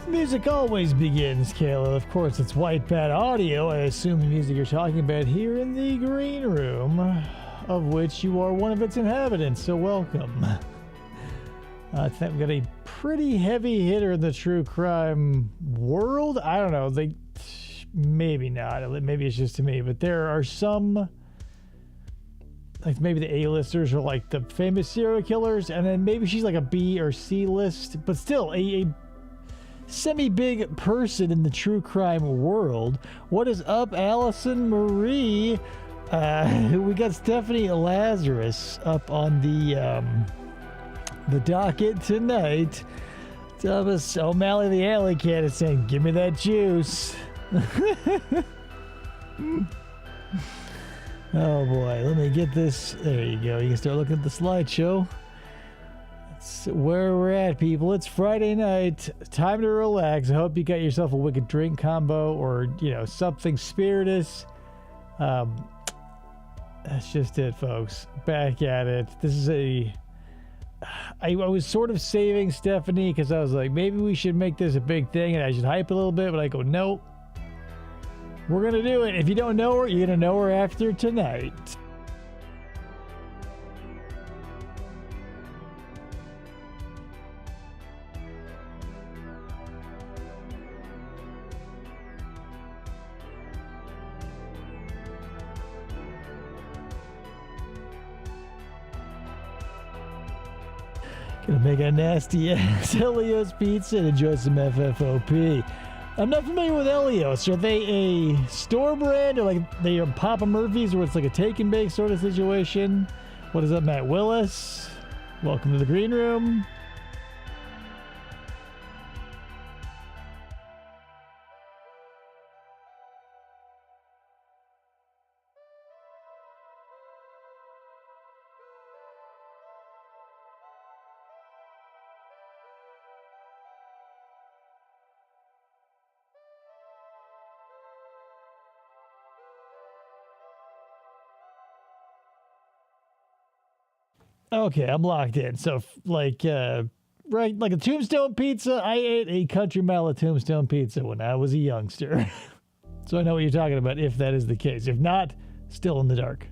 Music always begins, Kayla. Of course, it's White Bat Audio. I assume the music you're talking about here in the green room, of which you are one of its inhabitants, so welcome. I think we've got a pretty heavy hitter in the true crime world. I don't know. Maybe not. Maybe it's just to me, but there are some, like maybe the A-listers are like the famous serial killers, and then maybe she's like a B or C list, but still a semi-big person in the true crime world. What is up, Allison Marie? We got Stephani Lazarus up on the docket tonight. Thomas O'Malley the Alley Cat is saying, give me that juice. Oh boy, let me get this. There you go. You can start looking at the slideshow. That's where we're at, people. It's Friday night. Time to relax. I hope you got yourself a wicked drink combo or, you know, something spirituous. That's just it, folks. Back at it. This is I was sort of saving Stephani because I was like, maybe we should make this a big thing and I should hype a little bit, but I go, nope. We're going to do it. If you don't know her, you're going to know her after tonight. Gonna make a nasty ass Helios pizza and enjoy some FFOP. I'm not familiar with Helios. Are they a store brand or like they are Papa Murphy's where it's like a take and bake sort of situation? What is up, Matt Willis? Welcome to the green room. Okay, I'm locked in. So, like, right, like a Tombstone pizza. I ate a Country Mile of Tombstone pizza when I was a youngster. So I know what you're talking about if that is the case. If not, still in the dark.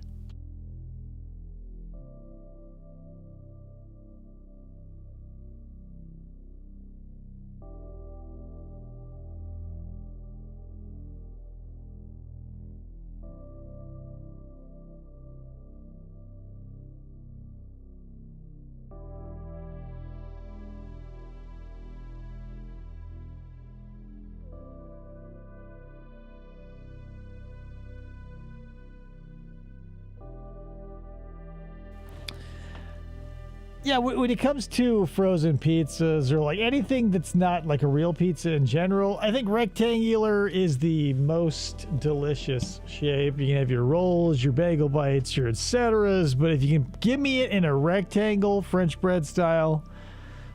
Yeah, when it comes to frozen pizzas or like anything that's not like a real pizza in general, I think rectangular is the most delicious shape. You can have your rolls, your bagel bites, your etceteras, but if you can give me it in a rectangle, French bread style,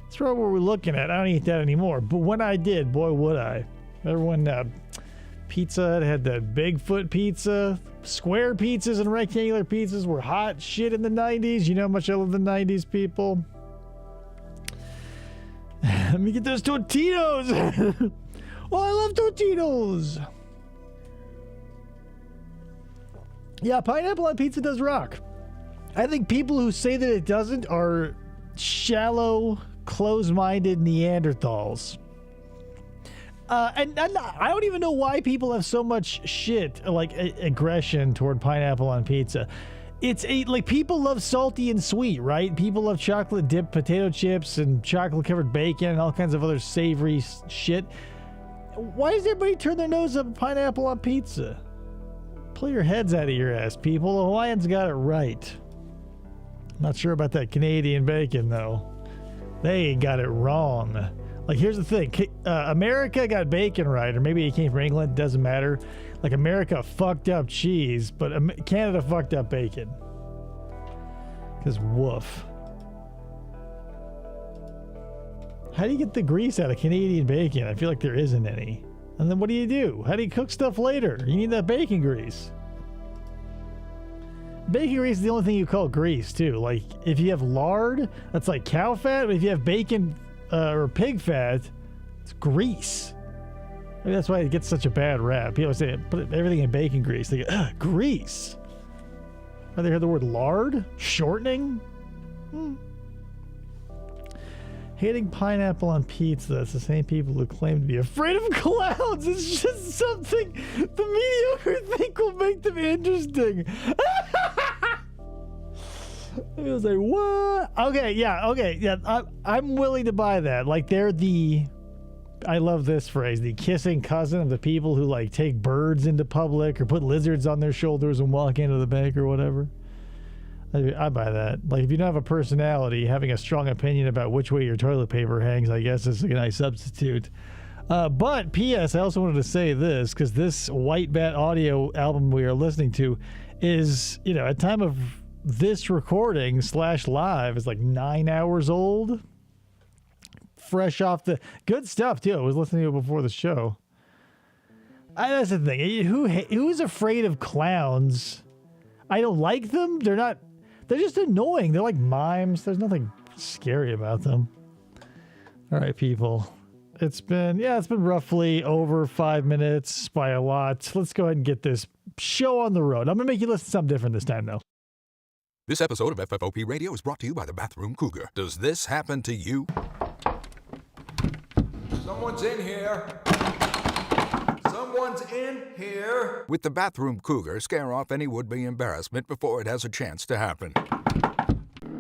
that's right what we're looking at. I don't eat that anymore, but when I did, boy, would I. Remember when Pizza Hut had the Bigfoot pizza? Square pizzas and rectangular pizzas were hot shit in the 90s. You know how much I love the 90s, people. Let me get those Totitos. Oh, I love Totitos. Yeah, pineapple on pizza does rock. I think people who say that it doesn't are shallow, close-minded Neanderthals. And I don't even know why people have so much shit, like aggression toward pineapple on pizza. It's like people love salty and sweet, right? People love chocolate dipped potato chips and chocolate covered bacon and all kinds of other savory shit. Why does everybody turn their nose up at pineapple on pizza? Pull your heads out of your ass, people. The Hawaiians got it right. Not sure about that Canadian bacon, though. They got it wrong. Like, here's the thing. America got bacon right, or maybe it came from England. Doesn't matter. Like, America fucked up cheese, but Canada fucked up bacon. Because woof. How do you get the grease out of Canadian bacon? I feel like there isn't any. And then what do? How do you cook stuff later? You need that bacon grease. Bacon grease is the only thing you call grease, too. Like, if you have lard, that's like cow fat. But if you have bacon or pig fat, It's grease. Maybe that's why it gets such a bad rap. People say put everything in bacon grease. They go, grease. Have they heard the word lard? Shortening? Hating pineapple on pizza. It's the same people who claim to be afraid of clowns. It's just something the mediocre think will make them interesting. It was like, what? Okay, yeah. I'm willing to buy that. Like, they're the... I love this phrase, the kissing cousin of the people who like take birds into public or put lizards on their shoulders and walk into the bank or whatever. I buy that. Like, if you don't have a personality, having a strong opinion about which way your toilet paper hangs, I guess is a nice substitute. But P.S. I also wanted to say this, because this White Bat audio album we are listening to is, at time of this recording / live is like 9 hours old. Fresh off the good stuff too. I was listening to it before the show. That's the thing. Who's afraid of clowns? I don't like them. They're just annoying. They're like mimes. There's nothing scary about them. All right, people. It's been roughly over 5 minutes by a lot. Let's go ahead and get this show on the road. I'm gonna make you listen to something different this time though. This episode of FFOP Radio is brought to you by the Bathroom Cougar. Does this happen to you? Someone's in here. Someone's in here. With the Bathroom Cougar, scare off any would-be embarrassment before it has a chance to happen.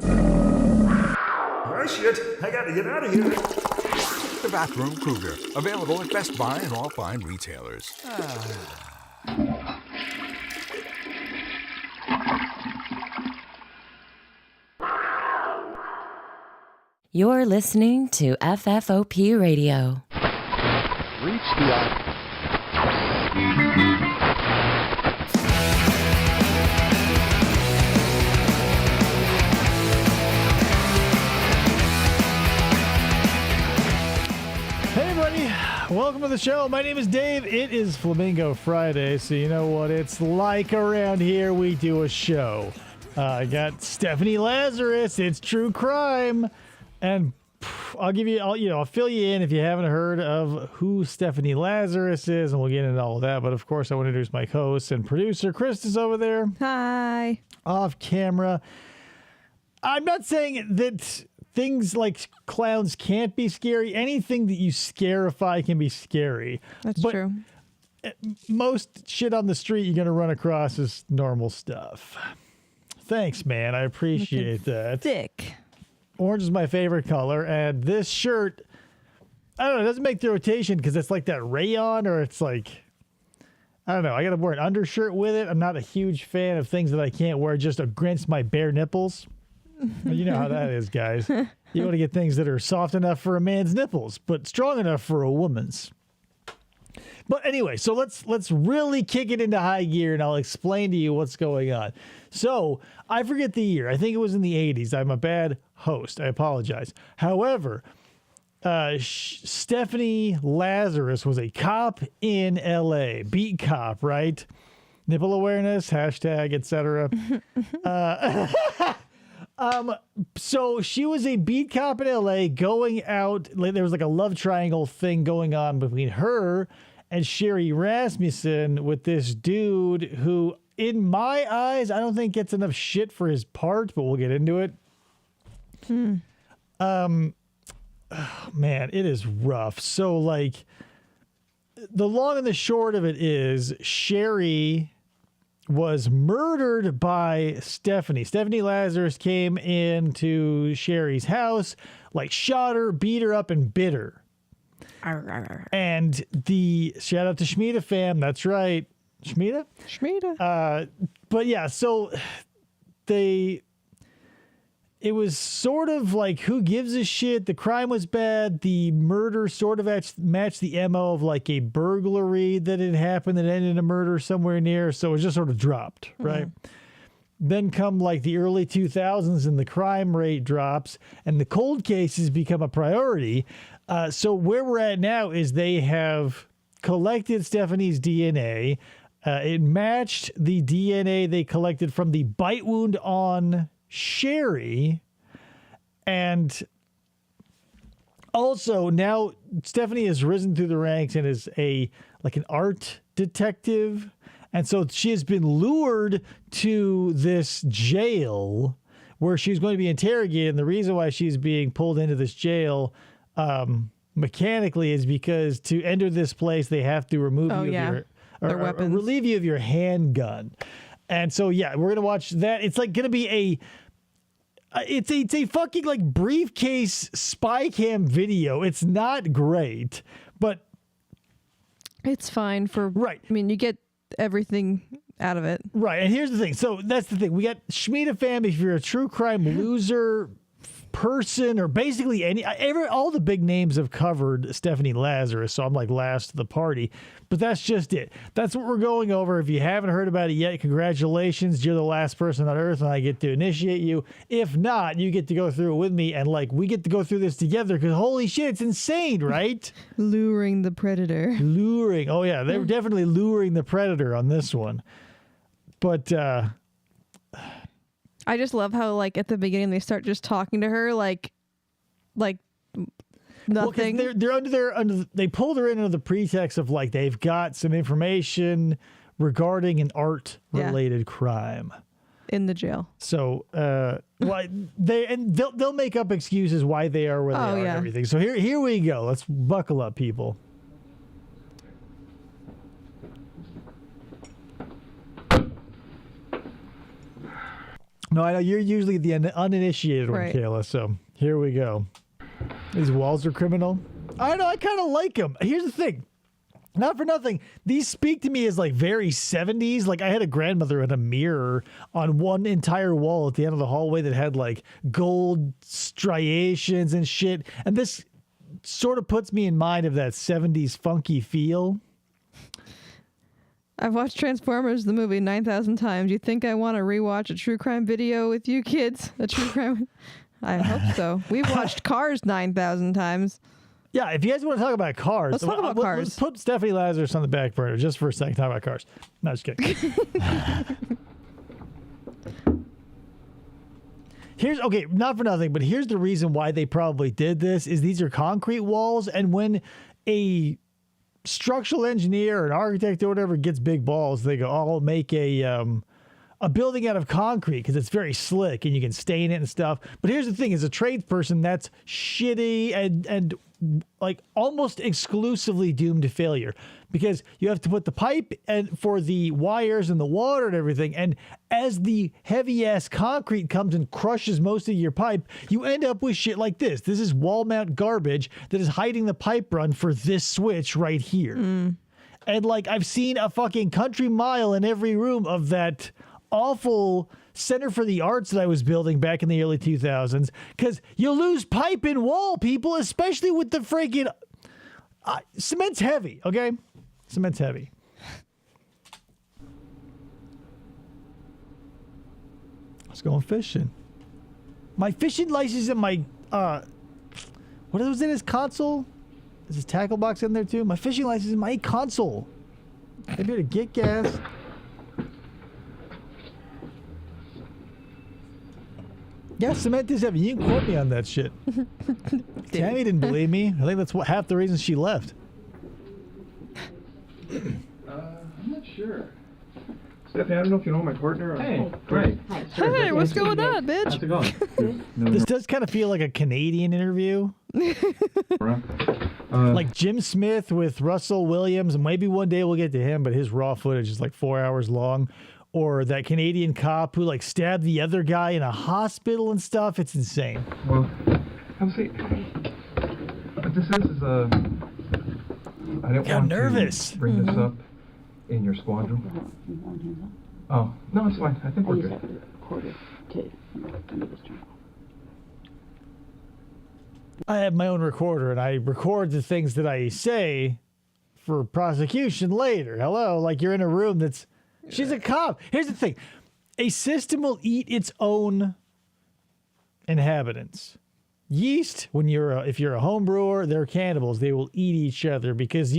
Oh, shit. I gotta get out of here. The Bathroom Cougar, available at Best Buy and all fine retailers. You're listening to FFOP Radio. Reach the Hey everybody, welcome to the show. My name is Dave. It is Flamingo Friday, so you know what it's like around here. We do a show. I got Stephani Lazarus. It's true crime. And I'll fill you in if you haven't heard of who Stephani Lazarus is, and we'll get into all of that. But of course, I want to introduce my host and producer. Chris is over there. Hi. Off camera. I'm not saying that things like clowns can't be scary. Anything that you scarify can be scary. That's true. Most shit on the street you're going to run across is normal stuff. Thanks, man. I appreciate that. Thick. Orange is my favorite color, and this shirt, I don't know, it doesn't make the rotation because it's like that rayon, or it's like, I don't know, I gotta wear an undershirt with it. I'm not a huge fan of things that I can't wear just against my bare nipples. You know how that is, guys. You want to get things that are soft enough for a man's nipples, but strong enough for a woman's. But anyway, so let's really kick it into high gear, and I'll explain to you what's going on. So I forget the year. I think it was in the 80s. I'm a bad host. I apologize. However, Stephani Lazarus was a cop in LA. Beat cop, right? Nipple awareness, hashtag, etc. So she was a beat cop in LA going out. There was like a love triangle thing going on between her and Sherry Rasmussen with this dude who, in my eyes, I don't think gets enough shit for his part, but we'll get into it. Oh, man, it is rough. So, like, the long and the short of it is Sherry was murdered by Stephani. Stephani Lazarus came into Sherry's house, like, shot her, beat her up, and bit her. And the shout out to Schmida fam. That's right. Schmida? But yeah, so it was sort of like, who gives a shit? The crime was bad. The murder sort of matched the MO of like a burglary that had happened that ended in a murder somewhere near. So it was just sort of dropped, right? Then come like the early 2000s and the crime rate drops and the cold cases become a priority. So where we're at now is they have collected Stephani's DNA. It matched the DNA they collected from the bite wound on Sherry. And Also, now Stephani has risen through the ranks and is an art detective. And so she has been lured to this jail where she's going to be interrogated. And the reason why she's being pulled into this jail mechanically is because to enter this place, they have to remove you of their weapons. relieve you of your handgun. And so, yeah, we're going to watch that. It's like going to be it's a fucking like briefcase spy cam video. It's not great, but It's fine for... Right. I mean, you get everything out of it. right. And here's the thing. So that's the thing. We got Schmida fam. If you're a true crime loser person, or basically all the big names have covered Stephani Lazarus, so I'm like last to the party, but that's just it. That's what we're going over. If you haven't heard about it yet, congratulations, you're the last person on earth and I get to initiate you. If not, you get to go through it with me, and like we get to go through this together, because holy shit, it's insane, right? Luring the predator. Oh yeah, they were definitely luring the predator on this one. But I just love how, like, at the beginning they start just talking to her like nothing. Well, they pulled her in under the pretext of like they've got some information regarding an art-related crime in the jail. So, they'll make up excuses why they are where they are and everything. So here we go. Let's buckle up, people. No, I know you're usually the uninitiated one, Right. Kayla, so here we go. These walls are criminal. I know, I kind of like them. Here's the thing. Not for nothing, these speak to me as like very 70s. Like I had a grandmother with a mirror on one entire wall at the end of the hallway that had like gold striations and shit. And this sort of puts me in mind of that 70s funky feel. I've watched Transformers, the movie, 9,000 times. You think I want to rewatch a true crime video with you kids? A true crime? I hope so. We've watched Cars 9,000 times. Yeah, if you guys want to talk about cars, Let's talk about cars. Let's put Stephani Lazarus on the back burner just for a second. Talk about cars. No, just kidding. Okay, not for nothing, but here's the reason why they probably did this: is these are concrete walls, and when a structural engineer or an architect or whatever gets big balls, they go, "Oh, I'll make a building out of concrete because it's very slick and you can stain it and stuff." But here's the thing: as a tradesperson, that's shitty and like almost exclusively doomed to failure, because you have to put the pipe and for the wires and the water and everything. And as the heavy ass concrete comes and crushes most of your pipe, you end up with shit like this. This is wall mount garbage that is hiding the pipe run for this switch right here. And like I've seen a fucking country mile in every room of that awful Center for the Arts that I was building back in the early 2000s, because you lose pipe in wall, people, especially with the freaking cement's heavy. Okay, cement's heavy. Let's go fishing. My fishing license and my what was in his console? Is his tackle box in there too? My fishing license and my console. I'm here to get gas. Yeah, cement is heavy. You can quote me on that shit. Tammy didn't believe me. I think that's half the reason she left. I'm not sure. Stephanie, I don't know if you know my partner. Hey, great. Hey, what's going on, bitch? How's it going? This does kind of feel like a Canadian interview. Like Jim Smith with Russell Williams. And maybe one day we'll get to him, but his raw footage is like 4 hours long. Or that Canadian cop who like stabbed the other guy in a hospital and stuff. It's insane. Well, have a seat. What this is I didn't want nervous. to bring this up in your squadron. Oh, no, it's fine. I think we're good. I have my own recorder and I record the things that I say for prosecution later. Hello, like you're in a room that's... She's a cop. Here's the thing. A system will eat its own inhabitants. Yeast, if you're a home brewer, they're cannibals. They will eat each other because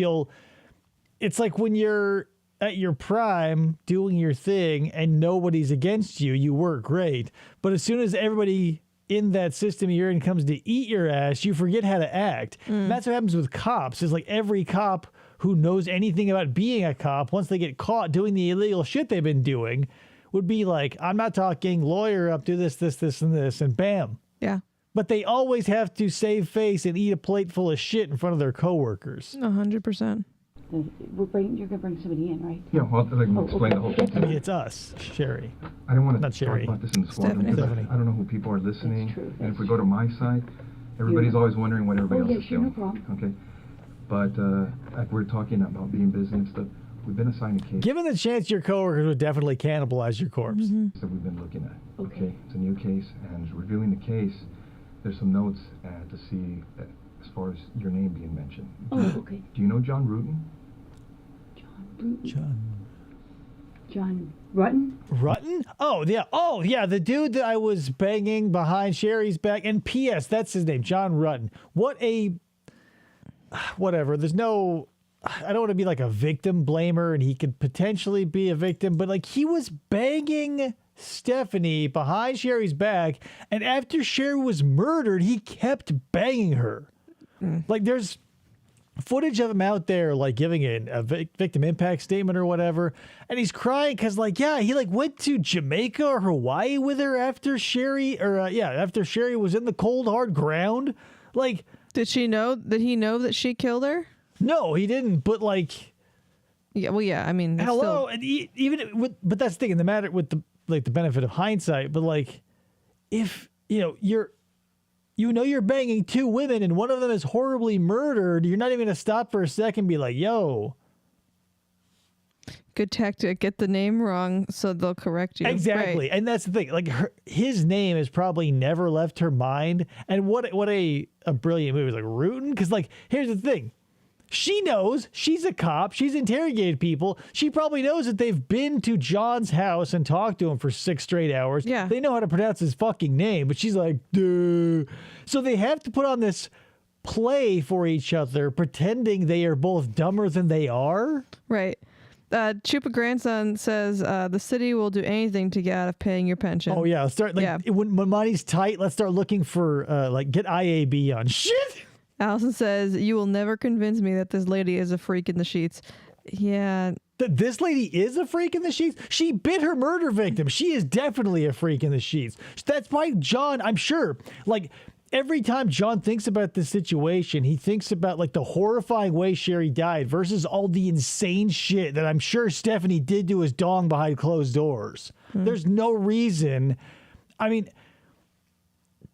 it's like when you're at your prime doing your thing and nobody's against you, you work great. But as soon as everybody in that system you're in comes to eat your ass, you forget how to act. And that's what happens with cops. Is like every cop who knows anything about being a cop, once they get caught doing the illegal shit they've been doing, would be like, I'm not talking, lawyer up, do this, this, this, and this, and bam. Yeah. But they always have to save face and eat a plate full of shit in front of their coworkers. 100%. You're going to bring somebody in, right? Yeah, well, I can explain the whole thing. I mean, it's us, Sherry. I don't want Not to Sherry. talk about this in the squad room Stephanie. because Stephanie. I don't know who people are listening. That's true, And if that's we go to my side, everybody's always wondering what everybody Oh, else yeah, is sure, doing. no problem. Okay? But like we're talking about being busy and stuff, we've been assigned a case Given the chance your coworkers would definitely cannibalize your corpse. that we've been looking at. Okay. It's a new case, and reviewing the case, there's some notes to see as far as your name being mentioned. Oh, okay. Do you know John Rutan? John Rutten? Rutten? Oh, yeah, the dude that I was banging behind Sherry's back. And P.S., that's his name, John Rutten. Whatever, there's no... I don't want to be like a victim blamer, and he could potentially be a victim, but like he was banging Stephanie behind Sherry's back, and after Sherry was murdered, he kept banging her. Like there's footage of him out there like giving a victim impact statement or whatever, and he's crying because like he like went to Jamaica or Hawaii with her after Sherry after Sherry was in the cold hard ground. Like, Did he know that she killed her? no, he didn't, but like, Yeah, well, yeah, I mean, that's hello, still- and even with, but that's the thing, in the matter with the benefit of hindsight, but like, if you're banging two women and one of them is horribly murdered, you're not even gonna stop for a second and be like, yo. Good tactic. Get the name wrong so they'll correct you. Exactly. Right. And that's the thing. Like his name has probably never left her mind. And what a brilliant movie. Like Rutan. Because like, here's the thing. She knows she's a cop. She's interrogated people. She probably knows that they've been to John's house and talked to him for 6 straight hours. Yeah. They know how to pronounce his fucking name, but she's like, duh. So they have to put on this play for each other, pretending they are both dumber than they are. Right. Chupa Grandson says the city will do anything to get out of paying your pension. Oh yeah, let's start like Yeah. when money's tight. Let's start looking for like get IAB on shit. Allison says you will never convince me that this lady is a freak in the sheets. Yeah. That this lady is a freak in the sheets. She bit her murder victim. She is definitely a freak in the sheets. That's why John, I'm sure, like every time John thinks about this situation, he thinks about like the horrifying way Sherry died versus all the insane shit that I'm sure Stephanie did to his dong behind closed doors. There's no reason. I mean,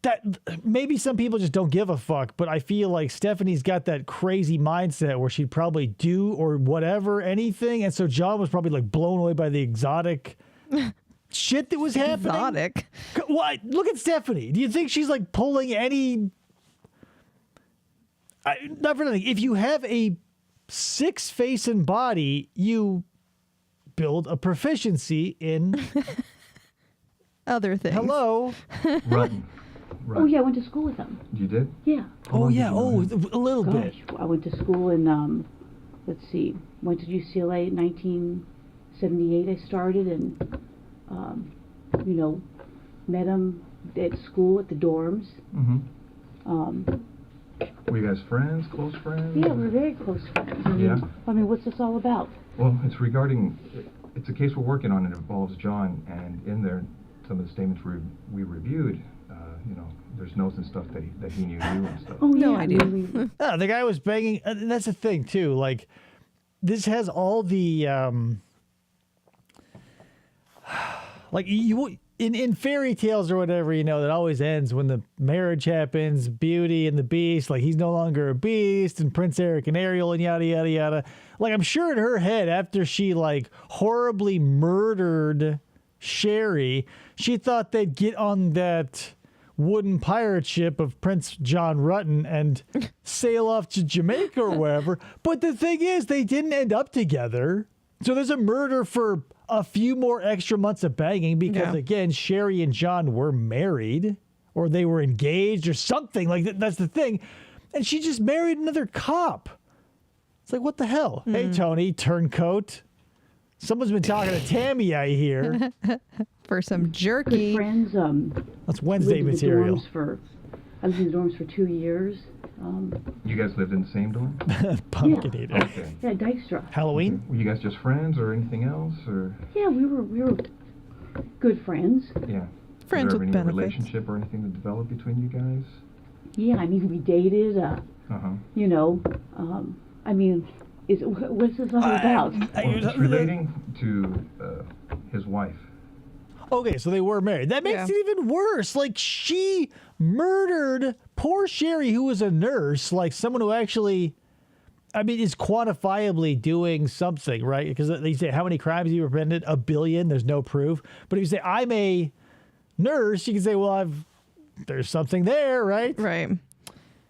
that maybe some people just don't give a fuck, but I feel like Stephanie's got that crazy mindset where she'd probably do or whatever, anything. And so John was probably like blown away by the exotic shit that was happening. Exotic. What? Look at Stephanie. Do you think she's like pulling any? Not for nothing. If you have a 6 face and body, you build a proficiency in. Other things. Hello. Rutten. Oh, yeah, I went to school with them. You did? Yeah. Oh yeah. Oh, did you a little bit. Gosh, I went to school in, let's see, went to UCLA in 1978 I started, and, met him at school at the dorms. Were you guys friends, close friends? Yeah, we're very close friends. I mean, Yeah. I mean, what's this all about? Well, it's a case we're working on. It involves John, and in there, some of the statements we reviewed, there's notes and stuff that he knew you and stuff. Oh, No yeah, idea. I mean, The guy was banging. And that's the thing too. Like, this has all the like you in fairy tales or whatever, that always ends when the marriage happens. Beauty and the Beast, like he's no longer a beast, and Prince Eric and Ariel and yada yada yada. Like I'm sure in her head, after she like horribly murdered Sherry, she thought they'd get on that wooden pirate ship of Prince John Rutten and sail off to Jamaica or wherever. But the thing is, they didn't end up together. So there's a murder for a few more extra months of banging because, again, Sherry and John were married or they were engaged or something. Like, that's the thing. And she just married another cop. It's like, what the hell? Hey, Tony, turncoat. Someone's been talking to Tammy, I hear. For some Good jerky. friends. That's Wednesday lived in the material. dorms I lived in the dorms for 2 years. You guys lived in the same dorm? Pumpkin Yeah. eater. Okay. Yeah, Dykstra. Halloween? Were you guys just friends or anything else, or Yeah, we were good friends. yeah? Friends Was there with any benefits. relationship or anything that developed between you guys? Yeah, I mean, we dated. You know, I mean, what's this all about? Well, it's relating to his wife. Okay, so they were married. That makes Yeah. it even worse. Like, she murdered poor Sherry, who was a nurse, like someone who actually, I mean, is quantifiably doing something, right? Because they say, how many crimes you prevented? 1 billion. There's no proof. But if you say, I'm a nurse, you can say, well, there's something there, right? Right.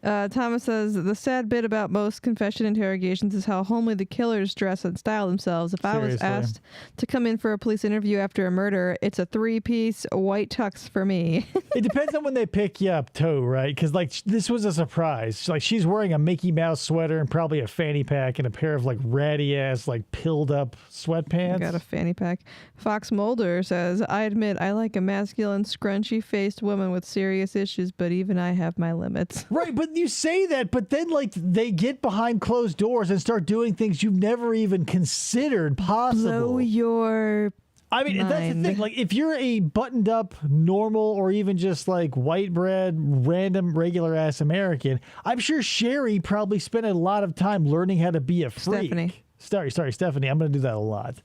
Thomas says, the sad bit about most confession interrogations is how homely the killers dress and style themselves. If I was Seriously. asked to come in for a police interview after a murder, it's a 3-piece white tux for me. It depends on when they pick you up, too, right? Because, like, this was a surprise. Like, she's wearing a Mickey Mouse sweater and probably a fanny pack and a pair of, like, ratty-ass, like, pilled-up sweatpants. Got a fanny pack. Fox Mulder says, I admit I like a masculine, scrunchy-faced woman with serious issues, but even I have my limits. Right, but you say that, but then, like, they get behind closed doors and start doing things you've never even considered possible. Blow your... I mean, that's the mind. thing. Like, if you're a buttoned-up, normal, or even just, like, white bread, random, regular-ass American, I'm sure Sherry probably spent a lot of time learning how to be a freak. Stephanie. Sorry, Stephanie. I'm going to do that a lot.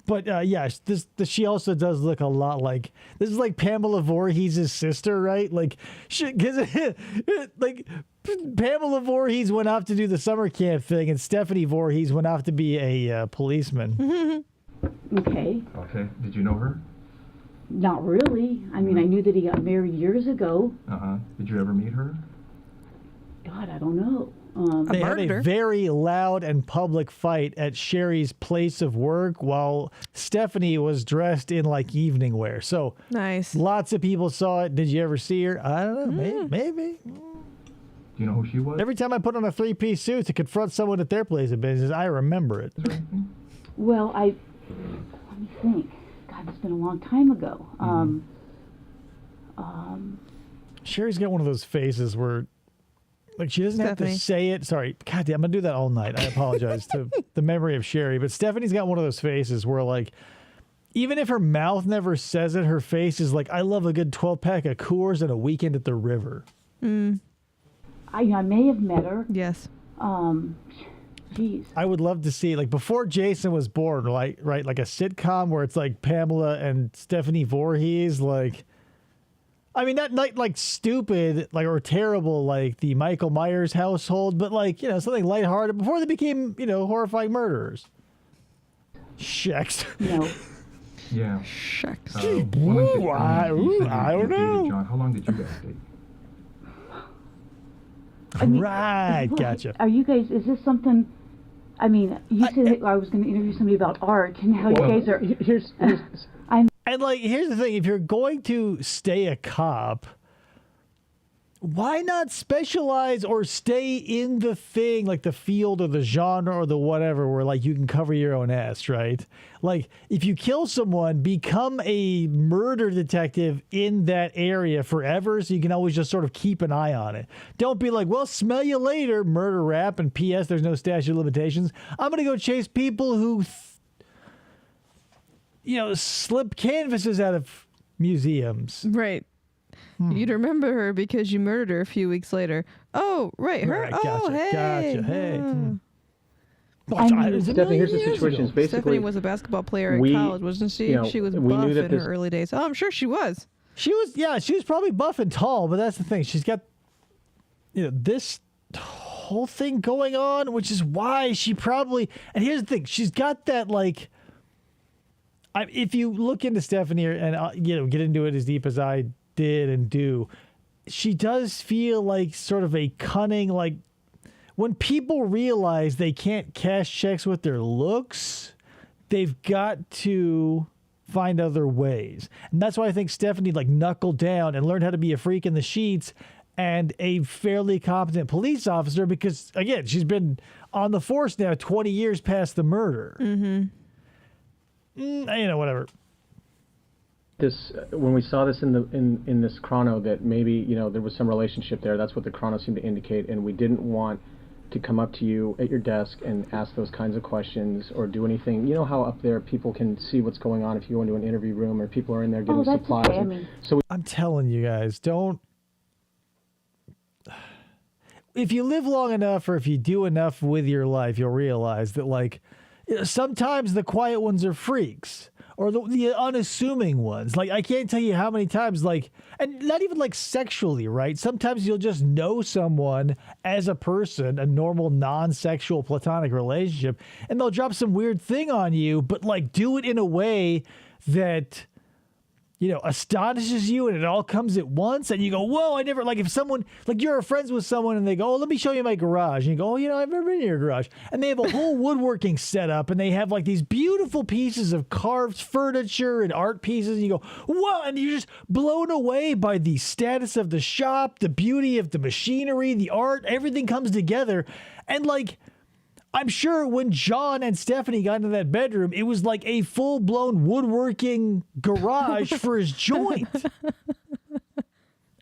But, yeah, she also does look a lot like... This is like Pamela Voorhees' sister, right? Like, like, Pamela Voorhees went off to do the summer camp thing, and Stephanie Voorhees went off to be a policeman. Okay. Okay. Did you know her? Not really. I mean, I knew that he got married years ago. Did you ever meet her? God, I don't know. They had murdered a her. very loud and public fight at Sherry's place of work while Stephanie was dressed in like evening wear. So Nice. lots of people saw it. Did you ever see her? I don't know. Maybe. Do you know who she was? Every time I put on a 3-piece suit to confront someone at their place of business, I remember it. Well, let me think. God, it's been a long time ago. Sherry's got one of those faces where, like, she doesn't have Stephanie. to say it. Sorry. God damn, I'm going to do that all night. I apologize to the memory of Sherry. But Stephanie's got one of those faces where, like, even if her mouth never says it, her face is like, I love a good 12-pack of Coors and a weekend at the river. I may have met her. Yes. Jeez. I would love to see, like, before Jason was born, like, right, like a sitcom where it's like Pamela and Stephanie Voorhees, like, I mean, not like stupid, like, or terrible, like the Michael Myers household, but like, you know, something lighthearted before they became, you know, horrifying murderers. Shucks. No. Yeah. Shucks. How long did- I don't you dated know. John, how long did you guys date? I mean, Right, what- gotcha. Are you guys, is this something, I mean, you said that I was going to interview somebody about art and how Well, you guys are, Here's And like, here's the thing: if you're going to stay a cop, why not specialize or stay in the thing, like the field or the genre or the whatever, where like you can cover your own ass, right? Like, if you kill someone, become a murder detective in that area forever, so you can always just sort of keep an eye on it. Don't be like, well, smell you later, murder rap, and P.S. there's no statute of limitations. I'm gonna go chase people who, slip canvases out of museums. Right. You'd remember her because you murdered her a few weeks later. Oh, right. Her. Right, Oh, gotcha, hey. gotcha, hey. Hmm. Watch, I it mean, was a Stephanie, million here's the years situation. ago. It's basically Stephanie was a basketball player in we- college, wasn't she? you know, She was we buff knew that in this- her early days. Oh, I'm sure she was. She was probably buff and tall, but that's the thing. She's got, this whole thing going on, which is why she probably, and here's the thing, she's got that, like, if you look into Stephanie and, get into it as deep as I did and do, she does feel like sort of a cunning, like, when people realize they can't cash checks with their looks, they've got to find other ways. And that's why I think Stephanie like knuckled down and learned how to be a freak in the sheets and a fairly competent police officer because, again, she's been on the force now 20 years past the murder. whatever. This when we saw this in this chrono that maybe there was some relationship there. That's what the chrono seemed to indicate, and we didn't want to come up to you at your desk and ask those kinds of questions or do anything. You know how up there people can see what's going on if you go into an interview room or people are in there getting supplies. Okay. I'm telling you guys, don't. If you live long enough or if you do enough with your life, you'll realize that sometimes the quiet ones are freaks. Or the unassuming ones. I can't tell you how many times, and not even sexually, right? Sometimes you'll just know someone as a person, a normal non-sexual platonic relationship, and they'll drop some weird thing on you, but do it in a way that, astonishes you and it all comes at once. And you go, whoa, I never, if someone, you're friends with someone and they go, oh, let me show you my garage. And you go, oh, I've never been in your garage. And they have a whole woodworking setup and they have these beautiful pieces of carved furniture and art pieces. And you go, whoa. And you're just blown away by the status of the shop, the beauty of the machinery, the art, everything comes together. And I'm sure when John and Stephanie got into that bedroom, it was a full-blown woodworking garage for his joint.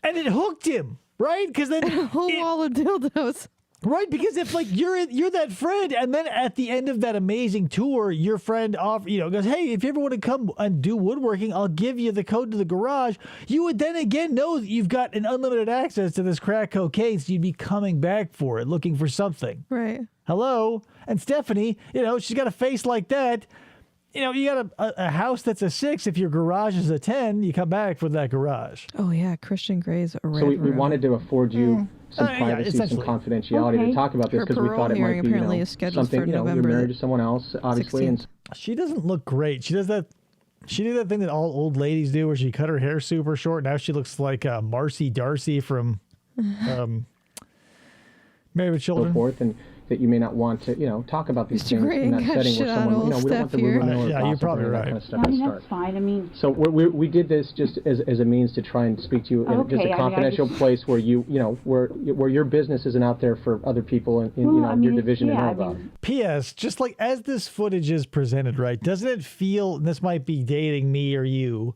And it hooked him, right? Because then a whole wall of dildos. Right, because if you're that friend, and then at the end of that amazing tour, your friend goes, hey, if you ever want to come and do woodworking, I'll give you the code to the garage. You would then again know that you've got an unlimited access to this crack cocaine, so you'd be coming back for it, looking for something. Right. Hello, and Stephanie, she's got a face like that. You got a house that's a 6. If your garage is a 10, you come back for that garage. Oh yeah, Christian Grey's a red So we room. wanted to afford you some privacy, some confidentiality to talk about this because we thought it might be something. You're married to someone else, obviously, 16th. And she doesn't look great. She does that. She did that thing that all old ladies do, where she cut her hair super short. Now she looks like Marcy Darcy from Married with Children. So forth, and that you may not want to, talk about these things in that setting where someone, we don't want the rumor mill or yeah, you're probably right. That kind of stuff to start. That's fine. So we did this just as a means to try and speak to you in just a confidential place where where your business isn't out there for other people in your division to know about. P.S. Just as this footage is presented, right? Doesn't it feel? And this might be dating me or you,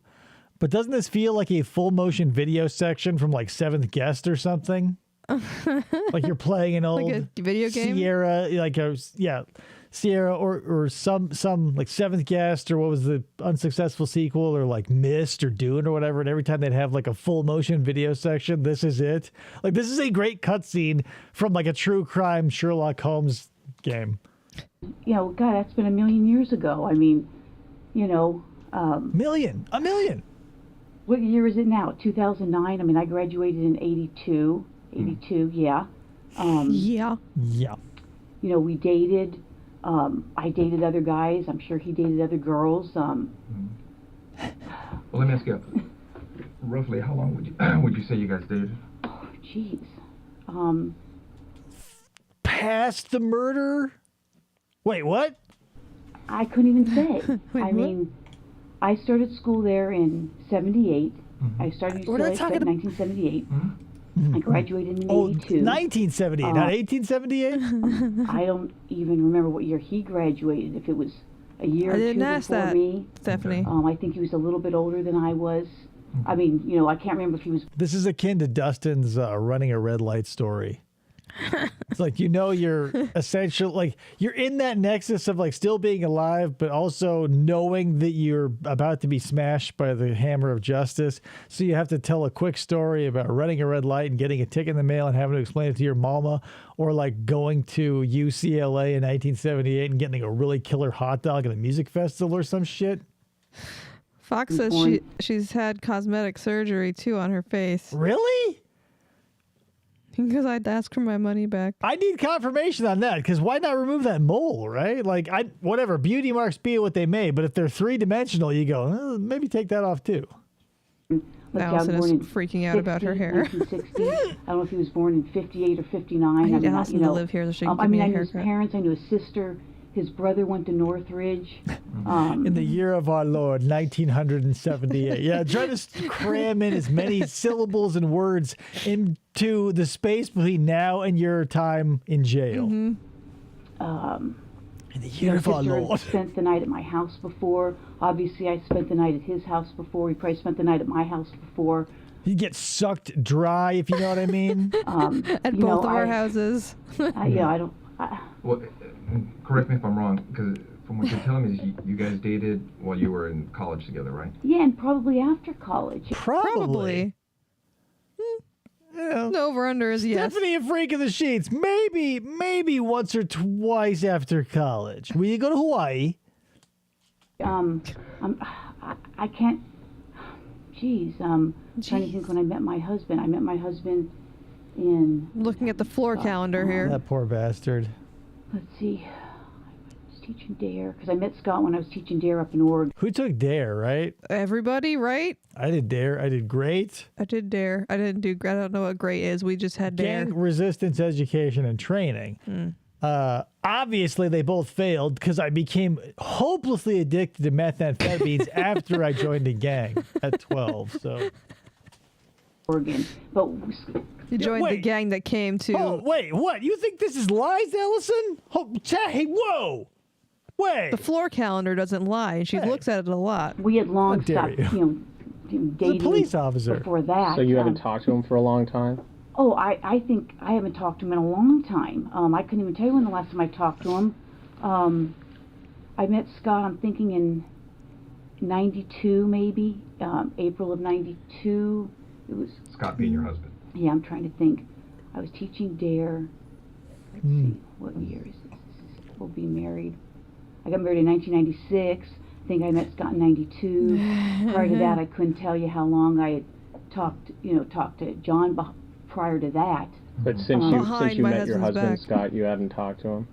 but doesn't this feel like a full motion video section from Seventh Guest or something? You're playing an old a video game, Sierra, Sierra or some Seventh Guest, or what was the unsuccessful sequel, or Mist or Dune or whatever. And every time they'd have a full motion video section, this is it. This is a great cutscene from a true crime Sherlock Holmes game. God, that's been 1,000,000 years ago. A million. What year is it now? 2009. I graduated in 82. 82, yeah. Yeah. We dated. I dated other guys. I'm sure he dated other girls. Well, let me ask you, roughly how long would you say you guys dated? Oh, jeez. Past the murder? Wait, what? I couldn't even say. Wait, I started school there in 78. Mm-hmm. I started We're not UCLA talking in 1978. I graduated in 82. 1978, not 1878? I don't even remember what year he graduated. If it was a year or two before me. Stephanie. I think he was a little bit older than I was. I can't remember if he was. This is akin to Dustin's running a red light story. It's you're essential, you're in that nexus of still being alive, but also knowing that you're about to be smashed by the hammer of justice. So you have to tell a quick story about running a red light and getting a ticket in the mail and having to explain it to your mama, or going to UCLA in 1978 and getting a really killer hot dog at a music festival or some shit. Fox says she's had cosmetic surgery too on her face. Really? Because I'd ask for my money back. I need confirmation on that, because why not remove that mole, right? Whatever, beauty marks be what they may, but if they're 3-dimensional, you go, maybe take that off too. Allison is freaking out about her hair. 1960. I don't know if he was born in 58 or 59. I need Allison to live here so she can give me a I knew haircut. his parents. I knew his sister. His brother went to Northridge. In the year of our Lord, 1978. Yeah, try to cram in as many syllables and words into the space between now and your time in jail. Mm-hmm. In the year of our Lord. Had spent the night at my house before. Obviously, I spent the night at his house before. He probably spent the night at my house before. You get sucked dry, if you know what I mean. At both of our houses. Well, correct me if I'm wrong, because from what you're telling me, is you guys dated while you were in college together, right? Yeah, and probably after college. Probably. Yeah. The over-under is yes. Stephanie, a freak of the sheets. Maybe once or twice after college. We go to Hawaii. I can't. Jeez, trying to think when I met my husband. I met my husband in. Looking at the floor calendar here. That poor bastard. Let's see. I was teaching DARE because I met Scott when I was teaching DARE up in Oregon. Who took DARE, right? Everybody, right? I did DARE. I did great. I did DARE. I didn't do. I don't know what great is. We just had DARE. Gang resistance education and training. Obviously, they both failed because I became hopelessly addicted to methamphetamines after I joined a gang at 12. So, Oregon, but you joined the gang that came to. Oh, wait, what? You think this is lies, Ellison? Hey, whoa! Wait. The floor calendar doesn't lie, and she looks at it a lot. we had long How dare stopped, dating. The police officer. Before that. So you haven't talked to him for a long time? Oh, I think I haven't talked to him in a long time. I couldn't even tell you when the last time I talked to him. I met Scott, I'm thinking in 92 maybe, April of 92. It was Scott being your husband. Yeah, I'm trying to think. I was teaching DARE. Let's see, what year is this? We'll be married. I got married in 1996. I think I met Scott in 92. Prior to that, I couldn't tell you how long I had talked to John prior to that. But since you met your husband, back. Scott, you haven't talked to him?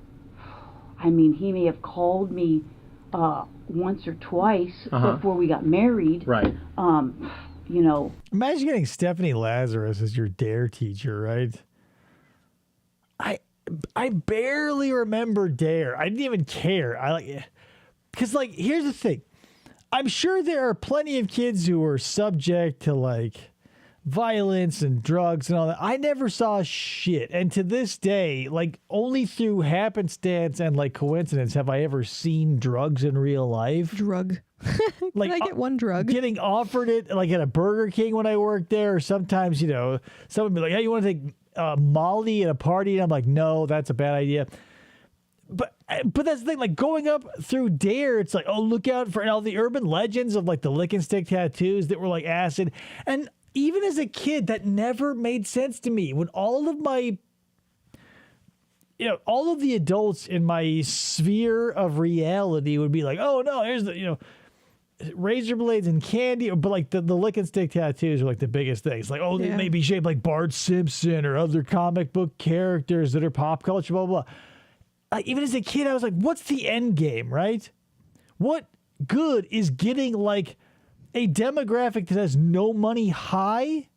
I mean, he may have called me once or twice before we got married. Right. Imagine getting Stephani Lazarus as your DARE teacher, right? I barely remember DARE. I didn't even care. Because here's the thing. I'm sure there are plenty of kids who are subject to violence and drugs and all that. I never saw shit. And to this day, only through happenstance and coincidence have I ever seen drugs in real life. Drug. Can I get one drug? Getting offered it at a Burger King when I worked there, or sometimes, someone would be like, hey, you want to take Molly at a party? And I'm like, no, that's a bad idea. But that's the thing, going up through DARE, it's oh, look out for all the urban legends of the lick and stick tattoos that were acid. And even as a kid, that never made sense to me. When all of the adults in my sphere of reality would be like, oh no, here's the, razor blades and candy, but the lick and stick tattoos are the biggest things. They may be shaped like Bart Simpson or other comic book characters that are pop culture, blah, blah, blah. Even as a kid, I was like, what's the end game, right? What good is getting a demographic that has no money high?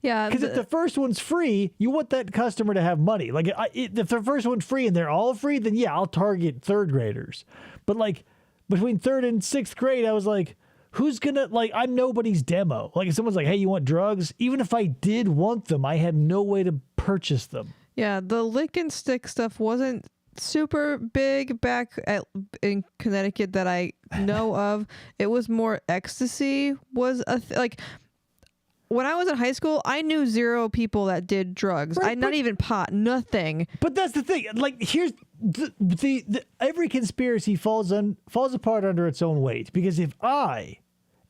Yeah. Because if the first one's free, you want that customer to have money. If the first one's free and they're all free, then yeah, I'll target third graders. But between third and sixth grade, I was like, who's gonna, I'm nobody's demo. If someone's like, hey, you want drugs? Even if I did want them, I had no way to purchase them. Yeah, the lick and stick stuff wasn't super big back in Connecticut that I know of. It was more ecstasy was when I was in high school, I knew 0 people that did drugs. Right, not even pot, nothing. But that's the thing. Here's the every conspiracy falls apart under its own weight. Because if I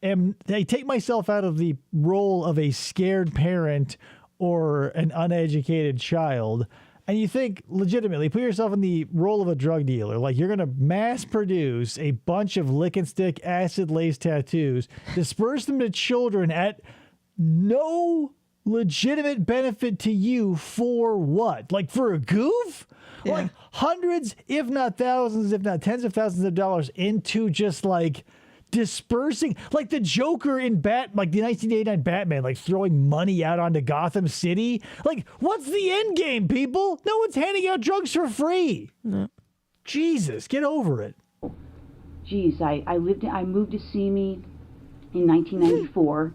take myself out of the role of a scared parent or an uneducated child, and you think legitimately, put yourself in the role of a drug dealer. You're going to mass produce a bunch of lick and stick acid-laced tattoos, disperse them to children at no legitimate benefit to you for what? For a goof? Yeah. Hundreds, if not thousands, if not tens of thousands of dollars into just dispersing, the Joker in the 1989 Batman, throwing money out onto Gotham City. What's the end game, people? No one's handing out drugs for free. No. Jesus, get over it. Geez, I moved to Simi in 1994.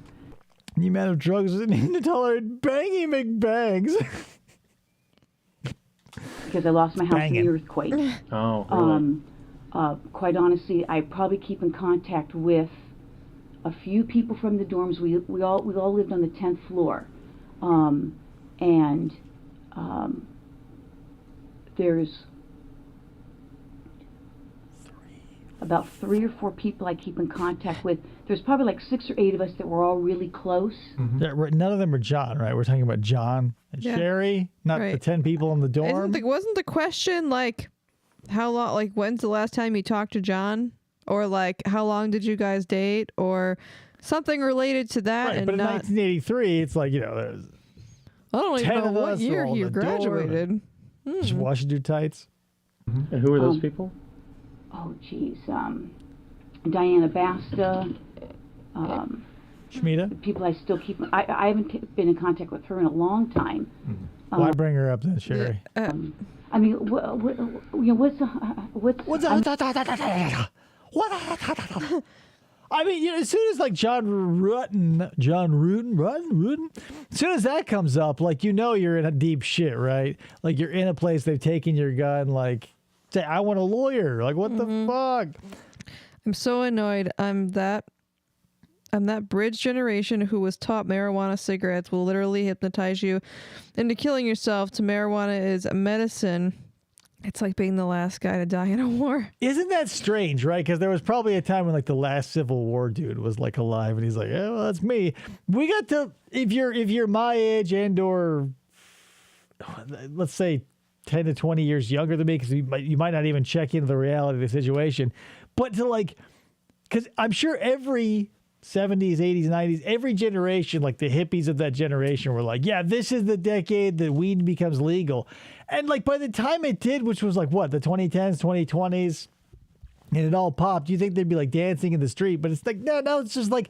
The amount of drugs that need to tolerate bangy McBags. because I lost my house in Banging. the earthquake. Oh, really? Quite honestly, I probably keep in contact with a few people from the dorms. We all lived on the 10th floor, and there's about 3 or 4 people I keep in contact with. There's probably like 6 or 8 of us that were all really close. Yeah, none of them are John, right? We're talking about John and Yeah. Sherry, not the Right. 10 people in the dorm. Wasn't the question like how long? Like when's the last time you talked to John, or like how long did you guys date, or something related to that? Right, and but in not. 1983, it's like, there's I don't 10 even know of what us year were on he the dorm. graduated. just washing your tights. And who are those people? Oh, geez. Diana Basta. Schmida? People I still keep. I haven't been in contact with her in a long time. Why bring her up then, Sherry? I mean, what's I mean, as soon as like John Rutten, as soon as that comes up, like, you're in a deep shit, right? Like, you're in a place they've taken your gun, like, say, I want a lawyer. Like, what the fuck? I'm so annoyed. I'm that bridge generation who was taught marijuana cigarettes will literally hypnotize you into killing yourself to marijuana is a medicine. It's like being the last guy to die in a war. Isn't that strange, right? Because there was probably a time when like the last Civil War dude was like alive, and he's like, "Yeah, well, that's me." We got to if you're my age and or let's say 10 to 20 years younger than me, because you might not even check into the reality of the situation, but to like, because I'm sure every 70s, 80s, 90s, every generation, like the hippies of that generation were like, yeah, this is the decade that weed becomes legal. And like by the time it did, which was like what, the 2010s, 2020s, and it all popped, you think they'd be like dancing in the street, but it's like, no, it's just like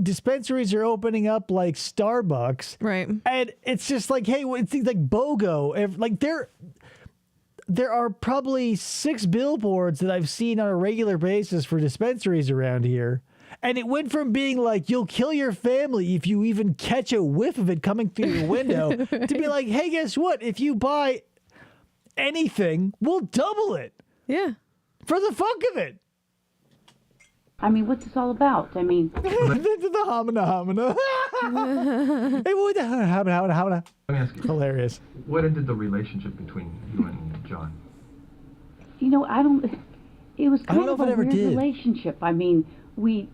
dispensaries are opening up like Starbucks. Right. And it's just like, hey, it's like BOGO. Like there are probably 6 billboards that I've seen on a regular basis for dispensaries around here. And it went from being like, you'll kill your family if you even catch a whiff of it coming through your window to be like, hey, guess what? If you buy anything, we'll double it. Yeah. For the fuck of it. I mean, what's this all about? I mean, the homina. Hey, what the homina? Let me ask you, Hilarious. what ended the relationship between you and John? It was I don't kind know of if it a ever weird did. relationship. I mean, we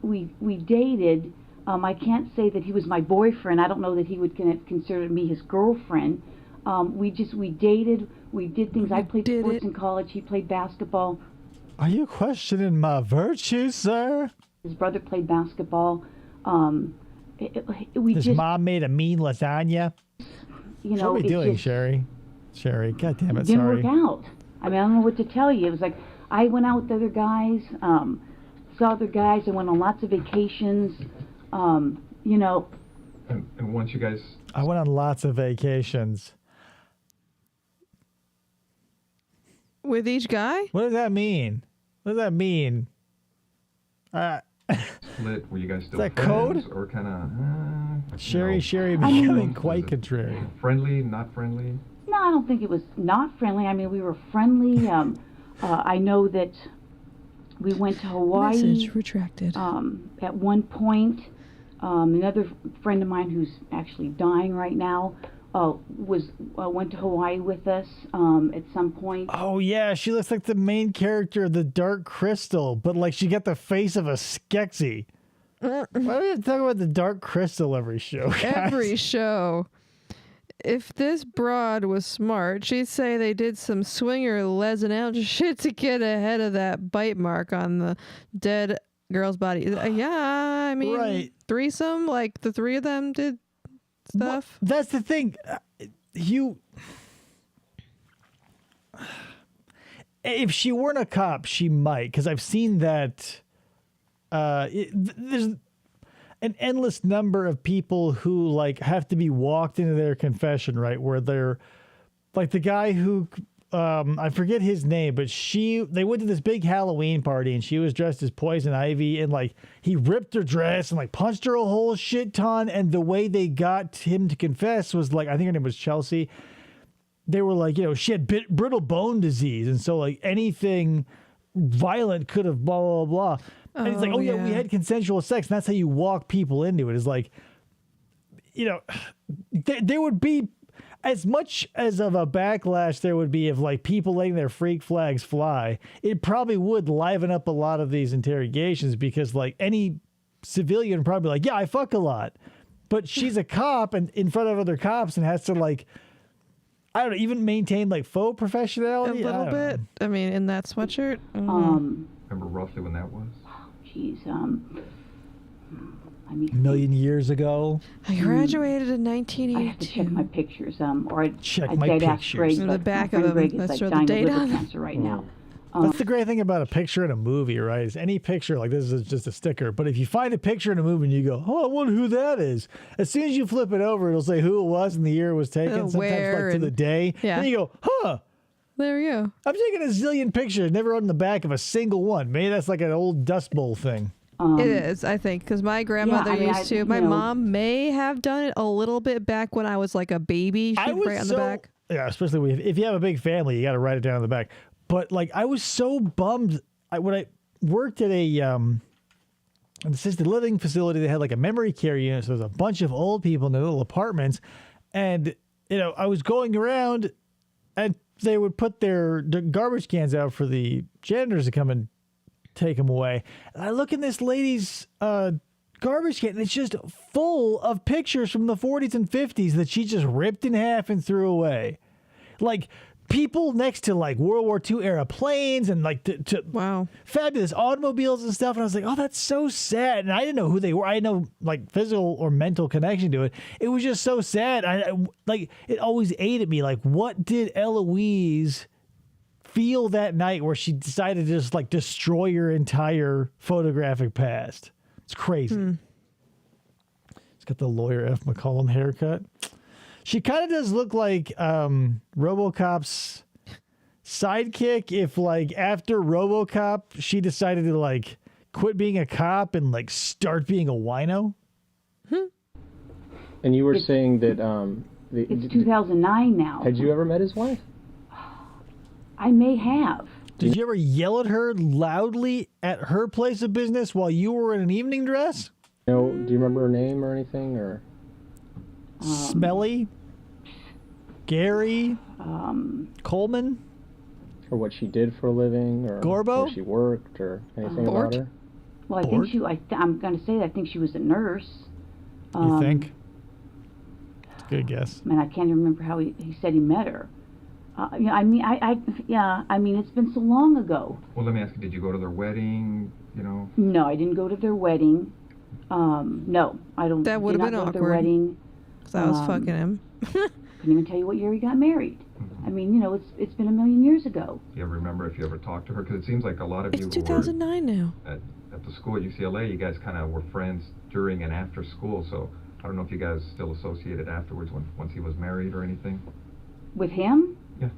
dated. I can't say that he was my boyfriend. I don't know that he would consider me his girlfriend. We dated. We did things. I played sports in college. He played basketball. Are you questioning my virtue, sir? His brother played basketball. His mom made a mean lasagna. What What are we doing, Sherry? Sherry, God damn it, didn't sorry. work out. I mean, I don't know what to tell you. It was like I went out with other guys, saw other guys. I went on lots of vacations. And once you guys... I went on lots of vacations. With each guy? What does that mean? What does that mean? split, were you guys still that friends? code? Or kind of... Sherry becoming quite contrary. Friendly, not friendly? No, I don't think it was not friendly. I mean, we were friendly. I know that we went to Hawaii. Message retracted. At one point, another friend of mine who's actually dying right now went to Hawaii with us at some point. Oh yeah, she looks like the main character of the Dark Crystal, but like she got the face of a Skeksis. Why do we have to talk about the Dark Crystal every show? Guys? Every show. If this broad was smart, she'd say they did some swinger lesing out shit to get ahead of that bite mark on the dead girl's body. Yeah, I mean, Right. threesome, like the 3 of them did stuff. Well, that's the thing. If she weren't a cop, she might, because I've seen that. There's an endless number of people who like have to be walked into their confession, right? Where they're like the guy who I forget his name, but they went to this big Halloween party and she was dressed as Poison Ivy, and like he ripped her dress and like punched her a whole shit ton. And the way they got him to confess was like, I think her name was Chelsea. they were like, she had brittle bone disease, and so like anything violent could have blah blah blah. And it's like, oh yeah, we had consensual sex, and that's how you walk people into it. Is like, there would be as much as of a backlash there would be of like people letting their freak flags fly. It probably would liven up a lot of these interrogations because like any civilian would probably be like, yeah, I fuck a lot, but she's a cop and in front of other cops and has to like, I don't know, even maintain like faux professionality. A little bit. I mean, in that sweatshirt. Remember roughly when that was? Jeez, a million years ago. I graduated in 1982. I have to check my pictures. Or I'd my ask Greg, In but the back my of friend Greg them. is Let's like throw the dying of date liver on. cancer right now. That's the great thing about a picture in a movie, right? Is any picture like this is just a sticker. But if you find a picture in a movie and you go, oh, I wonder who that is. As soon as you flip it over, it'll say who it was and the year it was taken. Sometimes where like to the day. yeah. Then you go, huh. There you go. I'm taking a zillion pictures, never on the back of a single one. Maybe that's like an old Dust Bowl thing. It is, I think, because my grandmother used to. My mom may have done it a little bit back when I was like a baby. She'd write on the back. Yeah, especially if you have a big family, you got to write it down on the back. But like, I was so bummed when I worked at an assisted living facility. They had like a memory care unit, so there's a bunch of old people in their little apartments, and I was going around, and they would put their garbage cans out for the janitors to come and take them away. And I look in this lady's garbage can, and it's just full of pictures from the 40s and 50s that she just ripped in half and threw away. Like people next to like World War II era planes and like wow, fabulous automobiles and stuff. And I was like, oh, that's so sad. And I didn't know who they were. I had no like physical or mental connection to it. It was just so sad. I like it always ate at me. Like, what did Eloise feel that night where she decided to just like destroy your entire photographic past? It's crazy. It's got the lawyer F. McCollum haircut. She kind of does look like RoboCop's sidekick if like after RoboCop she decided to like quit being a cop and like start being a wino. And you were saying that it's 2009 now. Had you ever met his wife? I may have. Did you ever yell at her loudly at her place of business while you were in an evening dress? No. Do you remember her name or anything, or? Smelly? Gary? Coleman? Or what she did for a living, or Gorbo? where she worked, or anything about her? Well, I think I'm going to say that I think she was a nurse. You think? It's a good guess. Man, I can't remember how he said he met her. I mean, it's been so long ago. Well, let me ask you, did you go to their wedding, No, I didn't go to their wedding. No, I don't. That would have been go to their awkward. wedding. Because I was fucking him. Couldn't even tell you what year he got married. I mean, it's been a million years ago. Do you ever remember if you ever talked to her? Because it seems like a lot of you It's who 2009 now. were at the school at UCLA, you guys kind of were friends during and after school, so I don't know if you guys still associated afterwards once he was married or anything. With him? Yeah.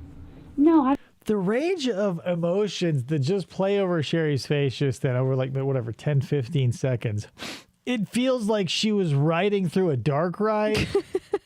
No, The range of emotions that just play over Sherry's face just then over like whatever 10, 15 seconds. It feels like she was riding through a dark ride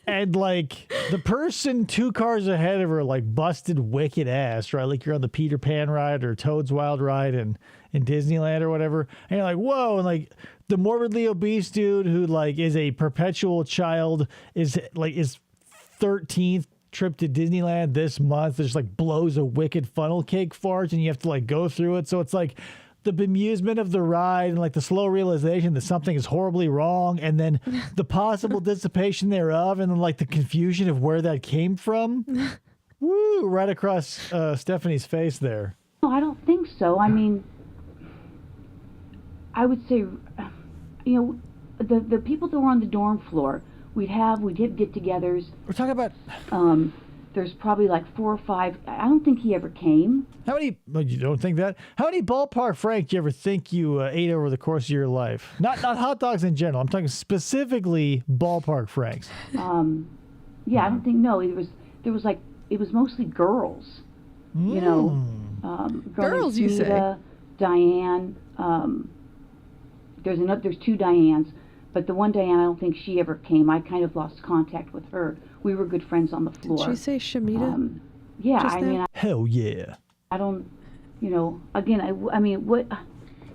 and like the person 2 cars ahead of her like busted wicked ass, right? Like you're on the Peter Pan ride or Toad's Wild Ride in Disneyland or whatever. And you're like, whoa. And like the morbidly obese dude who like is a perpetual child is 13th trip to Disneyland this month just like blows a wicked funnel cake fart and you have to like go through it. So it's like the bemusement of the ride and like the slow realization that something is horribly wrong and then the possible dissipation thereof and then like the confusion of where that came from. Woo, right across Stephanie's face there. No, I don't think so. I mean, I would say, the people that were on the dorm floor, we'd have get-togethers. We're talking about... There's probably like 4 or 5. I don't think he ever came. How many... Well, you don't think that? How many ballpark franks do you ever think you ate over the course of your life? Not hot dogs in general. I'm talking specifically ballpark franks. Yeah, I don't think... No, it was mostly girls. Girls, you say? Diane. There's 2 Dianes. But the one Diane, I don't think she ever came. I kind of lost contact with her. We were good friends on the floor. Did she say Shamita? Yeah, just I now? mean, Hell yeah. I don't, you know, again, I mean, what,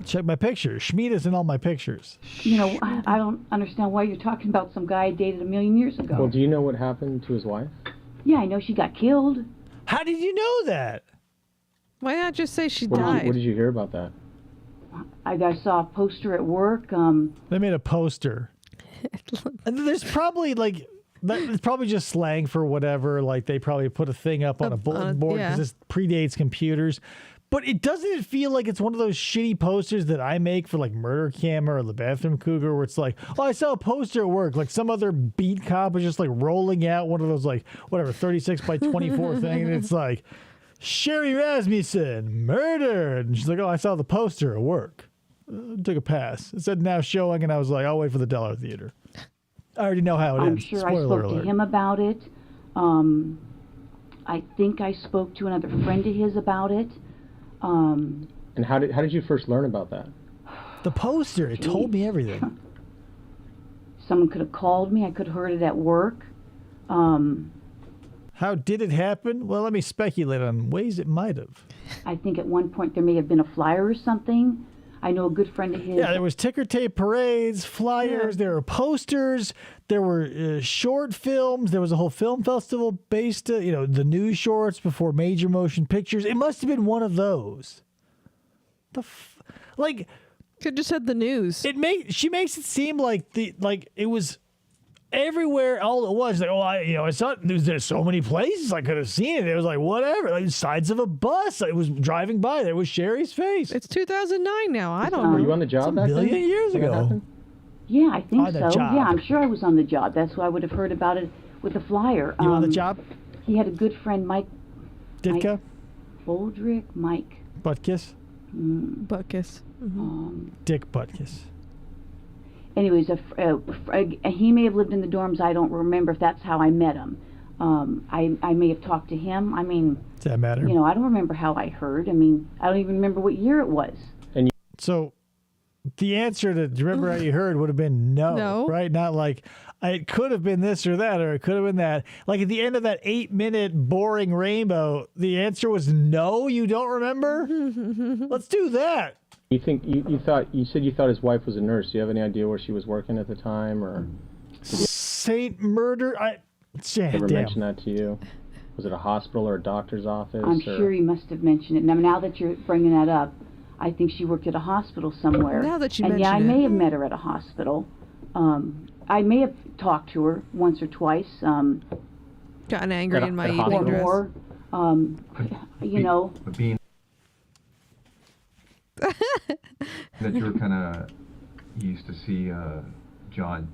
Check my pictures. Schmieda's in all my pictures. you know, I don't understand why you're talking about some guy I dated 1,000,000 years ago. Well, do you know what happened to his wife? Yeah, I know she got killed. How did you know that? Why not just say she What died? did you hear about that? I saw a poster at work. They made a poster. And there's probably like it's probably just slang for whatever. Like they probably put a thing up on a bulletin board because this predates computers. But it doesn't feel like it's one of those shitty posters that I make for like Murder Camera or the Bathroom Cougar where it's like, oh, I saw a poster at work. Like some other beat cop is just like rolling out one of those like whatever 36 by 24 thing, and it's like Sherry Rasmussen murdered. And she's like, oh, I saw the poster at work. Took a pass. It said now showing, and I was like, I'll wait for the Dollar Theater. I already know how it I'm is. sure Spoiler I spoke alert. to him about it. I think I spoke to another friend of his about it. And how did you first learn about that? The poster, it told me everything. Someone could have called me. I could have heard it at work. How did it happen? Well, let me speculate on ways it might have. I think at one point there may have been a flyer or something. I know a good friend of his. Yeah, there was ticker tape parades, flyers, there were posters, there were short films, there was a whole film festival based, the news shorts before major motion pictures. It must have been one of those. Could just said the news. She makes it seem like it was everywhere all at once. Like, I saw it. There's so many places I could have seen it. It was like whatever, like sides of a bus. I was driving by. There was Sherry's face. It's 2009 now. I don't Were know. you on the job back then? A million years when that ago. happened? Yeah, I think On the so. job. Yeah, I'm sure I was on the job. That's why I would have heard about it with the flyer. You on the job? He had a good friend, Mike Ditka? Boldrick, Mike. Buttkiss? Butkus. Dick Buttkiss. Anyways, he may have lived in the dorms. I don't remember if that's how I met him. I may have talked to him. I mean, Does that matter? I don't remember how I heard. I mean, I don't even remember what year it was. So the answer to do you remember how you heard would have been no, right? Not like it could have been this or that, or it could have been that. Like at the end of that 8-minute boring rainbow, the answer was no. You don't remember? Let's do that. You think you said you thought his wife was a nurse. Do you have any idea where she was working at the time, or Saint Murder? ever mention that to you? Was it a hospital or a doctor's office? I'm sure he must have mentioned it. Now that you're bringing that up, I think she worked at a hospital somewhere. Now that you and mention I it. may have met her at a hospital. I may have talked to her once or twice. Gotten angry in my at a evening Or dress. more. But being that you were kind of used to see John,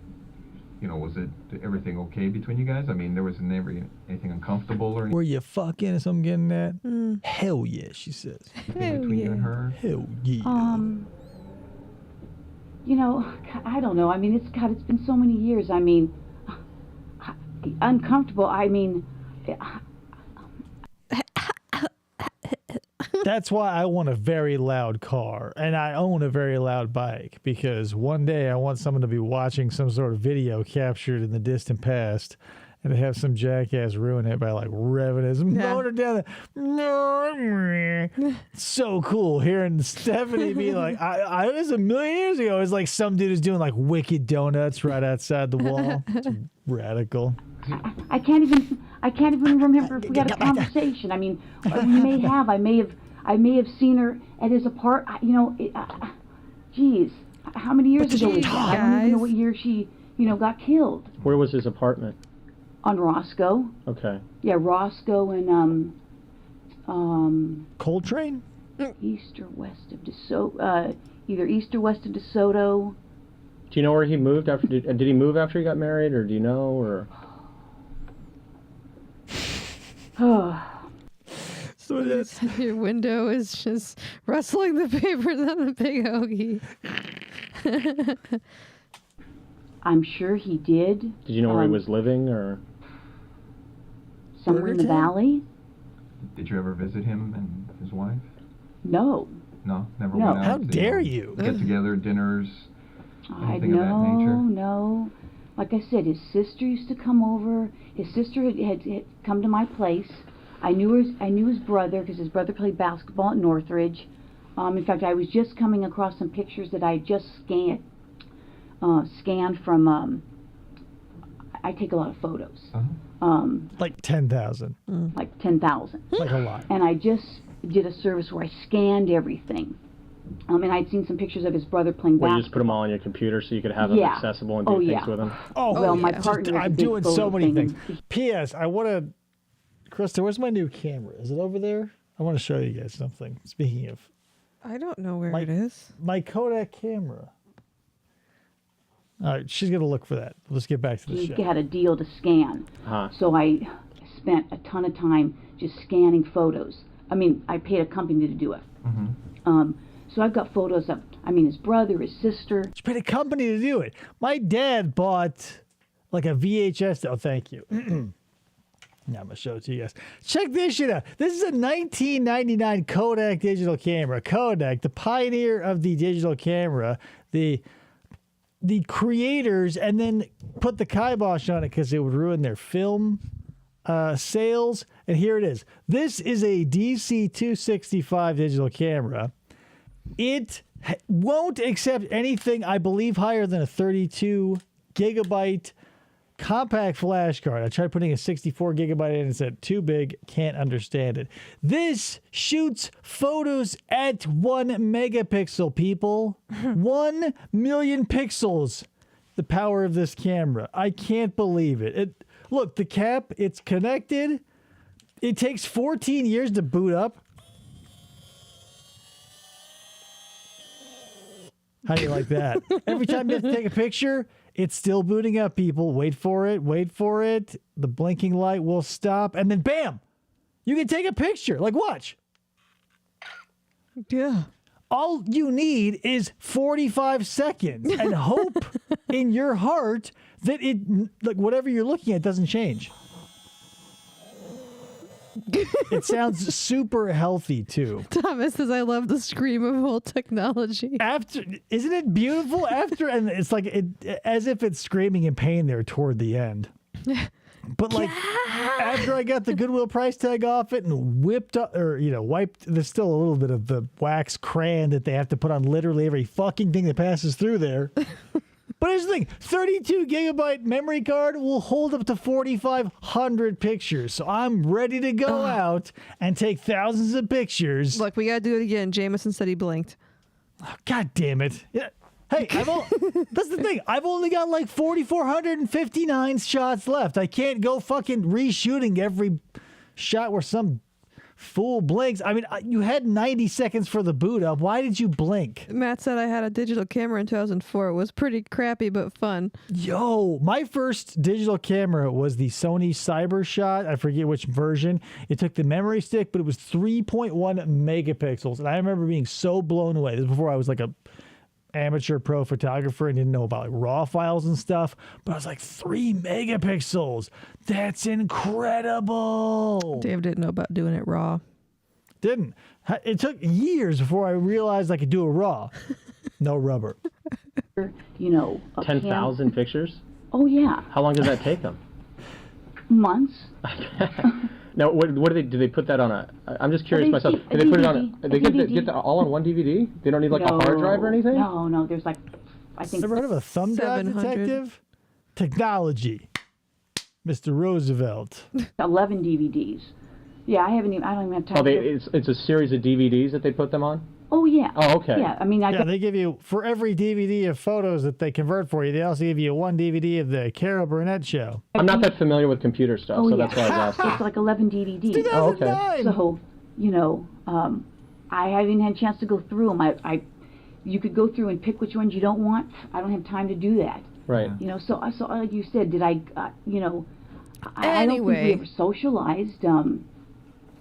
was it everything okay between you guys? I mean, there wasn't anything uncomfortable or anything Were you fucking? Is I'm getting that? Hell yeah, she says. between you and her? Hell yeah. I don't know. I mean, it's been so many years. I mean, uncomfortable. I mean, That's why I want a very loud car, and I own a very loud bike, because one day I want someone to be watching some sort of video captured in the distant past and to have some jackass ruin it by like revving his motor down the... So cool hearing Stephanie be like, I was 1,000,000 years ago. It was like some dude is doing like wicked donuts right outside the wall. It's radical. I can't even remember if we had a conversation. I mean, we may have. I may have seen her at his apartment. Geez, how many years ago was that? I don't even know what year she, got killed. Where was his apartment? On Roscoe. Okay. Yeah, Roscoe and Coltrane? east or west of DeSoto. Either east or west of DeSoto. Do you know where he moved after? Did he move after he got married, or do you know, or? So Your window is just rustling the papers on the big hoagie. I'm sure he did. Did you know where he was living, or? Somewhere in the valley? Did you ever visit him and his wife? No. No, never No. went out. How to, dare you? Get together, dinners. Anything of that nature? No. Like I said, his sister used to come over. His sister had come to my place. I knew his brother because his brother played basketball at Northridge. In fact, I was just coming across some pictures that I had just scanned from. I take a lot of photos. Like 10,000. Like 10,000. Like a lot. And I just did a service where I scanned everything. And I'd seen some pictures of his brother playing Where basketball. you just put them all on your computer so you could have them accessible and do things with them? Oh, well, my yeah. partner. I'm doing so many things. P.S. I want to... Krista, where's my new camera? Is it over there? I want to show you guys something. Speaking of... I don't know where it is. My Kodak camera. All right, she's going to look for that. Let's get back to the show. He had a deal to scan. So I spent a ton of time just scanning photos. I mean, I paid a company to do it. So I've got photos of, his brother, his sister. She paid a company to do it. My dad bought like a VHS. Oh, thank you. Now I'm going to show it to you guys. Check this shit out. This is a 1999 Kodak digital camera. Kodak, the pioneer of the digital camera, the creators, and then put the kibosh on it because it would ruin their film sales. And here it is. This is a DC-265 digital camera. It won't accept anything, I believe, higher than a 32 gigabyte compact flash card. I tried putting a 64 gigabyte in and it said too big, can't understand it. This shoots photos at 1 megapixel, people. 1 million pixels. The power of this camera. I can't believe it. Look, the cap, it's connected. It takes 14 years to boot up. How do you like that? Every time you have to take a picture, it's still booting up, people. Wait for it. Wait for it. The blinking light will stop. And then, bam! You can take a picture. Like, watch. Yeah. All you need is 45 seconds and hope in your heart that it, like, whatever you're looking at doesn't change. It sounds super healthy too. Thomas says, "I love the scream of old technology." Isn't it beautiful? And it's like as if it's screaming in pain there toward the end. But like after I got the Goodwill price tag off it and whipped up, or wiped, there's still a little bit of the wax crayon that they have to put on literally every fucking thing that passes through there. But here's the thing, 32 gigabyte memory card will hold up to 4,500 pictures. So I'm ready to go out and take thousands of pictures. Look, we got to do it again. Jameson said he blinked. Oh, God damn it. Yeah. Hey, that's the thing. I've only got like 4,459 shots left. I can't go fucking reshooting every shot where some fool blinks. I mean, you had 90 seconds for the boot up. Why did you blink? Matt said I had a digital camera in 2004. It was pretty crappy, but fun. Yo, my first digital camera was the Sony CyberShot. I forget which version. It took the memory stick, but it was 3.1 megapixels. And I remember being so blown away. This was before I was like a amateur pro photographer and didn't know about like raw files and stuff, but I was like 3 megapixels. That's incredible. Dave didn't know about doing it raw. Didn't. It took years before I realized I could do a raw. No rubber. 10,000 pictures? Oh yeah. How long does that take them? Months. Now, what do they do? They put that on a? I'm just curious myself. Do they put it on? They get that all on one DVD? They don't need like a hard drive or anything? No. There's like, I think. Ever heard of a thumb drive 700. detective? Technology. Mr. Roosevelt. 11 DVDs. Yeah, I don't even have time. It's a series of DVDs that they put them on? Oh yeah. Oh, okay. Yeah, I mean, They give you, for every DVD of photos that they convert for you, they also give you one DVD of the Carol Burnett show. I'm not that familiar with computer stuff, so that's why I was asking. It's like 11 DVDs. 2009. So, I haven't had a chance to go through them. You could go through and pick which ones you don't want. I don't have time to do that. Right. So like you said, did I, I don't think Anyway. we ever socialized.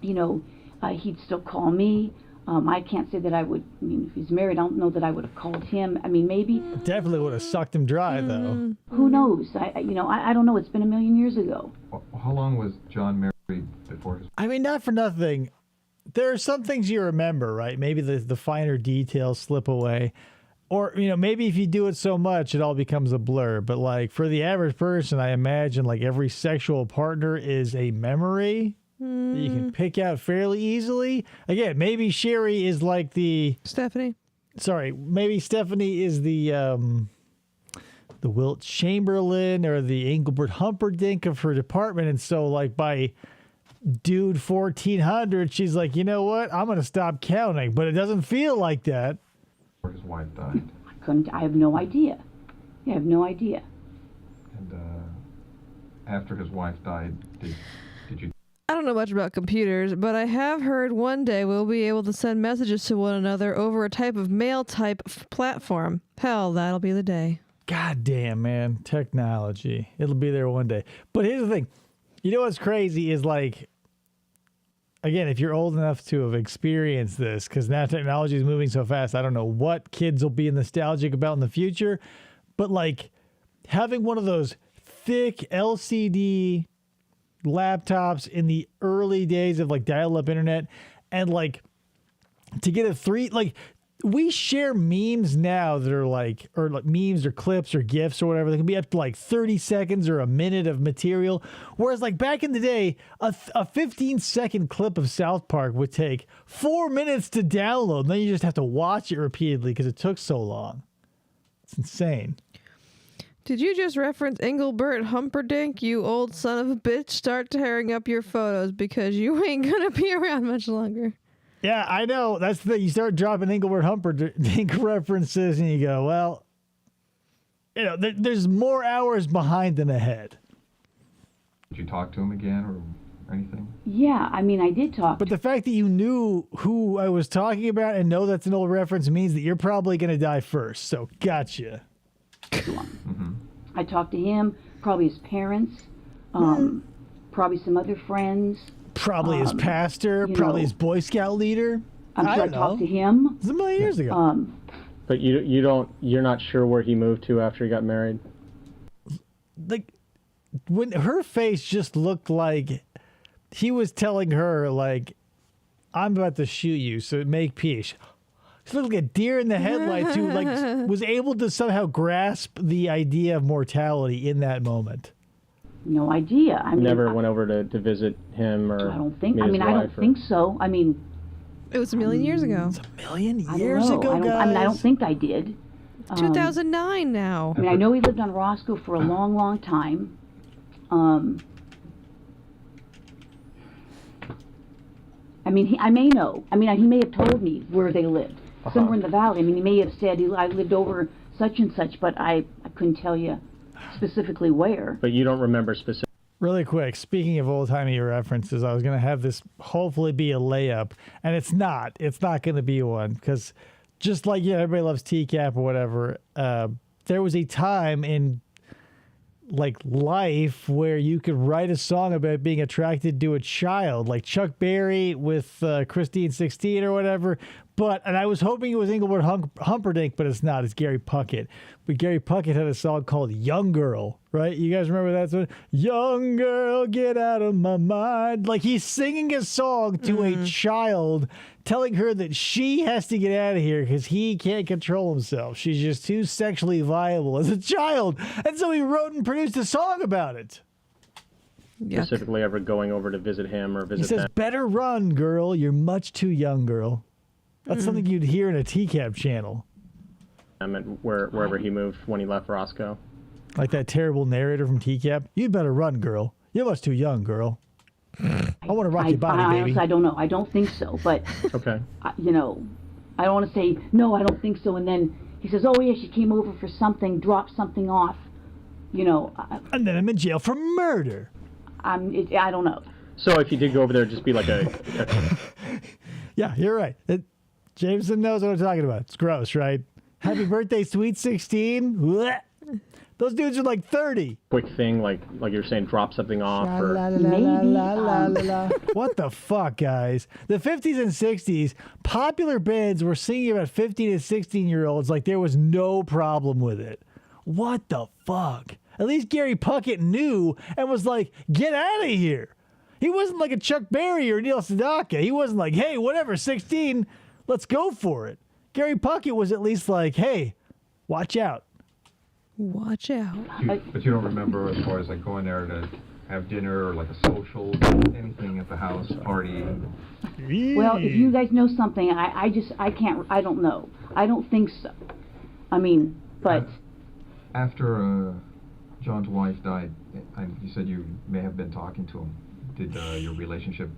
He'd still call me. I can't say that I would. I mean, if he's married, I don't know that I would have called him. I mean, maybe. Definitely would have sucked him dry, though. Who knows? I don't know. It's been a million years ago. How long was John married before his... I mean, not for nothing. There are some things you remember, right? Maybe the finer details slip away. or, maybe if you do it so much, it all becomes a blur. But like for the average person, I imagine like every sexual partner is a memory that you can pick out fairly easily. Again, maybe Sherry is like the Stephanie. Sorry, maybe Stephanie is the Wilt Chamberlain or the Engelbert Humperdinck of her department, and so like by dude 1400, she's like, you know what? I'm gonna stop counting, but it doesn't feel like that. His wife died. I have no idea. I have no idea. And after his wife died, did you? I don't know much about computers, but I have heard one day we'll be able to send messages to one another over a type of mail type platform. Hell, that'll be the day. God damn, man. Technology. It'll be there one day. But here's the thing. You know what's crazy is like, again, if you're old enough to have experienced this, because now technology is moving so fast, I don't know what kids will be nostalgic about in the future, but like having one of those thick LCD laptops in the early days of like dial-up internet, and like to get we share memes now that are like, or like memes or clips or GIFs or whatever. They can be up to like 30 seconds or a minute of material. Whereas like back in the day, a 15-second clip of South Park would take 4 minutes to download. And then you just have to watch it repeatedly because it took so long. It's insane. Did you just reference Engelbert Humperdinck, you old son of a bitch? Start tearing up your photos because you ain't gonna be around much longer. Yeah, I know. That's the thing. You start dropping Engelbert Humperdinck references and you go, well, there's more hours behind than ahead. Did you talk to him again or anything? Yeah, I mean, I did talk. But the fact that you knew who I was talking about and know that's an old reference means that you're probably going to die first. So, gotcha. I talked to him, probably his parents, probably some other friends. Probably his pastor, probably his Boy Scout leader. I'm sure I talked to him. It was a million years ago. But you're not sure where he moved to after he got married? Like, when her face just looked like he was telling her, like, I'm about to shoot you, so make peace. She looked like a deer in the headlights who, like, was able to somehow grasp the idea of mortality in that moment. No idea. I mean, never went over to visit him or I don't think. meet I mean, his I wife don't think so. I mean, it was a million years ago. It's a million I years don't know. ago, guys. I mean, I don't think I did. 2009 now. I mean, I know he lived on Roscoe for a long, long time. I mean, I may know. I mean, he may have told me where they lived, somewhere in the valley. I mean, he may have said I lived over such and such, but I couldn't tell you specifically where. But you don't remember specifically. Really quick, speaking of old-timey references, I was going to have this hopefully be a layup, and it's not. It's not going to be one, because just like, everybody loves TCAP or whatever, there was a time in like life where you could write a song about being attracted to a child, like Chuck Berry with Christine 16 or whatever. And I was hoping it was Engelbert Humperdinck, but it's not. It's Gary Puckett. But Gary Puckett had a song called Young Girl, right? You guys remember that song? Young girl, get out of my mind. Like, he's singing a song to a child, telling her that she has to get out of here because he can't control himself. She's just too sexually viable as a child. And so he wrote and produced a song about it. Specifically ever going over to visit him or visit He says, them. better run, girl. You're much too young, girl. That's something you'd hear in a TCAP channel. Wherever he moved when he left Roscoe. Like that terrible narrator from TCAP. You'd better run, girl. You're much too young, girl. I want to rock your body, baby. Honestly, I don't know. I don't think so. But, Okay. I don't want to say, no, I don't think so. And then he says, oh, yeah, she came over for something, dropped something off. And then I'm in jail for murder. I don't know. So if you did go over there, just be like a Yeah, you're right. Jameson knows what I'm talking about. It's gross, right? Happy birthday, Sweet 16. Blech. Those dudes are like 30. quick thing, like you're saying, drop something off. Or What the fuck, guys? The 50s and 60s, popular bands were singing about 15 and 16-year-olds like there was no problem with it. What the fuck? At least Gary Puckett knew and was like, get out of here. He wasn't like a Chuck Berry or Neil Sedaka. He wasn't like, hey, whatever, 16, let's go for it. Gary Puckett was at least like, hey, Watch out. Watch out. But you don't remember as far as like going there to have dinner or like a social, anything at the house, party? Well, if you guys know something, I don't know. I don't think so. I mean, but... After John's wife died, and you said you may have been talking to him. Did your relationship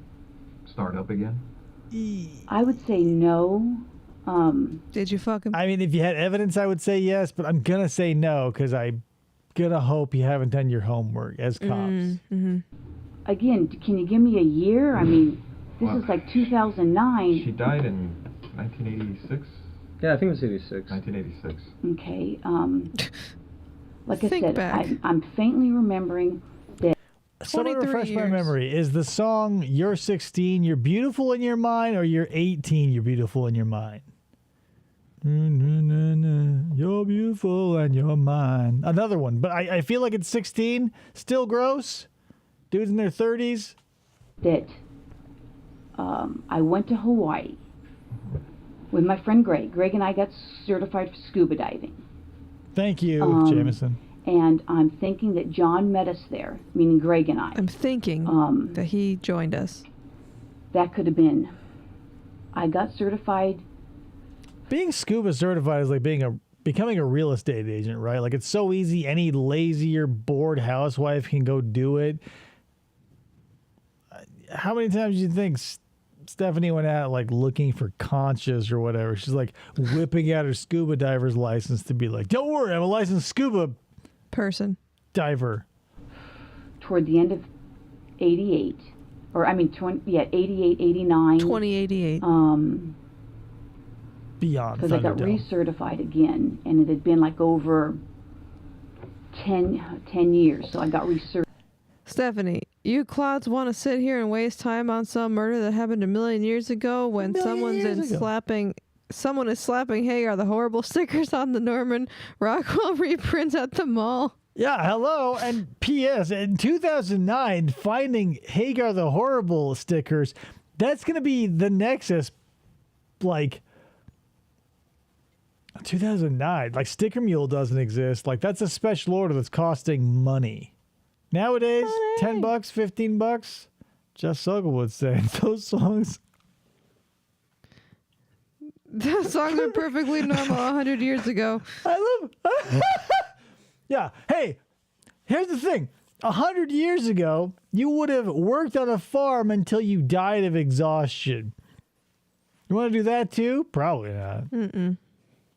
start up again? I would say no. Did you fuck him? I mean, if you had evidence, I would say yes, but I'm going to say no because I'm going to hope you haven't done your homework as cops. Mm-hmm. Again, can you give me a year? I mean, this is like 2009. She died in 1986? Yeah, I think it was 86. 1986. Okay. Like I Think said, back. I'm faintly remembering that. Someone 23 refresh my years. memory. Is the song "You're 16, You're Beautiful in Your Mind" or "You're 18, You're Beautiful in Your Mind"? You're beautiful and you're mine. Another one, but I feel like it's 16. Still gross. Dudes in their 30s. That I went to Hawaii with my friend Greg. Greg and I got certified for scuba diving. Thank you, Jameson. And I'm thinking that John met us there, meaning Greg and I. I'm thinking that he joined us. That could have been. I got certified. Being scuba certified is like becoming a real estate agent, right? Like it's so easy. Any lazy or bored housewife can go do it. How many times do you think Stephanie went out like looking for conchas or whatever? She's like whipping out her scuba diver's license to be like, don't worry, I'm a licensed scuba Person. diver. Toward the end of 88, or I mean, 88, 89. 2088. Beyond Because I got Thunderdome. recertified again, and it had been like over 10 years, so I got recertified. Stephanie, you clouds want to sit here and waste time on some murder that happened a million years ago when someone is slapping Hagar the Horrible stickers on the Norman Rockwell reprints at the mall. Yeah, hello. And P.S. In 2009, finding Hagar the Horrible stickers, that's going to be the nexus, like, 2009. Like, Sticker Mule doesn't exist. Like, that's a special order that's costing money. Nowadays, $10, $15, Jeff Suggle would say. Those songs... Those songs are perfectly normal 100 years ago. I love. Yeah. Hey, here's the thing. 100 years ago, you would have worked on a farm until you died of exhaustion. You want to do that too? Probably not.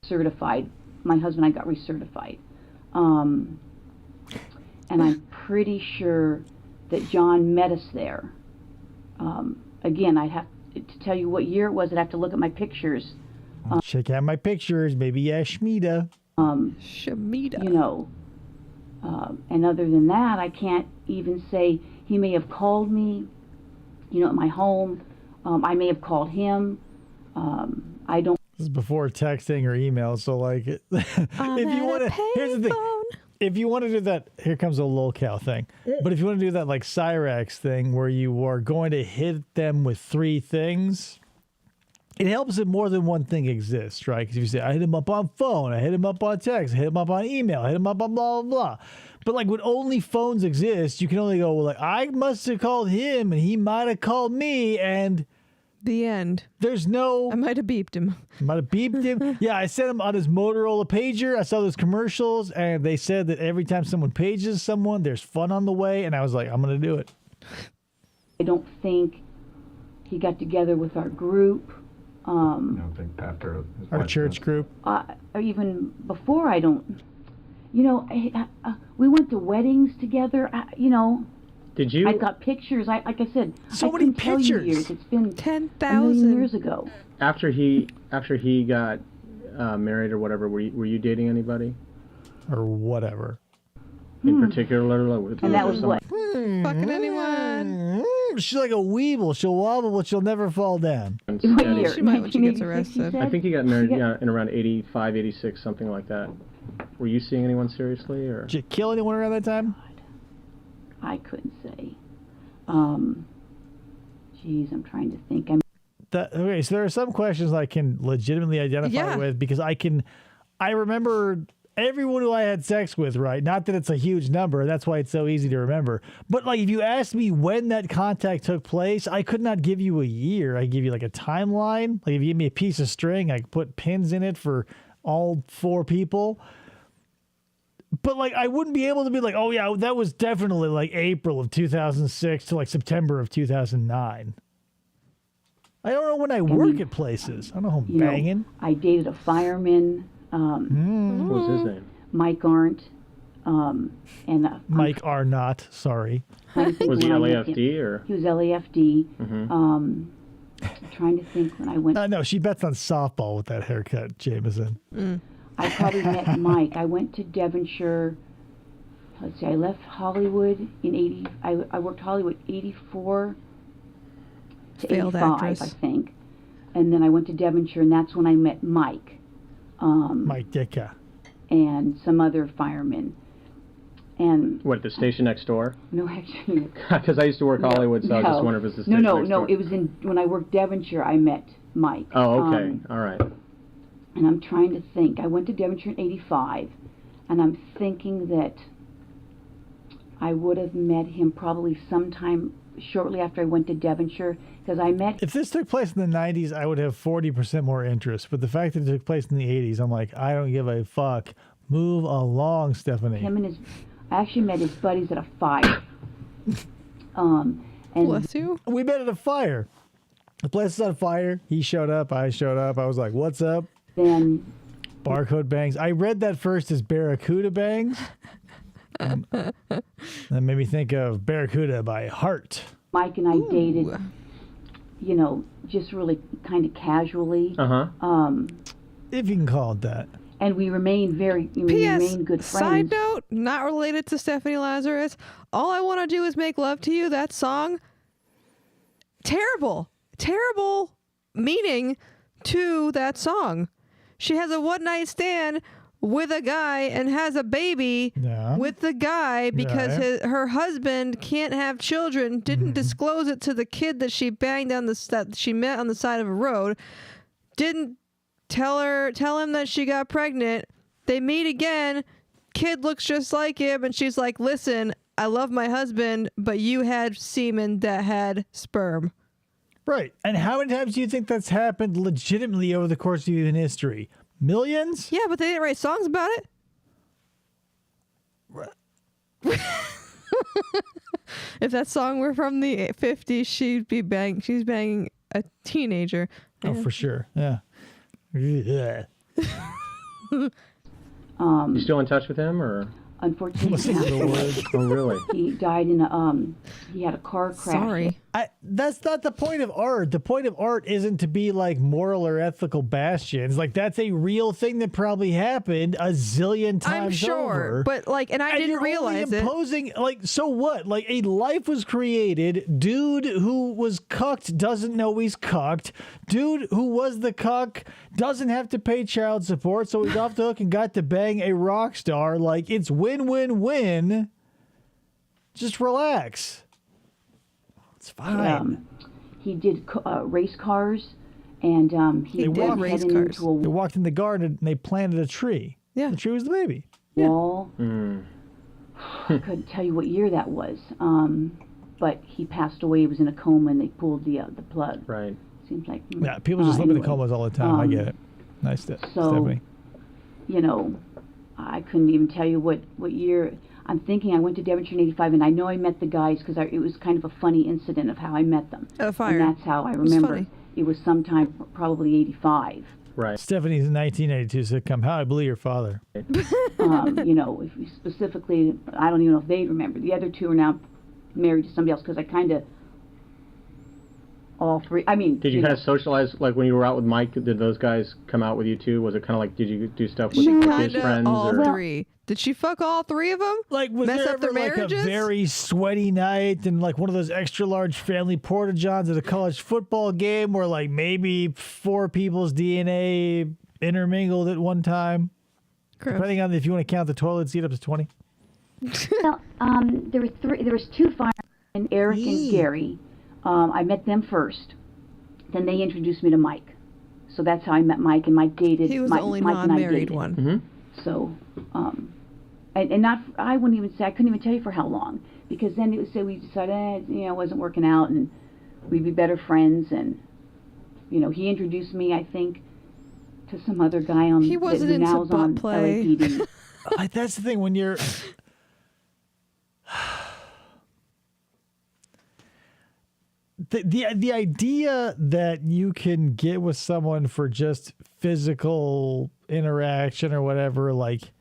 Certified. My husband and I got recertified. And I'm pretty sure that John met us there. Again, I'd have to tell you what year it was. I'd have to look at my pictures. Check out my pictures. Maybe Shmita. Shamita. You know. And other than that, I can't even say. He may have called me, you know, at my home. I may have called him. I don't. This is before texting or email, so like, if you want to, here's the thing. If you want to do that, here comes a lolcow thing. But if you want to do that like Cyrax thing where you are going to hit them with 3 things, it helps if more than one thing exists, right? Because if you say, I hit him up on phone, I hit him up on text, I hit him up on email, I hit him up on blah, blah, blah. But like when only phones exist, you can only go, well, like, I must have called him and he might have called me, and The end. there's no... I might have beeped him. Might have beeped him. Yeah, I sent him on his Motorola pager. I saw those commercials, and they said that every time someone pages someone, there's fun on the way. And I was like, I'm going to do it. I don't think he got together with our group. I don't think after his Our wife church passed. group. Or even before. I don't. You know, we went to weddings together. You know. Did you? I've got pictures. Like I said, So I many couldn't tell you pictures. years. It's been 10,000 years ago. After he got married or whatever, were you dating anybody Or whatever. in particular? And that was what? Fucking anyone. She's like a weeble. She'll wobble, but she'll never fall down. What year? She might when she gets 1986, you arrested. said? I think he got married in around 85, 86, something like that. Were you seeing anyone seriously, or? Did you kill anyone around that time? I couldn't say. Geez, I'm trying to think. Okay, so there are some questions I can legitimately identify Yeah. with because I can I remember everyone who I had sex with, right? Not that it's a huge number. That's why it's so easy to remember. But like, if you asked me when that contact took place, I could not give you a year. I give you like a timeline. Like if you give me a piece of string, I could put pins in it for all 4 people. But like, I wouldn't be able to be like, oh yeah, that was definitely like April of 2006 to like September of 2009. I don't know when I work at places. I don't know how I'm banging. I dated a fireman. What was his name? Mike Arndt. And Mike Arnott, sorry. Was he LAFD or? He was LAFD. Trying to think when I went. No, she bets on softball with that haircut, Jameson. I probably met Mike. I went to Devonshire. Let's see, I left Hollywood in 80. I worked Hollywood 84 to Failed 85, actress. I think. And then I went to Devonshire, and that's when I met Mike. Mike Dicka. And some other firemen. And What, the station next door? no, actually, Because I used to work Hollywood, so I was just wondering if it was the no, station no, next no. door. It was when I worked Devonshire. I met Mike. Oh, okay. All right. And I'm trying to think. I went to Devonshire in 85, and I'm thinking that I would have met him probably sometime shortly after I went to Devonshire, because I met. If this took place in the 90s, I would have 40% more interest. But the fact that it took place in the 80s, I'm like, I don't give a fuck. Move along, Stephanie. Him and his. I actually met his buddies at a fire. And Bless you. We met at a fire. The place is on fire. He showed up. I showed up. I was like, what's up? then Barcode bangs. I read that first as Barracuda bangs. That made me think of Barracuda by Heart. Mike and I dated, you know, just really kind of casually. If you can call it that. And we remained P.S. good friends. Side note, not related to Stephani Lazarus. All I want to do is make love to you. That song, terrible meaning to that song. She has a one-night stand with a guy and has a baby with the guy because her husband can't have children. Didn't disclose it to the kid that she banged that she met on the side of a road. Didn't tell him that she got pregnant. They meet again. Kid looks just like him, and she's like, "Listen, I love my husband, but you had semen that had sperm." Right. And how many times do you think that's happened legitimately over the course of human history? Millions? Yeah, but they didn't write songs about it. If that song were from the 50s, she's banging a teenager. Oh, for sure. Yeah. Yeah. You still in touch with him, or? Unfortunately, Oh, really? he died in he had a car crash. Sorry. That's not the point of art. The point of art isn't to be like moral or ethical bastions. Like, that's a real thing that probably happened a zillion times I'm sure, over. but like, and I didn't you're realize only it. imposing, like, so what? Like, a life was created. Dude who was cucked doesn't know he's cucked. Dude who was the cuck doesn't have to pay child support, so he's off the hook and got to bang a rock star. Like, it's win-win-win. Just relax. It's fine. He did race cars, and he did was race heading cars. into They a walked in the garden and they planted a tree. Yeah. The tree was the baby. wall. I couldn't tell you what year that was, but he passed away. He was in a coma, and they pulled the plug. Right. Seems like Yeah, people just live in anyway. comas all the time. I get it. Nice, Stephanie. You know, I couldn't even tell you what year. I'm thinking I went to Devonshire in 85, and I know I met the guys because it was kind of a funny incident of how I met them. At a fire. And that's how I was remember. funny. It was sometime probably 85. Right. Stephanie's 1982 sitcom, How I Blew Your Father. You know, if we specifically, I don't even know if they remember. The other two are now married to somebody else because I kind of, all three, I mean. Did you kind of socialize, like when you were out with Mike, did those guys come out with you too? Was it kind of like, did you do stuff with his Kinda friends? all Or? three. Did she fuck all three of them? Like, was Mess there up their ever like a marriages? very sweaty night and like one of those extra large family porta johns at a college football game where like maybe 4 people's DNA intermingled at one time? Gross. Depending on if you want to count the toilet seat up to 20. Well, there were three. There was 2 firemen, Eric and Gary. I met them first. Then they introduced me to Mike. So that's how I met Mike, and Mike dated. He was the only Mike and I non-married dated. one. Mm-hmm. So, and not, I wouldn't even say, I couldn't even tell you for how long, because then it would say we decided, it wasn't working out, and we'd be better friends, and, he introduced me, I think, to some other guy on, He wasn't who into now is on butt play. LAPD. That's the thing when you're. The idea that you can get with someone for just physical interaction or whatever, like,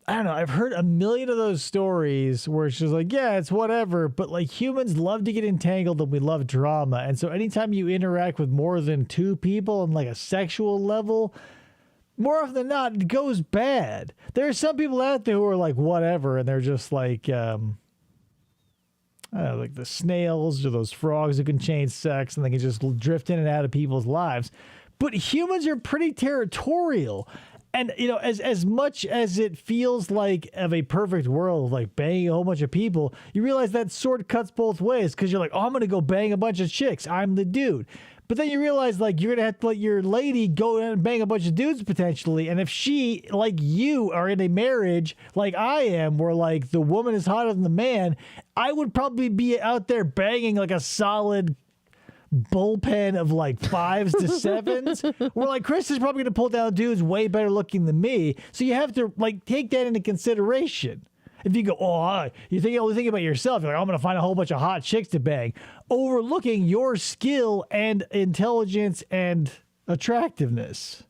I don't know. I've heard a million of those stories where it's just like, yeah, it's whatever. But like humans love to get entangled and we love drama. And so anytime you interact with more than two people on like a sexual level, more often than not, it goes bad. There are some people out there who are like, whatever. And they're just like, I don't know, like the snails or those frogs who can change sex and they can just drift in and out of people's lives. But humans are pretty territorial. And, as much as it feels like of a perfect world, like banging a whole bunch of people, you realize that sword cuts both ways because you're like, oh, I'm going to go bang a bunch of chicks. I'm the dude. But then you realize, like, you're going to have to let your lady go in and bang a bunch of dudes potentially. And if she, like you, are in a marriage like I am, where, like, the woman is hotter than the man, I would probably be out there banging, like, a solid bullpen of like 5s to 7s. Where like Chris is probably going to pull down dudes way better looking than me. So you have to like take that into consideration. If you go, you only think about yourself, you're like, I'm going to find a whole bunch of hot chicks to bang, overlooking your skill and intelligence and attractiveness.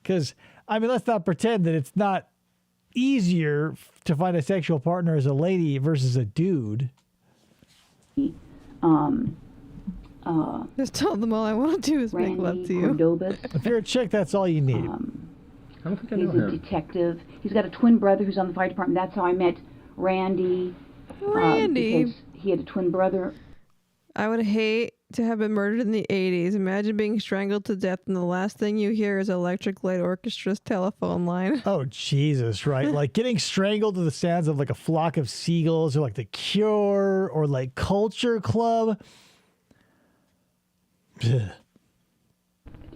Because, let's not pretend that it's not easier to find a sexual partner as a lady versus a dude. Just tell them all I want to do is make love to you. Cordobas. If you're a chick, that's all you need. I don't think I He's know a him. detective. He's got a twin brother who's on the fire department. That's how I met Randy. Because he had a twin brother. I would hate to have been murdered in the 80s. Imagine being strangled to death and the last thing you hear is Electric Light Orchestra's telephone line. Oh, Jesus, right? Like getting strangled to the sounds of like a flock of seagulls or like The Cure or like Culture Club.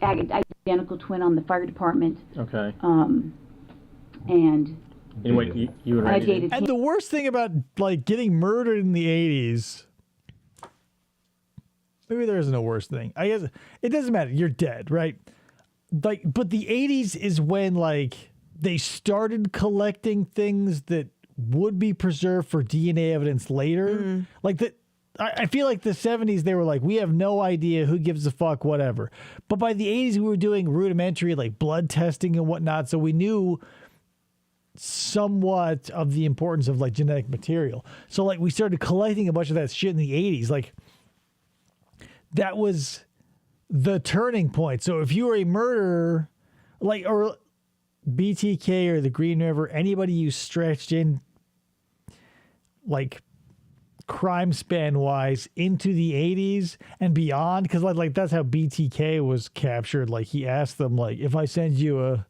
Identical twin on the fire department. Okay. And Anyway, you and I Randy. dated And the worst thing about like getting murdered in the 80s, maybe there isn't a worse thing. I guess it doesn't matter. You're dead, right? Like, but the 80s is when like they started collecting things that would be preserved for DNA evidence later. Like that. I feel like the 70s, they were like, we have no idea, who gives a fuck, whatever. But by the 80s, we were doing rudimentary like blood testing and whatnot. So we knew somewhat of the importance of like genetic material. So like we started collecting a bunch of that shit in the 80s. Like that was the turning point. So if you were a murderer, like, or BTK or the Green River, anybody you stretched in like crime span wise into the 80s and beyond, because like that's how BTK was captured. Like he asked them, like, if I send you a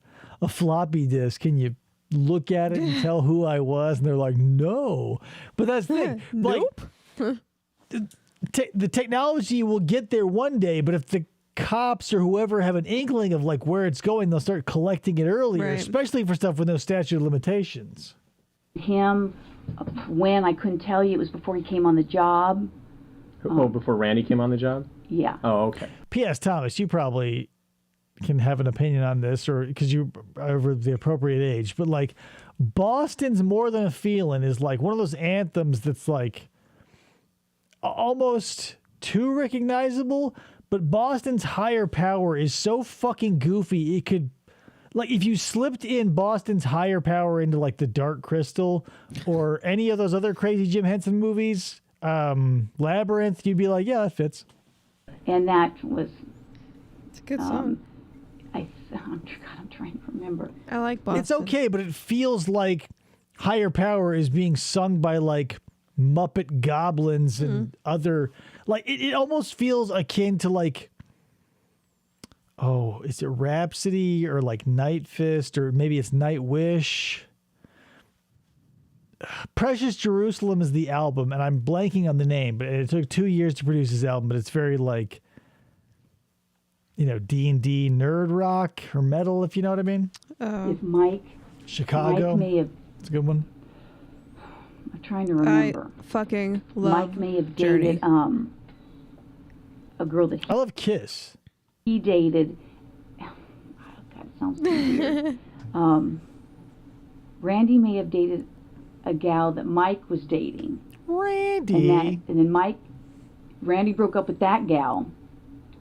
floppy disk, can you look at it and tell who I was? And they're like, no. But that's the thing. Nope. Like, the technology will get there one day, but if the cops or whoever have an inkling of like where it's going, they'll start collecting it earlier, Right. especially for stuff with no statute of limitations. him when I couldn't tell you. It was before he came on the job. Before Randy came on the job? Yeah. Oh, okay. P.S. Thomas, you probably can have an opinion on this, or because you are over the appropriate age, but like Boston's More Than a Feeling is like one of those anthems that's like almost too recognizable, but Boston's Higher Power is so fucking goofy. It could, like, if you slipped in Boston's Higher Power into like The Dark Crystal or any of those other crazy Jim Henson movies, Labyrinth, you'd be like, yeah, that fits. And that was, It's a good song. I'm trying to remember. I like Boston. It's okay, but it feels like Higher Power is being sung by like Muppet goblins and other, like it almost feels akin to like, oh, is it Rhapsody or like Night Fist, or maybe it's Night Wish? Precious Jerusalem is the album, and I'm blanking on the name, but it took 2 years to produce this album, but it's very like D&D nerd rock or metal, if you know what I mean. If Mike Chicago. may have, It's a good one. I'm trying to remember. I fucking love Mike may have Journey. dated a girl that I love Kiss. he dated. Oh, God, it sounds too weird. Randy may have dated a gal that Mike was dating. Randy. And then Randy broke up with that gal.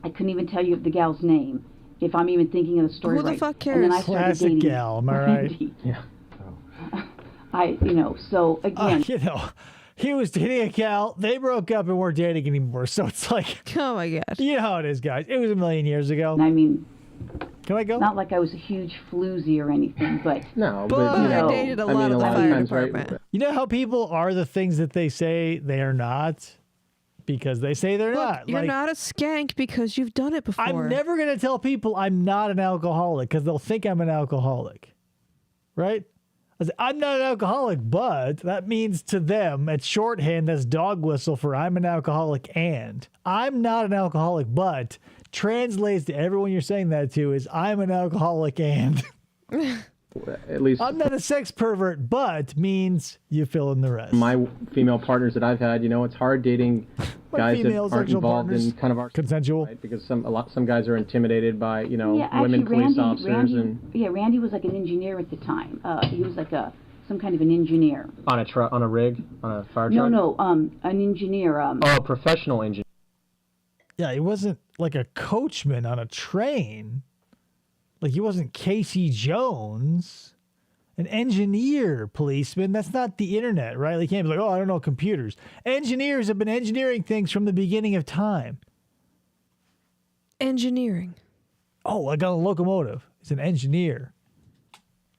I couldn't even tell you the gal's name, if I'm even thinking of the story Who the right. fuck And then cares? I started Classic dating gal, am I right? Randy. Yeah. So again, He was dating a gal. They broke up and weren't dating anymore. So it's like, Oh my god. you know how it is, guys. It was a million years ago. I mean, Can I go? not like I was a huge floozy or anything, but No, But but you I know, dated a I lot mean, of the lot fire times, right, department. You know how people are the things that they say they are not because they say they're Look, not. you're Like, not a skank because you've done it before. I'm never going to tell people I'm not an alcoholic because they'll think I'm an alcoholic. Right? I say, I'm not an alcoholic, but that means to them, it's shorthand, that's dog whistle for I'm an alcoholic and. I'm not an alcoholic, but translates to everyone you're saying that to is I'm an alcoholic and. At least I'm not a sex pervert, but means you fill in the rest. my female partners that I've had, it's hard dating My guys that female aren't sexual involved partners. in kind of our Consensual. right? Because some guys are intimidated by yeah, actually, women police Randy, officers and Randy was like an engineer at the time. He was like some kind of an engineer. on a rig on a fire truck. No, an engineer. Oh, a professional engineer. Yeah, he wasn't like a coachman on a train. Like he wasn't Casey Jones, an engineer policeman. That's not the internet, right? They can't be like, oh, I don't know computers. Engineers have been engineering things from the beginning of time. Engineering. Oh, like on a locomotive. He's an engineer.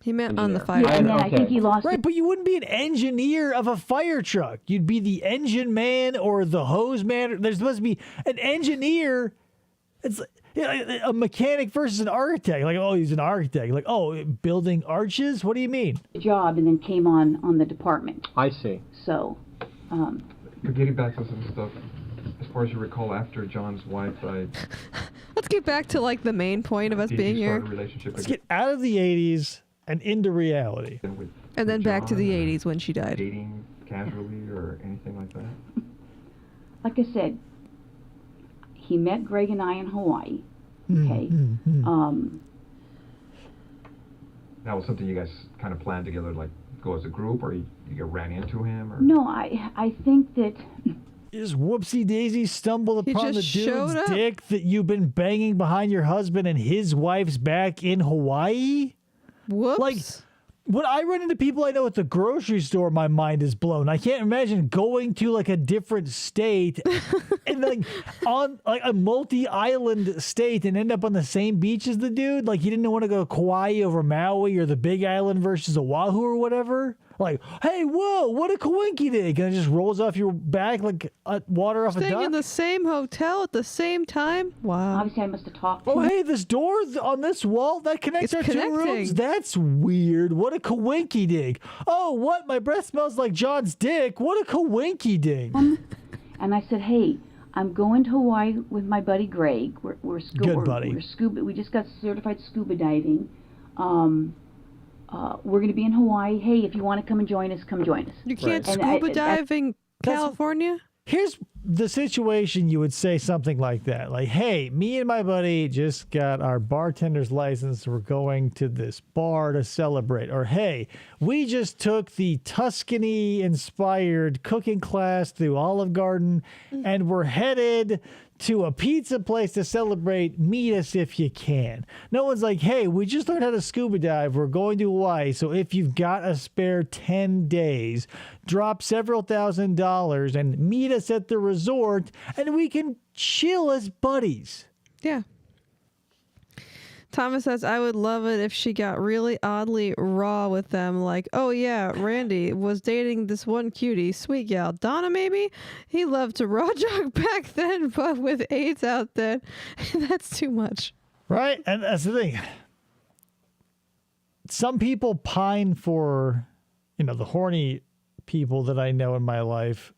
He meant on the fire. Yeah, and then I okay. think he lost. Right, but you wouldn't be an engineer of a fire truck. You'd be the engine man or the hose man. There's supposed to be an engineer. It's a mechanic versus an architect. Like, oh, he's an architect. Like, oh, building arches? What do you mean? the job and then came on the department. I see. So, But getting back to some stuff, as far as you recall, after John's wife died, Let's get back to like the main point of us did being you start here, a relationship Let's again get out of the 80s and into reality. with and then back to John, the or 80s when she died. dating casually or anything like that? like I said, he met Greg and I in Hawaii. Okay. That was something you guys kind of planned together, like go as a group, or you ran into him, or No, I think that You just whoopsie daisy stumbled He upon the just dude's showed up. dick that you've been banging behind your husband and his wife's back in Hawaii? Whoops. Like, when I run into people I know at the grocery store, my mind is blown. I can't imagine going to like a different state and like on like a multi-island state and end up on the same beach as the dude. Like you didn't want to go Kauai over Maui or the Big Island versus Oahu or whatever. Like, hey, whoa, what a coinky dink. And it just rolls off your back like water off a Staying duck. in the same hotel at the same time? Wow. obviously I must have talked to Oh, him. hey, this door on this wall that connects It's our two rooms? connecting. That's weird. What a coinky dink. Oh, what? My breath smells like John's dick. What a coinky dink. And I said, hey, I'm going to Hawaii with my buddy Greg. Good buddy. We're scuba. We just got certified scuba diving. We're going to be in Hawaii. Hey, if you want to come and join us, come join us. You can't And scuba I- dive in California? Here's the situation you would say something like that. Like, hey, me and my buddy just got our bartender's license. We're going to this bar to celebrate. Or, hey, we just took the Tuscany-inspired cooking class through Olive Garden, and we're headed to a pizza place to celebrate. Meet us if you can. No one's like, hey, we just learned how to scuba dive. We're going to Hawaii. So if you've got a spare 10 days, drop several $1,000s and meet us at the resort and we can chill as buddies. Yeah. Thomas says, I would love it if she got really oddly raw with them. Like, oh yeah, Randy was dating this one cutie, sweet gal. Donna, maybe? He loved to raw jog back then, but with AIDS out there, that's too much. Right? And that's the thing. Some people pine for, the horny people that I know in my life.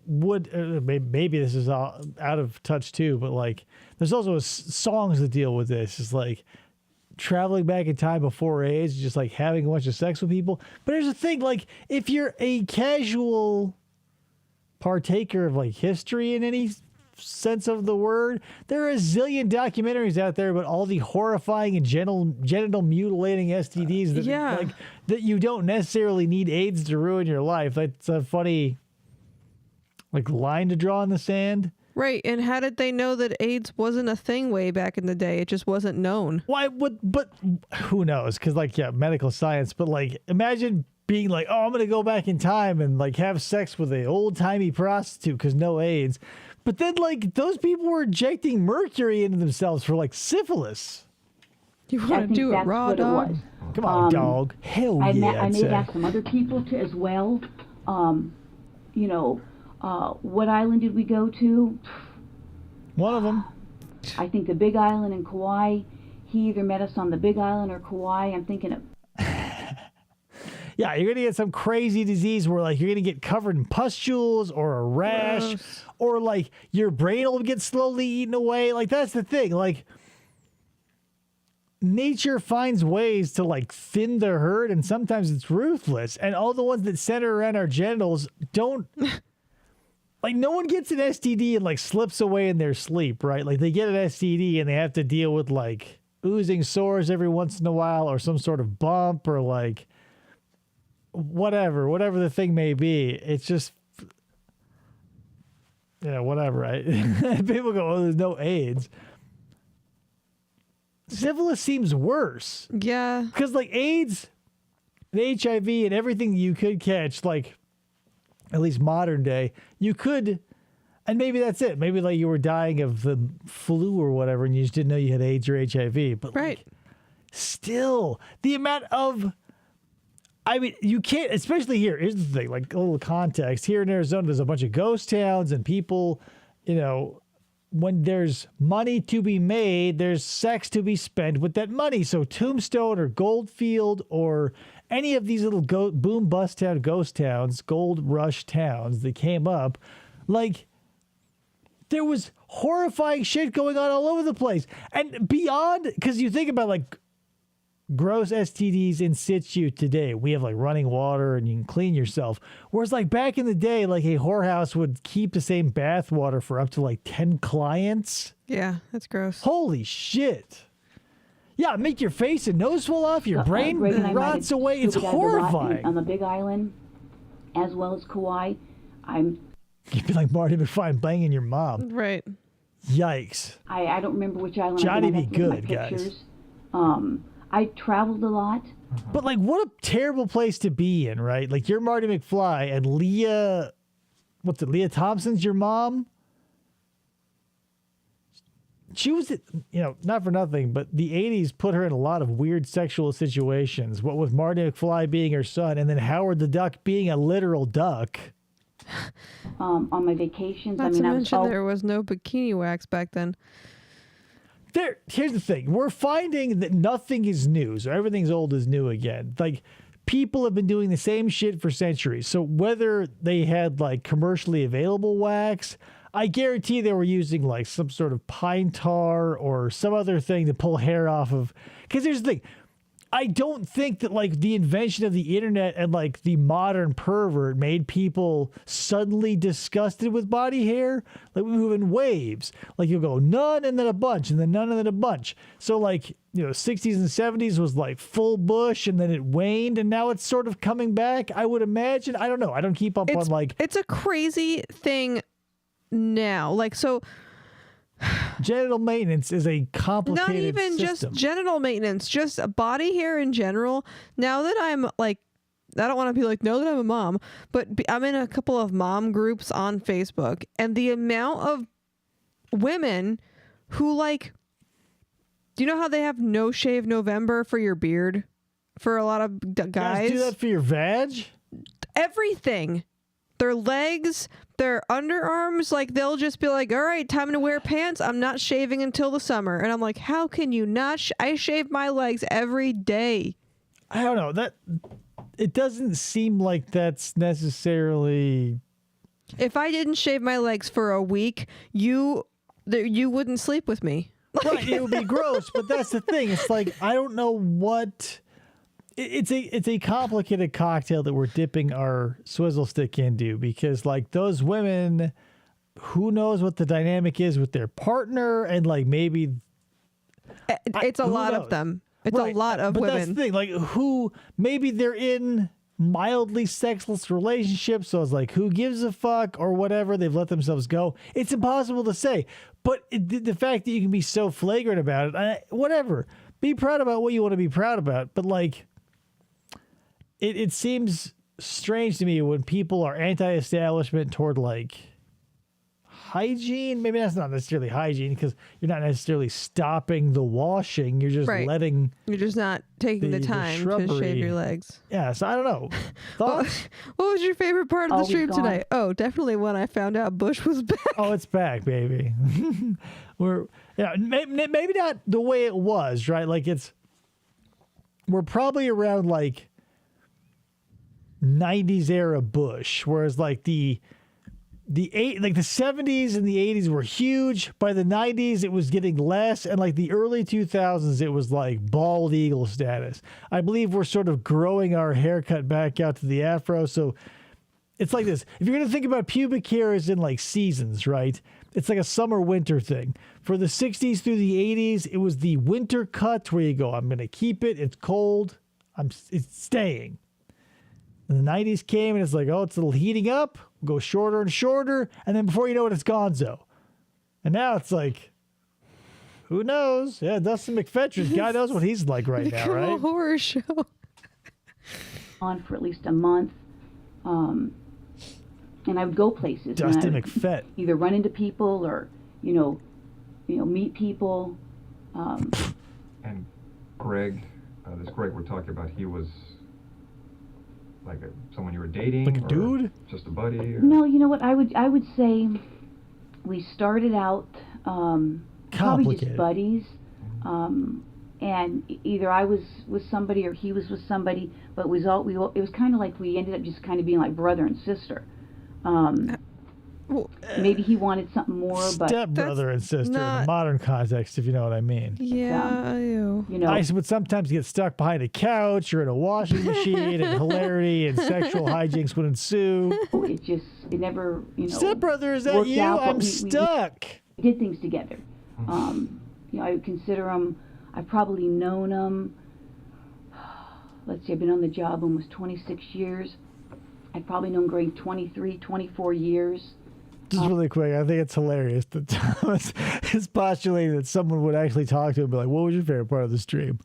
maybe this is out of touch too, but like there's also songs that deal with this. It's like traveling back in time before AIDS, just like having a bunch of sex with people. But here's the thing, like if you're a casual partaker of like history in any sense of the word, there are a zillion documentaries out there about all the horrifying and genital mutilating STDs that you don't necessarily need AIDS to ruin your life. That's a funny like line to draw in the sand. Right, and how did they know that AIDS wasn't a thing way back in the day? It just wasn't known. Why would? But who knows? Because like medical science. But like imagine being like, oh, I'm gonna go back in time and like have sex with an old timey prostitute because no AIDS. But then like those people were injecting mercury into themselves for like syphilis. You want to do it raw, dog? Come on, dog. Hell I yeah! may ask some other people to as well. What island did we go to? One of them. I think the Big Island in Kauai. He either met us on the Big Island or Kauai. I'm thinking of. Yeah, you're gonna get some crazy disease where like you're gonna get covered in pustules or a rash. Gross. Or like your brain will get slowly eaten away. Like that's the thing. Like nature finds ways to like thin the herd, and sometimes it's ruthless. And all the ones that center around our genitals don't. Like no one gets an STD and like slips away in their sleep, right? Like they get an STD and they have to deal with like oozing sores every once in a while, or some sort of bump, or like whatever the thing may be. It's just, whatever, right? People go, oh, there's no AIDS. Syphilis seems worse. Yeah. Because like AIDS and HIV and everything you could catch, like at least modern day, you could, and maybe that's it. Maybe like you were dying of the flu or whatever and you just didn't know you had AIDS or HIV. But right. Like, still, the amount of, I mean, you can't, especially here. Here's the thing, like a little context. Here in Arizona, there's a bunch of ghost towns and people, when there's money to be made, there's sex to be spent with that money. So Tombstone or Goldfield or any of these little boom bust town ghost towns, gold rush towns that came up, like there was horrifying shit going on all over the place. And beyond, because you think about like gross STDs in situ today, we have like running water and you can clean yourself. Whereas like back in the day, like a whorehouse would keep the same bath water for up to like 10 clients. Yeah, that's gross. Holy shit. Yeah, make your face and nose fall off, your brain rots away. It's horrifying. On the Big Island, as well as Kauai, You'd be like Marty McFly banging your mom. Right. Yikes. I don't remember which island. Johnny be good, guys. I traveled a lot. But like, what a terrible place to be in, right? Like you're Marty McFly and Leah Thompson's your mom? She was, not for nothing, but the 80s put her in a lot of weird sexual situations. What with Marty McFly being her son and then Howard the Duck being a literal duck. On my vacations, Not to mention there was no bikini wax back then. Here's the thing. We're finding that nothing is new. So everything's old is new again. Like people have been doing the same shit for centuries. So whether they had like commercially available wax, I guarantee they were using like some sort of pine tar or some other thing to pull hair off of. Because here's the thing. I don't think that like the invention of the internet and like the modern pervert made people suddenly disgusted with body hair. Like we move in waves. Like you'll go none and then a bunch and then none and then a bunch. So like, 60s and 70s was like full bush and then it waned and now it's sort of coming back. I would imagine. I don't know. I don't keep up on like. It's a crazy thing now. Like, so. Genital maintenance is a complicated Not even system. just genital maintenance, just body hair in general. Now that I'm like, I don't want to be like, now that I'm a mom, but I'm in a couple of mom groups on Facebook, and the amount of women who like, do you know how they have No Shave November for your beard? For a lot of guys. Guys do that for your vag? Everything. Their legs, their underarms, like they'll just be like, all right, time to wear pants. I'm not shaving until the summer. And I'm like, how can you not? I shave my legs every day. I don't know. It doesn't seem like that's necessarily If I didn't shave my legs for a week, you wouldn't sleep with me. Right, it would be gross, but that's the thing. It's like I don't know what. It's a complicated cocktail that we're dipping our swizzle stick into because like those women, who knows what the dynamic is with their partner and like maybe It's a who lot knows? of them. It's Right, a lot of but women. that's the thing. Like who maybe they're in mildly sexless relationships, so it's like who gives a fuck or whatever. They've let themselves go. It's impossible to say. But the fact that you can be so flagrant about it, whatever. Be proud about what you want to be proud about. But like, it seems strange to me when people are anti-establishment toward like hygiene. Maybe that's not necessarily hygiene because you're not necessarily stopping the washing. You're just Right. letting. You're just not taking the the time to shrubbery. shave your legs. Yeah, so I don't know. Thoughts? What was your favorite part of the Always stream gone. tonight? Oh, definitely when I found out Bush was back. Oh, it's back, baby. Maybe not the way it was, right? Like we're probably around like 90s era Bush, whereas like the 70s and the 80s were huge. By the 90s, it was getting less, and like the early 2000s, it was like bald eagle status. I believe we're sort of growing our haircut back out to the afro, so it's like this. If you're going to think about pubic hair as in like seasons, right? It's like a summer-winter thing. For the 60s through the 80s, it was the winter cut where you go, I'm going to keep it. It's cold. It's staying. And the 90s came and it's like, oh, it's a little heating up. Go shorter and shorter. And then before you know it, it's gonzo. And now it's like, who knows? Yeah, Dustin McFetridge. God knows what he's like right now, Become a right? horror show. On for at least a month. And I would go places. and Dustin I would McFett. either run into people or, meet people. And Greg, this Greg we're talking about, he was like someone you were dating? Like a or dude? Just a buddy? Or? No, you know what? I would say we started out probably Complicated. just buddies. And either I was with somebody or he was with somebody, but it was kind of like we ended up just kind of being like brother and sister. Maybe he wanted something more, but Stepbrother and sister in not- the modern context, if you know what I mean. Yeah, ew. I would sometimes get stuck behind a couch or in a washing machine, and hilarity and sexual hijinks would ensue. it never, Stepbrother, is that worked you? out, but I'm we stuck. did things together. I would consider him. I've probably known him. Let's see, I've been on the job almost 26 years. I've probably known Greg 23, 24 years. Just really quick, I think it's hilarious that Thomas is postulating that someone would actually talk to him and be like, what was your favorite part of the stream?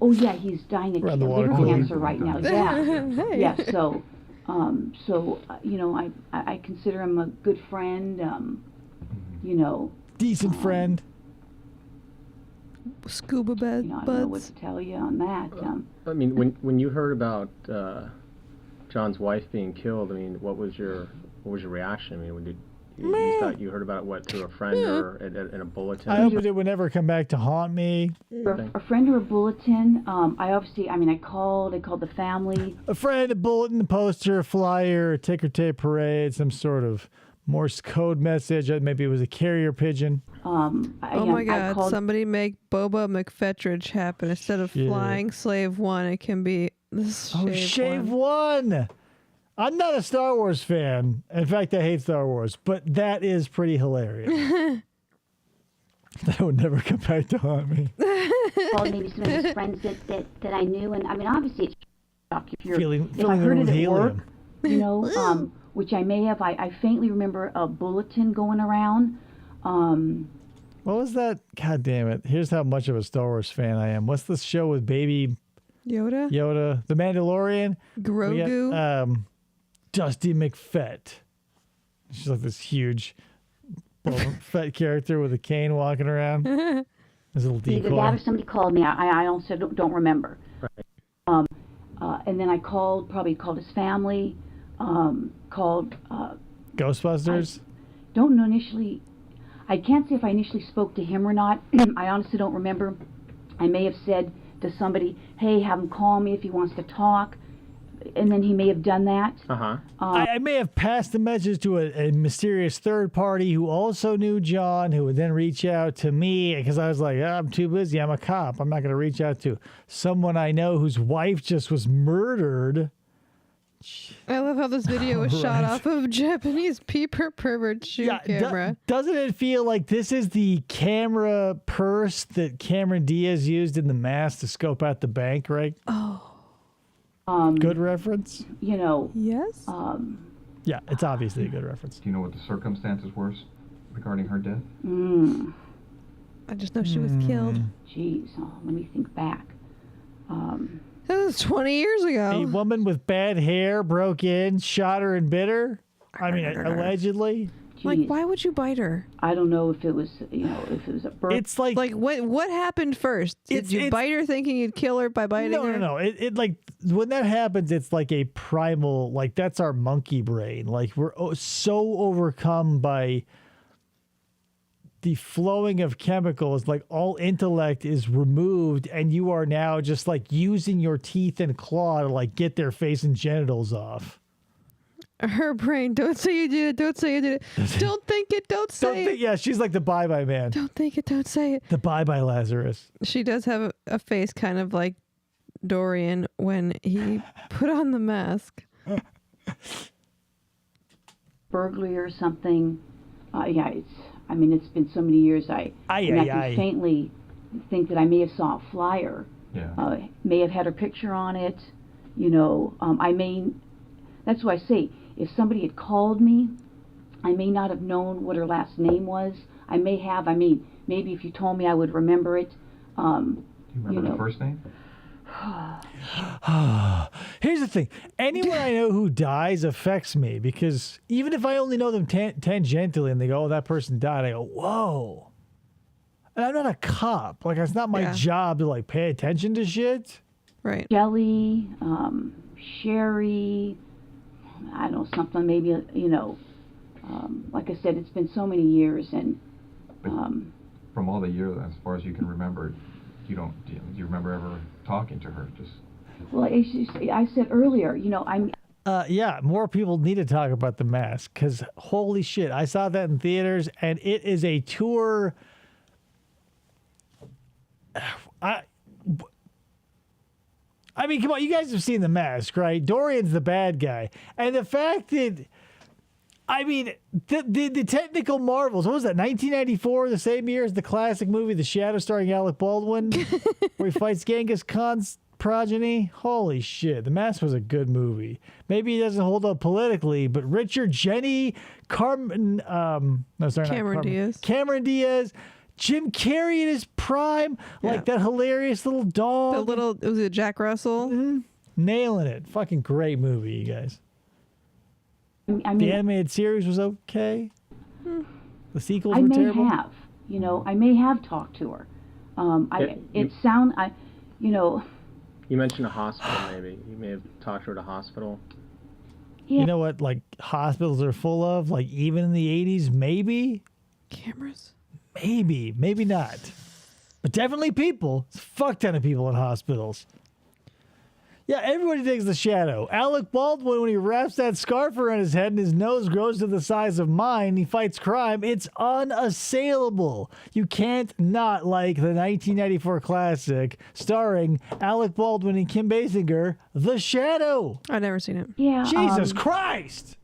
Oh yeah, he's dying of Around the water liver cooler. cancer right now. Yeah, yeah. So, I consider him a good friend. Decent friend. Scuba bed I don't know what buds. to tell you on that. I mean, when you heard about John's wife being killed, I mean, what was your reaction? I mean, you thought you heard about it through a friend or in a bulletin? I hope it would never come back to haunt me. A friend or a bulletin. I called the family. A friend, a bulletin, a poster, a flyer, a ticker tape parade, some sort of Morse code message. Maybe it was a carrier pigeon. Oh my God! Somebody make Boba McFetridge happen instead of Yeah. flying slave one. It can be Shave one. I'm not a Star Wars fan. In fact, I hate Star Wars, but that is pretty hilarious. That would never come back to haunt me. Called maybe some of his friends that I knew, and I mean, obviously, it's shock if you're Filling if I the heard room it with at helium. work, which I may have. I faintly remember a bulletin going around. What was that? God damn it. Here's how much of a Star Wars fan I am. What's this show with Baby Yoda? The Mandalorian? Grogu? We got, Dusty McFett. She's like this huge Boba Fett character with a cane walking around. His little either decoy. that or somebody called me. I also don't remember. Right. And then I called his family. Called. Ghostbusters? Don't know initially. I can't say if I initially spoke to him or not. I honestly don't remember. I may have said to somebody, "Hey, have him call me if he wants to talk." and then he may have done that. Uh-huh. I may have passed the message to a mysterious third party who also knew John, who would then reach out to me because I was like, I'm too busy. I'm a cop. I'm not going to reach out to someone I know whose wife just was murdered. I love how this video was shot off of Japanese peeper pervert shoe camera. Doesn't it feel like this is the camera purse that Cameron Diaz used in The Mask to scope out the bank, right? Oh. Good reference? You know. Yes. Yeah, it's obviously a good reference. Do you know what the circumstances were regarding her death? I just know she was killed. Jeez, let me think back. That was 20 years ago. A woman with bad hair broke in, shot her and bit her. I mean, allegedly. Like, why would you bite her? I don't know if it was, if it was a birth. It's like what happened first? Did you bite her thinking you'd kill her by biting her? No. It like when that happens, it's like a primal, like that's our monkey brain. Like we're so overcome by the flowing of chemicals, like all intellect is removed, and you are now just like using your teeth and claw to like get their face and genitals off. Her brain, don't say you did it, don't say you did it. Don't think it, don't say it. Yeah, she's like the bye-bye man. Don't think it, don't say it. The bye-bye Lazarus. She does have a face kind of like Dorian when he put on the mask. Burglary or something. It's been so many years. I can faintly think that I may have saw a flyer. Yeah. May have had her picture on it. That's why I say, if somebody had called me, I may not have known what her last name was. I may have. Maybe if you told me, I would remember it. Do you remember the first name? Here's the thing. Anyone I know who dies affects me because even if I only know them tangentially and they go, oh, that person died, I go, whoa. And I'm not a cop. Like, it's not my job to, like, pay attention to shit. Right. Jelly, Sherry, I don't know, something maybe, like I said, it's been so many years. And from all the years, as far as you can remember, do you remember ever talking to her? Well, I said earlier, yeah, more people need to talk about The Mask because holy shit, I saw that in theaters and it is a tour. I mean, come on, you guys have seen The Mask, right? Dorian's the bad guy, and the fact that, I mean, the technical marvels. What was that? 1994, the same year as the classic movie The Shadow, starring Alec Baldwin, where he fights Genghis Khan's progeny. Holy shit, The Mask was a good movie. Maybe it doesn't hold up politically, but Richard, Jenny, Cameron Diaz, Jim Carrey in his prime, like that hilarious little dog. Was it Jack Russell? Mm-hmm. Nailing it. Fucking great movie, you guys. The animated series was okay. The sequels were terrible. I may have talked to her. You mentioned a hospital, maybe. You may have talked to her at a hospital. Yeah. You know what, like, hospitals are full of? Like, even in the 80s, maybe? Cameras? Maybe not. But definitely people. It's a fuck ton of people in hospitals. Yeah, everybody digs The Shadow. Alec Baldwin, when he wraps that scarf around his head and his nose grows to the size of mine, he fights crime. It's unassailable. You can't not like the 1994 classic starring Alec Baldwin and Kim Basinger, The Shadow. I've never seen it. Yeah. Jesus Christ.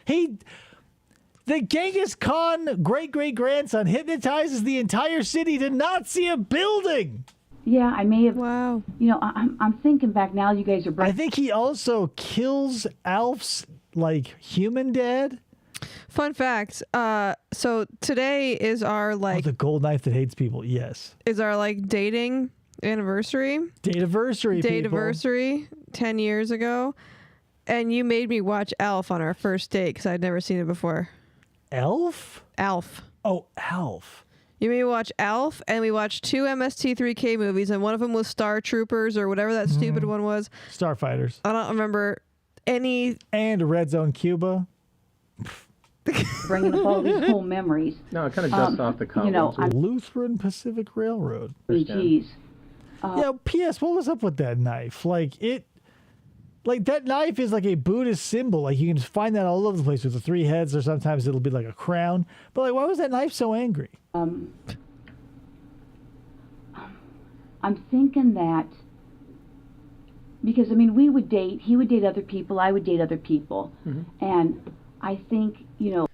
The Genghis Khan great-great-grandson hypnotizes the entire city to not see a building. Yeah, I may have. Wow. I'm thinking back now. You guys are. I think he also kills Alf's human dad. Fun fact. So today is our the gold knife that hates people. Yes. Is our dating anniversary. Date-iversary 10 years ago, and you made me watch Alf on our first date because I'd never seen it before. Elf? Alf. Oh, Alf. You made me watch Alf, and we watched 2 MST3K movies, and one of them was Star Troopers or whatever that stupid one was. Starfighters. I don't remember any. And Red Zone Cuba. Bringing up all these whole memories. No, it kind of dusts off the cuff. Lutheran Pacific Railroad. Jeez. Yeah, P.S., what was up with that knife? Like, that knife is like a Buddhist symbol. Like, you can find that all over the place with the 3 heads, or sometimes it'll be like a crown. But, like, why was that knife so angry? I'm thinking that because, I mean, we would date, he would date other people, I would date other people. And I think, you know.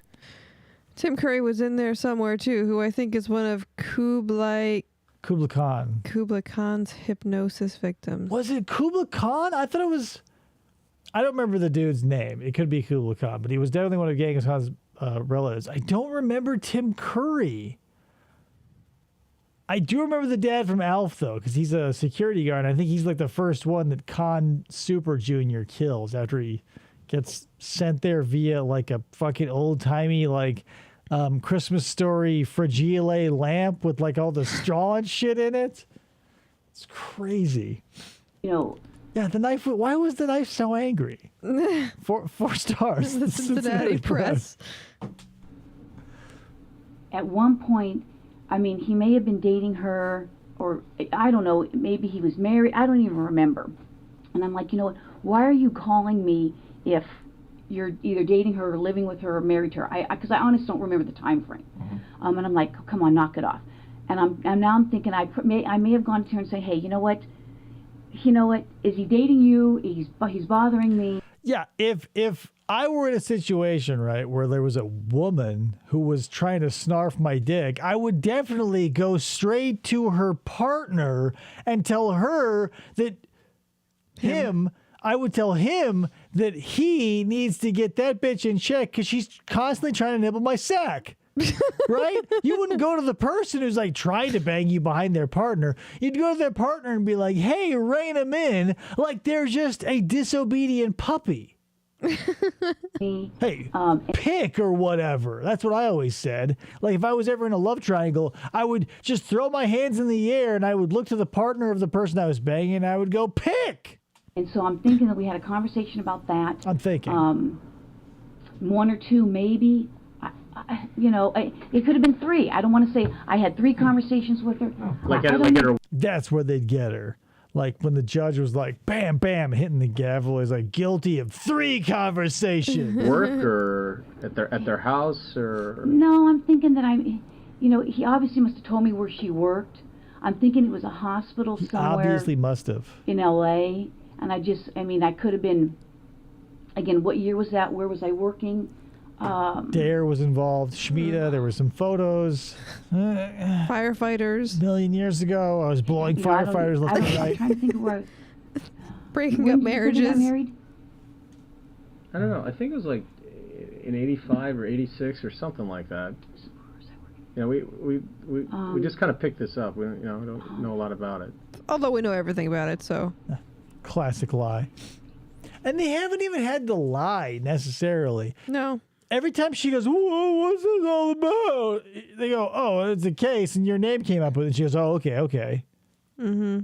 Tim Curry was in there somewhere, too, who I think is one of Kublai Khan's hypnosis victims. Was it Kublai Khan? I thought it was... I don't remember the dude's name. It could be Kublai Khan, but he was definitely one of Genghis Khan's relatives. I don't remember Tim Curry. I do remember the dad from Alf, though, because he's a security guard. I think he's like the first one that Khan Super Jr. kills after he gets sent there via like a fucking old-timey like Christmas Story Fragile lamp with like all the straw and shit in it. It's crazy. You know. Yeah, the knife. Why was the knife so angry? 4 stars. The Cincinnati Press. At one point, I mean, he may have been dating her, or I don't know, maybe he was married. I don't even remember. And I'm like, you know what? Why are you calling me if you're either dating her or living with her or married to her? Because I honestly don't remember the time frame. And I'm like, come on, knock it off. And now I'm thinking I may have gone to her and say, hey, you know what? Is he dating you? He's bothering me. Yeah, if I were in a situation, right, where there was a woman who was trying to snarf my dick, I would definitely go straight to her partner and tell her that I would tell him that he needs to get that bitch in check because she's constantly trying to nibble my sack. Right? You wouldn't go to the person who's like trying to bang you behind their partner. You'd go to their partner and be like, hey, rein them in, like they're just a disobedient puppy. Hey, pick or whatever. That's what I always said. Like, if I was ever in a love triangle, I would just throw my hands in the air and I would look to the partner of the person I was banging and I would go, pick. And so I'm thinking that we had a conversation about that. I'm thinking. 1 or 2 maybe. It could have been 3. I don't want to say I had 3 conversations with her. That's where they'd get her. Like when the judge was like, bam, bam, hitting the gavel. He's like, guilty of 3 conversations. Work or at their house or? No, I'm thinking that he obviously must have told me where she worked. I'm thinking it was a hospital somewhere. Obviously must have. In L.A. And I could have been, again, what year was that? Where was I working? Dare was involved. Shemitah, there were some photos. Firefighters. A million years ago, I was blowing firefighters left and right. I'm trying to think of where breaking up marriages. I don't know. I think it was like in 85 or 86 or something like that. We just kind of picked this up. We don't know a lot about it. Although we know everything about it, so. Classic lie. And they haven't even had the lie necessarily. No. Every time she goes, whoa, what's this all about? They go, oh, it's a case, and your name came up with it. And she goes, oh, okay. Mm-hmm.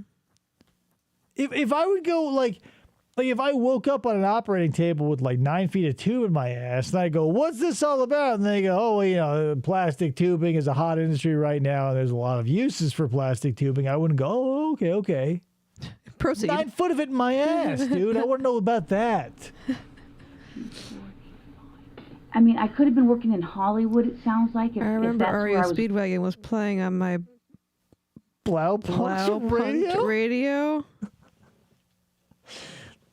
If I would go, like if I woke up on an operating table with, 9 feet of tube in my ass, and I go, what's this all about? And they go, oh, plastic tubing is a hot industry right now, and there's a lot of uses for plastic tubing. I wouldn't go, oh, okay. Proceed. 9 foot of it in my ass, dude. I want to know about that. I could have been working in Hollywood, it sounds like. I remember REO Speedwagon was playing on my Blaupunkt radio.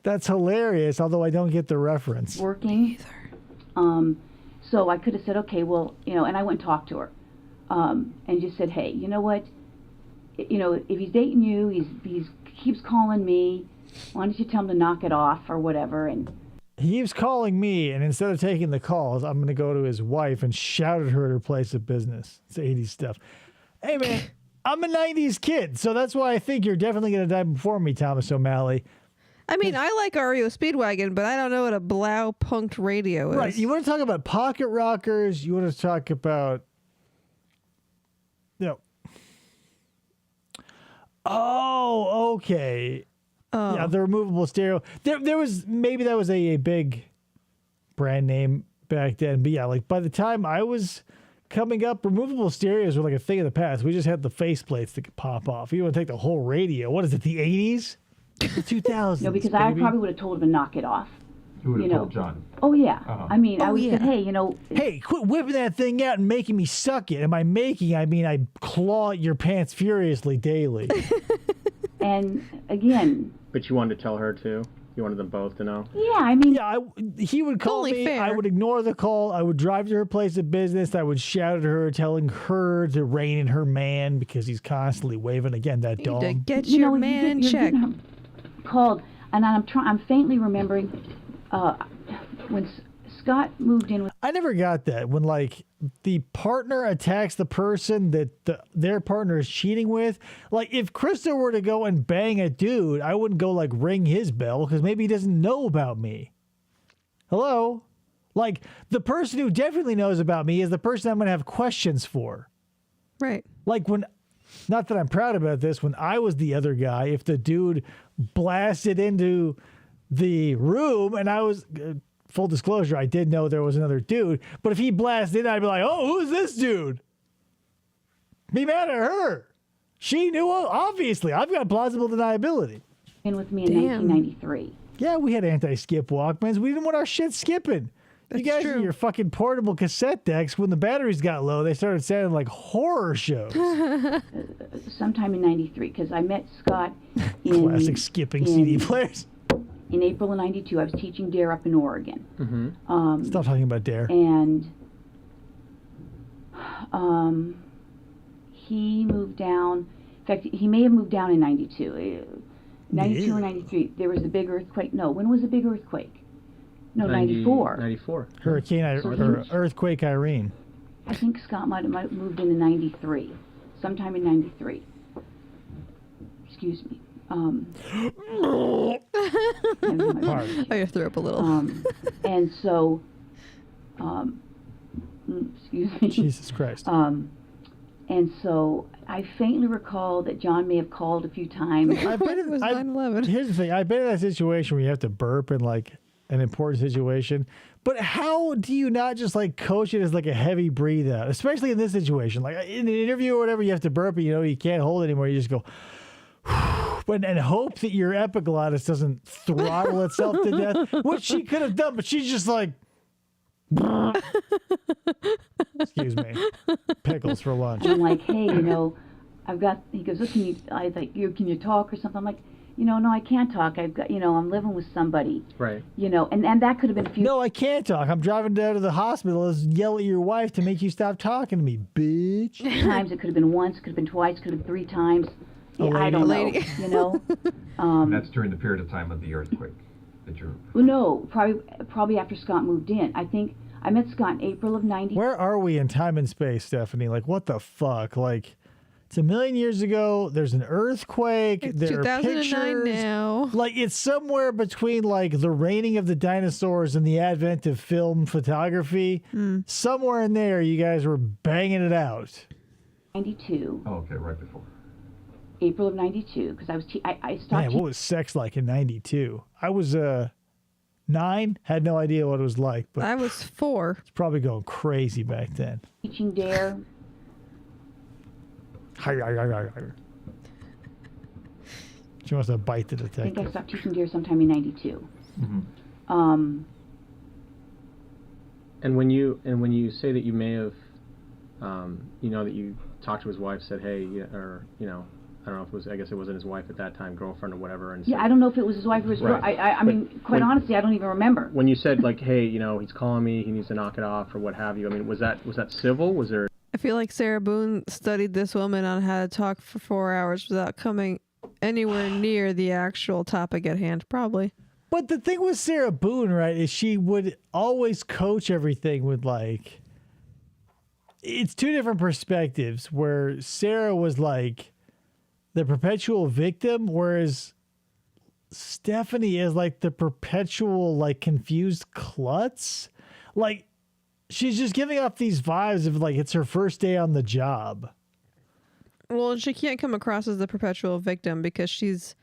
That's hilarious, although I don't get the reference. Working. Either. So I could have said, okay, well, and I went and talked to her. And just said, hey, you know what? If he's dating you, he's keeps calling me. Why don't you tell him to knock it off or whatever? And he keeps calling me, and instead of taking the calls, I'm going to go to his wife and shout at her at her place of business. It's 80s stuff. Hey, man, I'm a 90s kid, so that's why I think you're definitely going to die before me, Thomas O'Malley. I like REO Speedwagon, but I don't know what a Blaupunkt radio is. Right. You want to talk about pocket rockers. You want to talk about, Oh, okay. Oh. Yeah, the removable stereo. There was, maybe that was a big brand name back then. But yeah, by the time I was coming up, removable stereos were a thing of the past. We just had the faceplates that could pop off. You want to take the whole radio. What is it, the 80s? The 2000s. No, because I baby. probably would have told him to knock it off. You would have You know. told John. Oh yeah. Uh-huh. I mean, I Oh, would yeah. say, hey, you know, Hey, quit whipping that thing out and making me suck it. And by making, I mean I claw at your pants furiously daily. and again, But you wanted to tell her too. You wanted them both to know. yeah, I mean, Yeah, he would call Only me. fair. I would ignore the call. I would drive to her place of business. I would shout at her, telling her to rein in her man because he's constantly waving again that To dog. get you your know, man in you're check. called, and I'm faintly remembering when Scott moved in with. I never got that when like the partner attacks the person that their partner is cheating with. Like if Krista were to go and bang a dude, I wouldn't go like ring his bell because maybe he doesn't know about me. Hello? Like the person who definitely knows about me is the person I'm going to have questions for. Right. Like when, not that I'm proud about this, when I was the other guy, if the dude blasted into the room and I was, full disclosure, I did know there was another dude, but if he blasted in, I'd be like, oh, who's this dude? Be mad at her. She knew, obviously. I've got plausible deniability. In with me in Damn. 1993. Yeah, we had anti-skip Walkmans. We didn't want our shit skipping. You That's guys true. and your fucking portable cassette decks, when the batteries got low, they started sounding like horror shows. Sometime in 93, because I met Scott in Classic skipping CD players. in April of 92. I was teaching DARE up in Oregon. Mm-hmm. Stop talking about Dare. And he moved down. In fact, he may have moved down in 92. 92 or 93. There was a big earthquake. No, when was the big earthquake? No, 94. 94. Hurricane or Earthquake Irene. I think Scott might have moved in 93. Sometime in 93. Excuse me. Pardon. I threw up a little. And so, excuse me. Jesus Christ. And so I faintly recall that John may have called a few times. I've been It was in, 9/11. Here's the thing. I've been in that situation where you have to burp in like an important situation. But how do you not just like coach it as like a heavy breathe out, especially in this situation? Like in an interview or whatever, you have to burp, and, you know, you can't hold it anymore. You just go, and hope that your epiglottis doesn't throttle itself to death, which she could have done, but she's just like, excuse me, pickles for lunch. I'm like, hey, you know, I've got. He goes, look, can you talk or something? I'm like, you know, no, I can't talk. I've got, you know, I'm living with somebody. Right. You know, and that could have been a few No, I can't talk. I'm driving down to the hospital. Let's yell at your wife to make you stop talking to me, bitch. times. It could have been once, could have been twice, could have been 3 times. Yeah, I lady. don't know. Lady. You know. And that's during the period of time of the earthquake that you're. Well, no, probably after Scott moved in. I think I met Scott in April of 90. Where are we in time and space, Stephanie? Like, what the fuck? Like, it's 1,000,000 years ago. There's an earthquake. It's There are 2009 pictures. now. Like, it's somewhere between like the reigning of the dinosaurs and the advent of film photography. Somewhere in there, you guys were banging it out. 92, Oh, okay, right before. April of 92, because I was I stopped. Man, what was sex like in '92? I was 9, had no idea what it was like, but I was 4. it's probably going crazy back then. teaching DARE. She wants to bite the I think detective. I stopped teaching DARE sometime in 92. Mm-hmm. And when you say that you may have, you know, that you talked to his wife, said, hey, or you know, I don't know if it was, I guess it wasn't his wife at that time, girlfriend or whatever, and Yeah, said, I don't know if it was his wife or his girl. Right. I mean, quite when- honestly, I don't even remember. when you said like, hey, you know, he's calling me, he needs to knock it off or what have you. I mean, was that civil? Was there? I feel like Sarah Boone studied this woman on how to talk for 4 hours without coming anywhere near the actual topic at hand, probably. But the thing with Sarah Boone, right, is she would always coach everything with like, it's two different perspectives where Sarah was like the perpetual victim, whereas Stephanie is like the perpetual like confused klutz. Like she's just giving off these vibes of like it's her first day on the job. Well, she can't come across as the perpetual victim because she's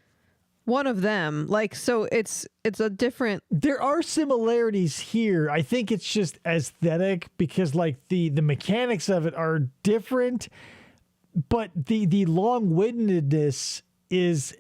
one of them. Like, so it's a different. There are similarities here. I think it's just aesthetic because like the mechanics of it are different, but the long-windedness is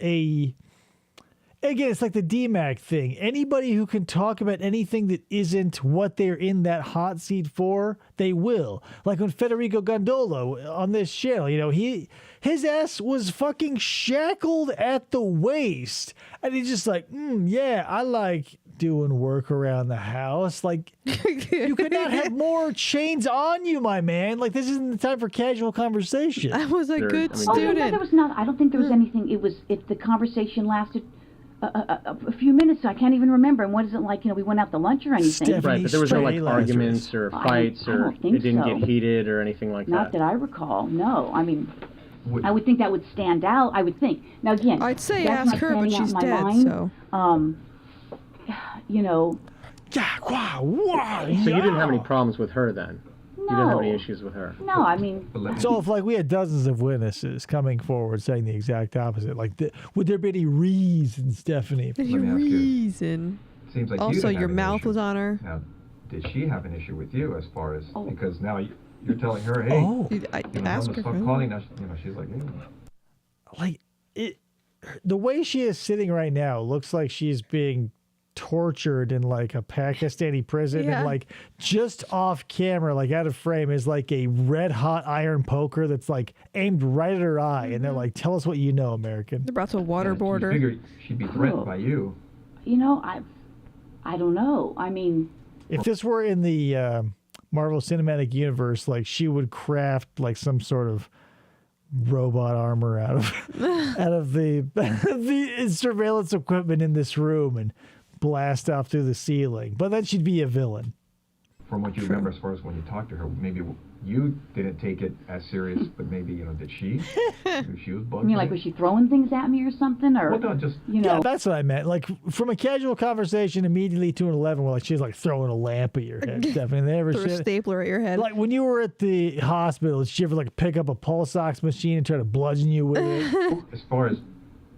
again, it's like the DMAC thing. Anybody who can talk about anything that isn't what they're in that hot seat for, they will. Like when Federico Gondolo on this channel, you know, his ass was fucking shackled at the waist. And he's just like, yeah, I like doing work around the house. Like, you could not have more chains on you, my man. Like, this isn't the time for casual conversation. I was a good student. No, there was not. I don't think there was anything. It was if the conversation lasted a few minutes. I can't even remember. And what is it like? You know, we went out to lunch or anything. Right, but there was no like Lazarus. arguments or fights, or don't think it didn't so. get heated or anything like Not that. that I recall. No, I mean, I would think that would stand out. I would think. Now again, I'd say that's ask not her, but standing out she's in my dead, mind. so. You know. So you didn't have any problems with her then? You didn't have any issues with her? No, I mean. So if like we had dozens of witnesses coming forward saying the exact opposite, like would there be any reason, Stephanie? Any reason? Seems like you Also, didn't have your an mouth issue. was on her. Now, did she have an issue with you as far as because now you're telling her, hey, I you know, asked I'm her. gonna stop calling. Now, you know, she's like, Like the way she is sitting right now looks like she's being tortured in like a Pakistani prison, Yeah. and like just off camera, like out of frame, is like a red hot iron poker that's like aimed right at her eye, and they're like, "Tell us what you know, American." They're about to waterboard you her. figure she'd be threatened by you. You know, I don't know. I mean, If this were in the Marvel Cinematic Universe, like she would craft like some sort of robot armor out of the surveillance equipment in this room and blast off through the ceiling. But then she'd be a villain. From what you remember as far as when you talked to her, maybe you didn't take it as serious, but maybe, you know, did she? Maybe she was bugged. I mean, like, was she throwing things at me or something? Or, Well, no, just you know. Yeah, that's what I meant. Like from a casual conversation immediately to an 11, where like she's like throwing a lamp at your head, Stephanie. They never Throw a said- stapler at your head. Like when you were at the hospital, did she ever like pick up a pulse ox machine and try to bludgeon you with it? as far as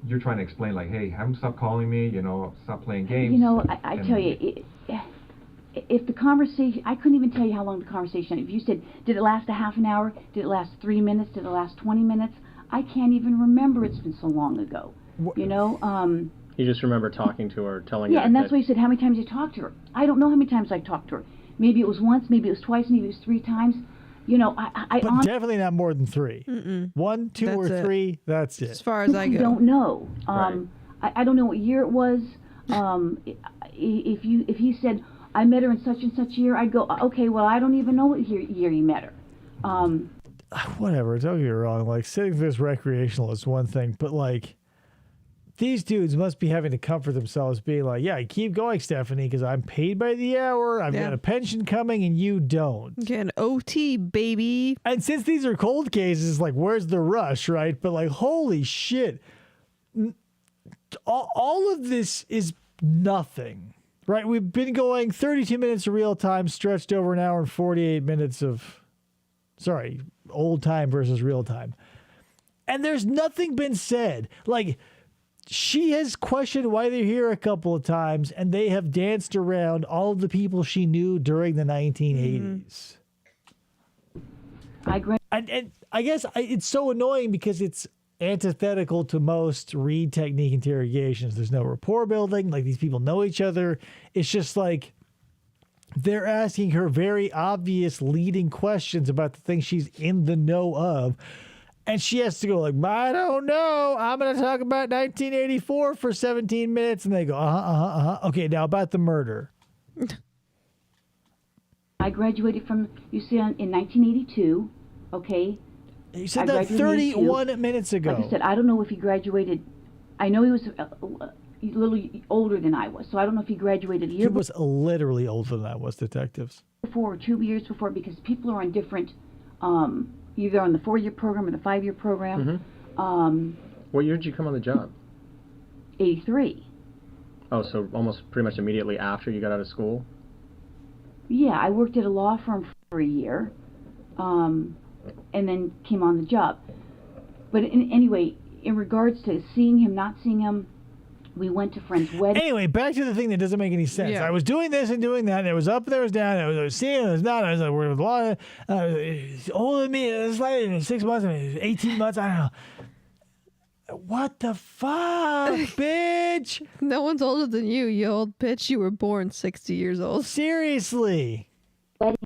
you're trying to explain, like, hey, have them stop calling me, you know, stop playing games. You know, I tell you, if the conversation, I couldn't even tell you how long the conversation, if you said, did it last a half an hour? Did it last 3 minutes? Did it last 20 minutes? I can't even remember. It's been so long ago. You know? You just remember talking to her, telling her. Yeah, and that's that, why you said how many times you talked to her. I don't know how many times I talked to her. Maybe it was once, maybe it was twice, maybe it was 3 times. You know, I But honestly definitely not more than 3. 1, 2, or That's it. 3. That's it. As far as I go. don't know. Right. I don't know what year it was. If he said, I met her in such and such year, I'd go, okay, well, I don't even know what year you met her. Whatever, don't get me wrong. Like sitting through this recreational is one thing, but like these dudes must be having to comfort themselves, being like, "Yeah, keep going, Stephanie, because I'm paid by the hour. I've got a pension coming, and you don't." Get an OT, baby. And since these are cold cases, like, where's the rush, right? But like, holy shit, all of this is nothing, right? We've been going 32 minutes of real time, stretched over an hour and 48 minutes of, old time versus real time. And there's nothing been said. Like, she has questioned why they're here a couple of times, and they have danced around all of the people she knew during the 1980s. And I guess it's so annoying because it's antithetical to most read technique interrogations. There's no rapport building. Like, these people know each other. It's just like they're asking her very obvious leading questions about the things she's in the know of. And she has to go like, I don't know. I'm going to talk about 1984 for 17 minutes. And they go, Okay, now about the murder. I graduated from UCLA in 1982, okay? You said that 31 minutes ago. Like I said, I don't know if he graduated. I know he was a little older than I was, so I don't know if he graduated a year He was literally older than I was, detectives. before or 2 years before, because people are on different, either on the 4-year program or the 5-year program. What year did you come on the job? 83. Oh, so almost pretty much immediately after you got out of school? Yeah, I worked at a law firm for a year, and then came on the job. But anyway, in regards to seeing him, not seeing him, we went to friends' weddings. Anyway, back to the thing that doesn't make any sense. Yeah. I was doing this and doing that, and it was up, there was down, I was seeing, it was not, I was like, we're with a lot of, older than me, it was like 6 months, 18 months, I don't know. What the fuck, bitch? bitch. No one's older than you, you old bitch. You were born 60 years old. Seriously. Weddings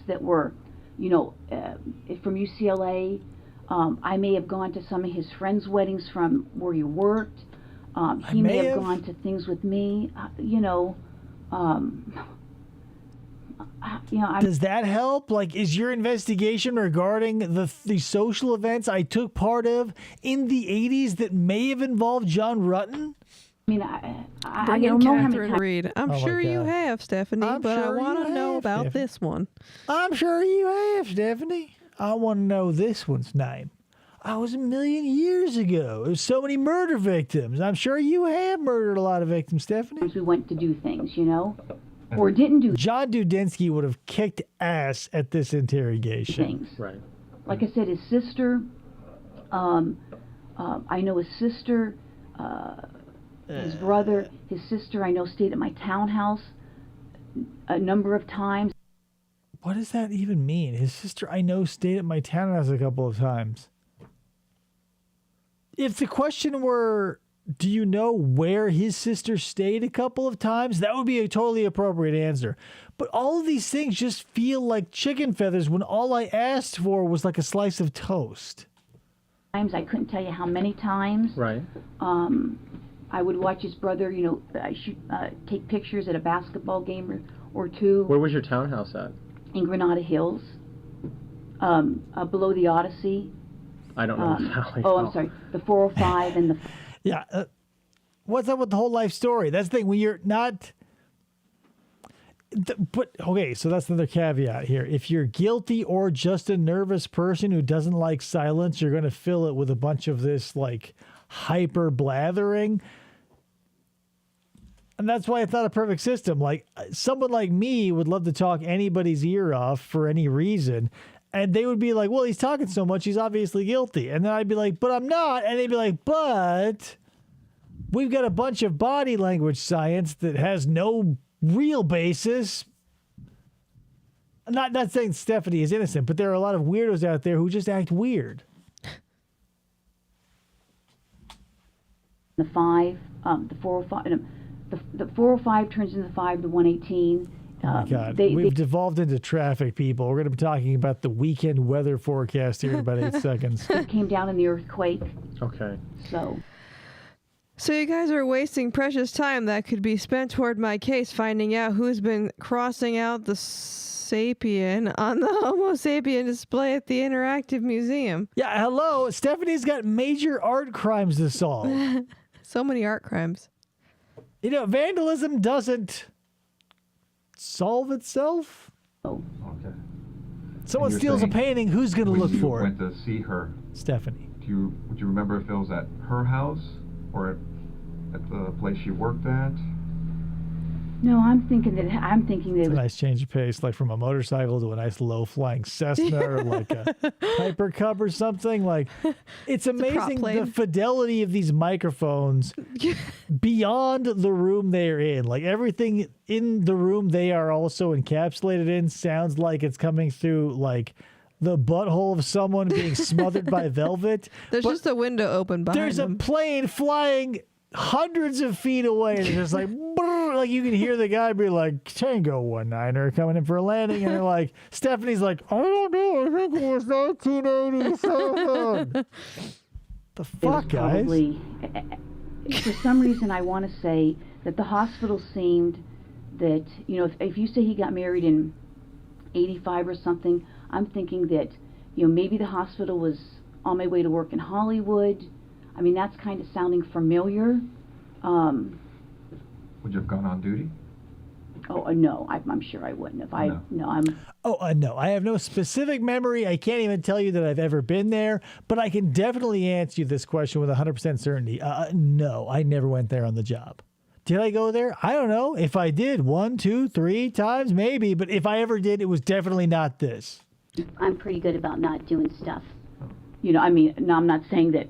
that were, from UCLA. I may have gone to some of his friends' weddings from where he worked. He may have gone to things with me. Does that help? Like, is your investigation regarding the social events I took part of in the 80s that may have involved John Rutten? I mean, I Bring in don't know how many Catherine times. Reed. I'm Oh my sure you God. have, Stephanie, I'm but sure I want you to know have, about Stephanie. this one. I'm sure you have, Stephanie. I want to know this one's name. I was a million years ago. There's so many murder victims. I'm sure you have murdered a lot of victims, Stephanie. We went to do things, or didn't do John Dudinsky would have kicked ass at this interrogation. things. Right. Like I said, his sister. I know his sister. His brother, his sister. I know stayed at my townhouse a number of times. What does that even mean? His sister, I know, stayed at my townhouse a couple of times. If the question were, do you know where his sister stayed a couple of times? That would be a totally appropriate answer. But all of these things just feel like chicken feathers when all I asked for was like a slice of toast. I couldn't tell you how many times. Right. I would watch his brother, I should take pictures at a basketball game or two. Where was your townhouse at? In Granada Hills, below the Odyssey. I don't know the valley. Oh, I'm sorry. The 405 and the... Yeah. What's up with the whole life story? That's the thing. When you're not... But, okay, so that's another caveat here. If you're guilty or just a nervous person who doesn't like silence, you're going to fill it with a bunch of this, like, hyper blathering. And that's why it's not a perfect system. Like, someone like me would love to talk anybody's ear off for any reason. And they would be like, well, he's talking so much, he's obviously guilty. And then I'd be like, but I'm not. And they'd be like, but we've got a bunch of body language science that has no real basis. Not saying Stephanie is innocent, but there are a lot of weirdos out there who just act weird. The 5, the 405... The 405 turns into the 5, the 118. Oh my God. We've devolved into traffic, people. We're going to be talking about the weekend weather forecast here in about 8 seconds. It came down in the earthquake. Okay. So you guys are wasting precious time that could be spent toward my case, finding out who's been crossing out the sapien on the Homo sapien display at the Interactive Museum. Yeah, hello. Stephanie's got major art crimes to solve. So many art crimes. Vandalism doesn't solve itself. Oh. Okay. Someone you're steals a saying painting, who's going to look for You it? went to see her. Stephanie. Would you remember if it was at her house or at the place she worked at? No, I'm thinking that It's a nice change of pace, like from a motorcycle to a nice low-flying Cessna or like a Piper Cub or something. Like, it's amazing the fidelity of these microphones beyond the room they're in. Like, everything in the room they are also encapsulated in sounds like it's coming through, like, the butthole of someone being smothered by velvet. There's just a window open behind There's them. a plane flying hundreds of feet away, and it's just like, brrr, like you can hear the guy be like, Tango 19er coming in for a landing, and they're like, Stephanie's like, I don't know, I think it was 1987. The fuck, guys? probably, for some reason, I want to say that the hospital seemed that, if you say he got married in 85 or something, I'm thinking that, maybe the hospital was on my way to work in Hollywood. I mean, that's kind of sounding familiar. Would you have gone on duty? Oh, no, I'm sure I wouldn't have. No, I have no specific memory. I can't even tell you that I've ever been there, but I can definitely answer you this question with 100% certainty. No, I never went there on the job. Did I go there? I don't know. If I did 1, 2, 3 times, maybe, but if I ever did, it was definitely not this. I'm pretty good about not doing stuff. no, I'm not saying that,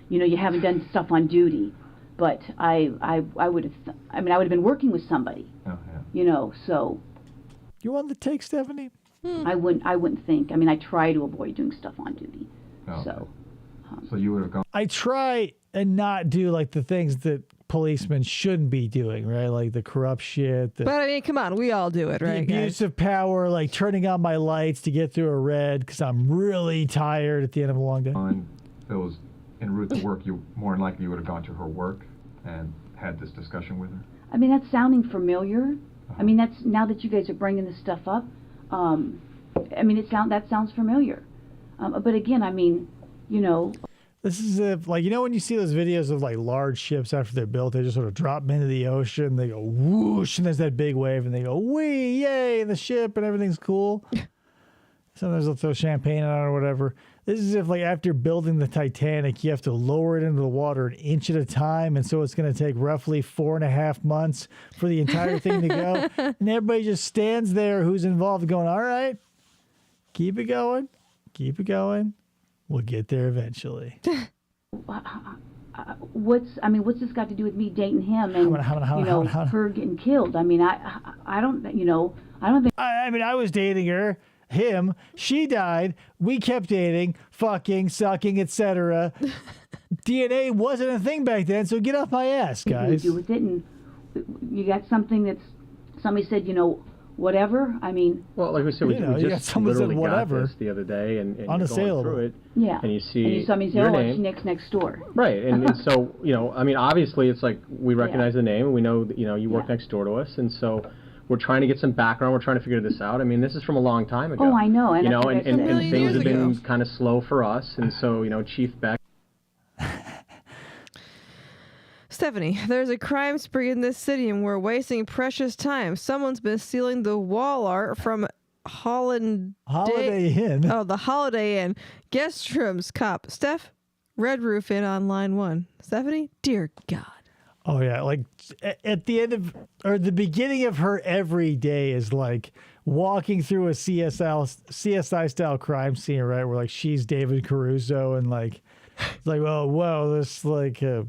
you haven't done stuff on duty, but I would have, I would have been working with somebody, Oh, yeah. So. You want the take, Stephanie? I wouldn't think. I try to avoid doing stuff on duty. Oh, So. So you would have gone. I try and not do like the things that policemen shouldn't be doing, right? Like the corrupt shit. But I mean, come on, we all do it, The right, abuse guys? of power, like turning on my lights to get through a red because I'm really tired at the end of a long day. On those en route to work, you more than likely would have gone to her work and had this discussion with her. I mean, that's sounding familiar. I mean, that's now that you guys are bringing this stuff up. I mean, that sounds familiar. But again, I mean, you know. This is if, like, you know, when you see those videos of like large ships after they're built, they just sort of drop them into the ocean. They go whoosh, and there's that big wave, and they go wee, yay, in the ship, and everything's cool. Sometimes they'll throw champagne on it or whatever. This is if, like, after building the Titanic, you have to lower it into the water an inch at a time, and so it's going to take roughly 4.5 months for the entire thing to go. And everybody just stands there who's involved going, all right, keep it going, keep it going. We'll get there eventually. What's this got to do with me dating him and her getting killed? I mean, I don't think. I mean, I was dating her, him, she died, we kept dating, fucking, sucking, etc. DNA wasn't a thing back then, so get off my ass, guys. Do with it, and you got something that's somebody said, whatever. I mean, well, like we said, we just literally got this the other day, and you're going through it. Yeah. And you see and you saw me say, your oh, name. it's next door. Right, and so, I mean, obviously it's like we recognize the name, and we know that, you work next door to us, and so we're trying to get some background, we're trying to figure this out. I mean, this is from a long time ago. Oh, I know. And and things have been kind of slow for us, and so, Chief Beck. Stephanie, there's a crime spree in this city and we're wasting precious time. Someone's been stealing the wall art from Holiday Inn. Oh, the Holiday Inn. Guest rooms, cop. Steph, Red Roof Inn on line 1. Stephanie, dear God. Oh, yeah. Like at the end of, or the beginning of her every day is like walking through a CSI style crime scene, right? Where like she's David Caruso and like, it's like, oh, whoa, this like a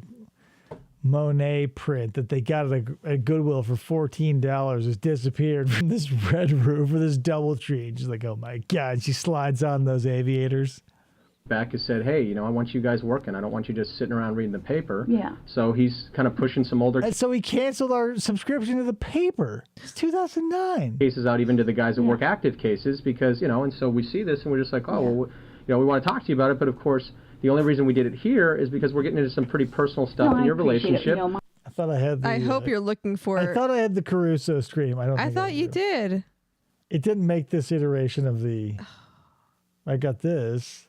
Monet print that they got at Goodwill for $14 has disappeared from this red roof or this DoubleTree. She's like, oh my God. She slides on those aviators. Beck has said, hey, I want you guys working. I don't want you just sitting around reading the paper. Yeah. So he's kind of pushing some older... And so he canceled our subscription to the paper. It's 2009. Cases out even to the guys that work active cases because, and so we see this and we're just like, oh, well, we want to talk to you about it. But of course, the only reason we did it here is because we're getting into some pretty personal stuff in your relationship. I thought I had the... I hope you're looking for... I thought I had the Caruso scream. I thought you did. It didn't make this iteration of the... I got this.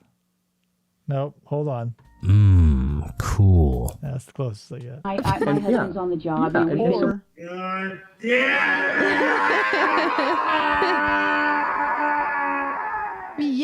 Nope, hold on. Cool. That's the closest I got. My husband's on the job. Yeah. We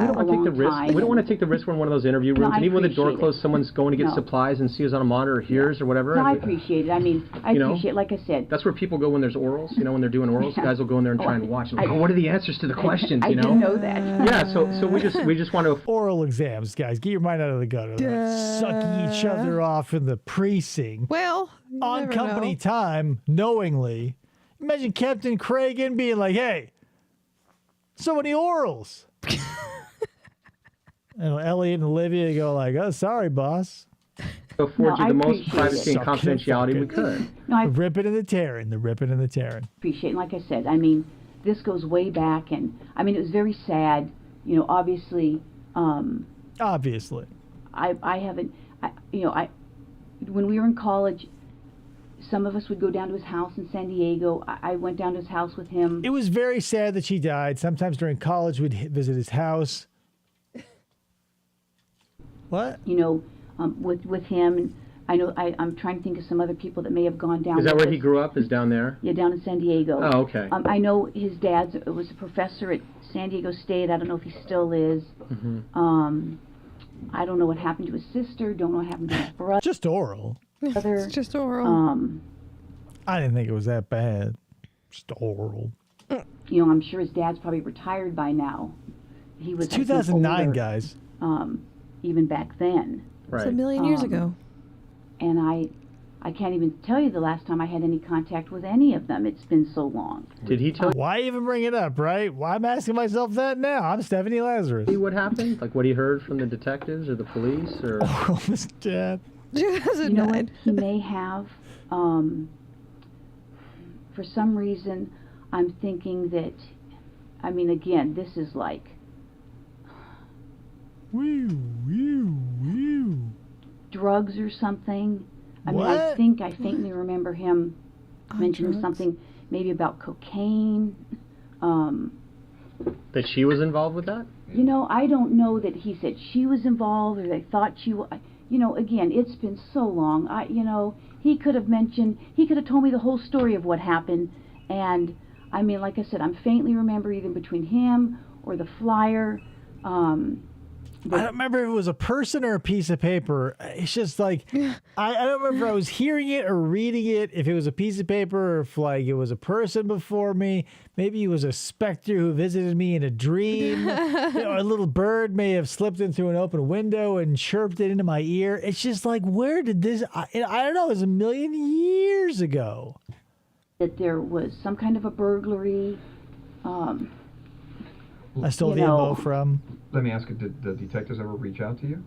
don't want to take the risk. We don't want to take the risk when one of those interview rooms, and even when the door closed, someone's going to get supplies and sees us on a monitor, or hears or whatever. No, I appreciate it. I mean, I appreciate, like I said. That's where people go when there's orals. When they're doing orals, guys will go in there and try and watch. Like, what are the answers to the questions? I didn't know that. Yeah. So we just want to oral exams, guys. Get your mind out of the gutter. Sucking each other off in the precinct. Well, on company time, knowingly. Imagine Captain Cragen being like, "Hey, so many orals." And Elliot and Olivia go like, "Oh, sorry, boss." Afford you the most privacy and confidentiality we could. The ripping and the tearing, the ripping and the tearing. Appreciate it. Like I said, I mean, this goes way back, and I mean, it was very sad. Obviously. Obviously. I haven't. When we were in college, some of us would go down to his house in San Diego. I went down to his house with him. It was very sad that she died. Sometimes during college, we'd visit his house. What? With him. And I know I'm trying to think of some other people that may have gone down. Is that where he grew up? Is down there? Yeah, down in San Diego. Oh, okay. I know his dad was a professor at San Diego State. I don't know if he still is. Mm-hmm. I don't know what happened to his sister. Don't know what happened to his brother. Just oral. It's just oral. I didn't think it was that bad. Just oral. I'm sure his dad's probably retired by now. He was 2009, guys. Even back then. Right. It's a million years ago. And I can't even tell you the last time I had any contact with any of them. It's been so long. Did he tell you? Why even bring it up, right? Why I'm asking myself that now? I'm Stephani Lazarus. See what happened? Like what he heard from the detectives or the police or... Oral his dad. 2009. You know what? He may have. For some reason, I'm thinking that. I mean, again, this is like. Drugs or something. I mean, I faintly remember him mentioning something maybe about cocaine. That she was involved with that? You know, I don't know that he said she was involved or they thought she was. You know, again, it's been so long. He could have told me the whole story of what happened. And, I mean, like I said, I'm faintly remember either between him or the flyer. I don't remember if it was a person or a piece of paper. It's just like, I don't remember if I was hearing it or reading it, if it was a piece of paper or if like it was a person before me. Maybe it was a specter who visited me in a dream. A little bird may have slipped in through an open window and chirped it into my ear. It's just like, where did this, I don't know, it was a million years ago. That there was some kind of a burglary. I stole the MO from. Let me ask you, did the detectives ever reach out to you?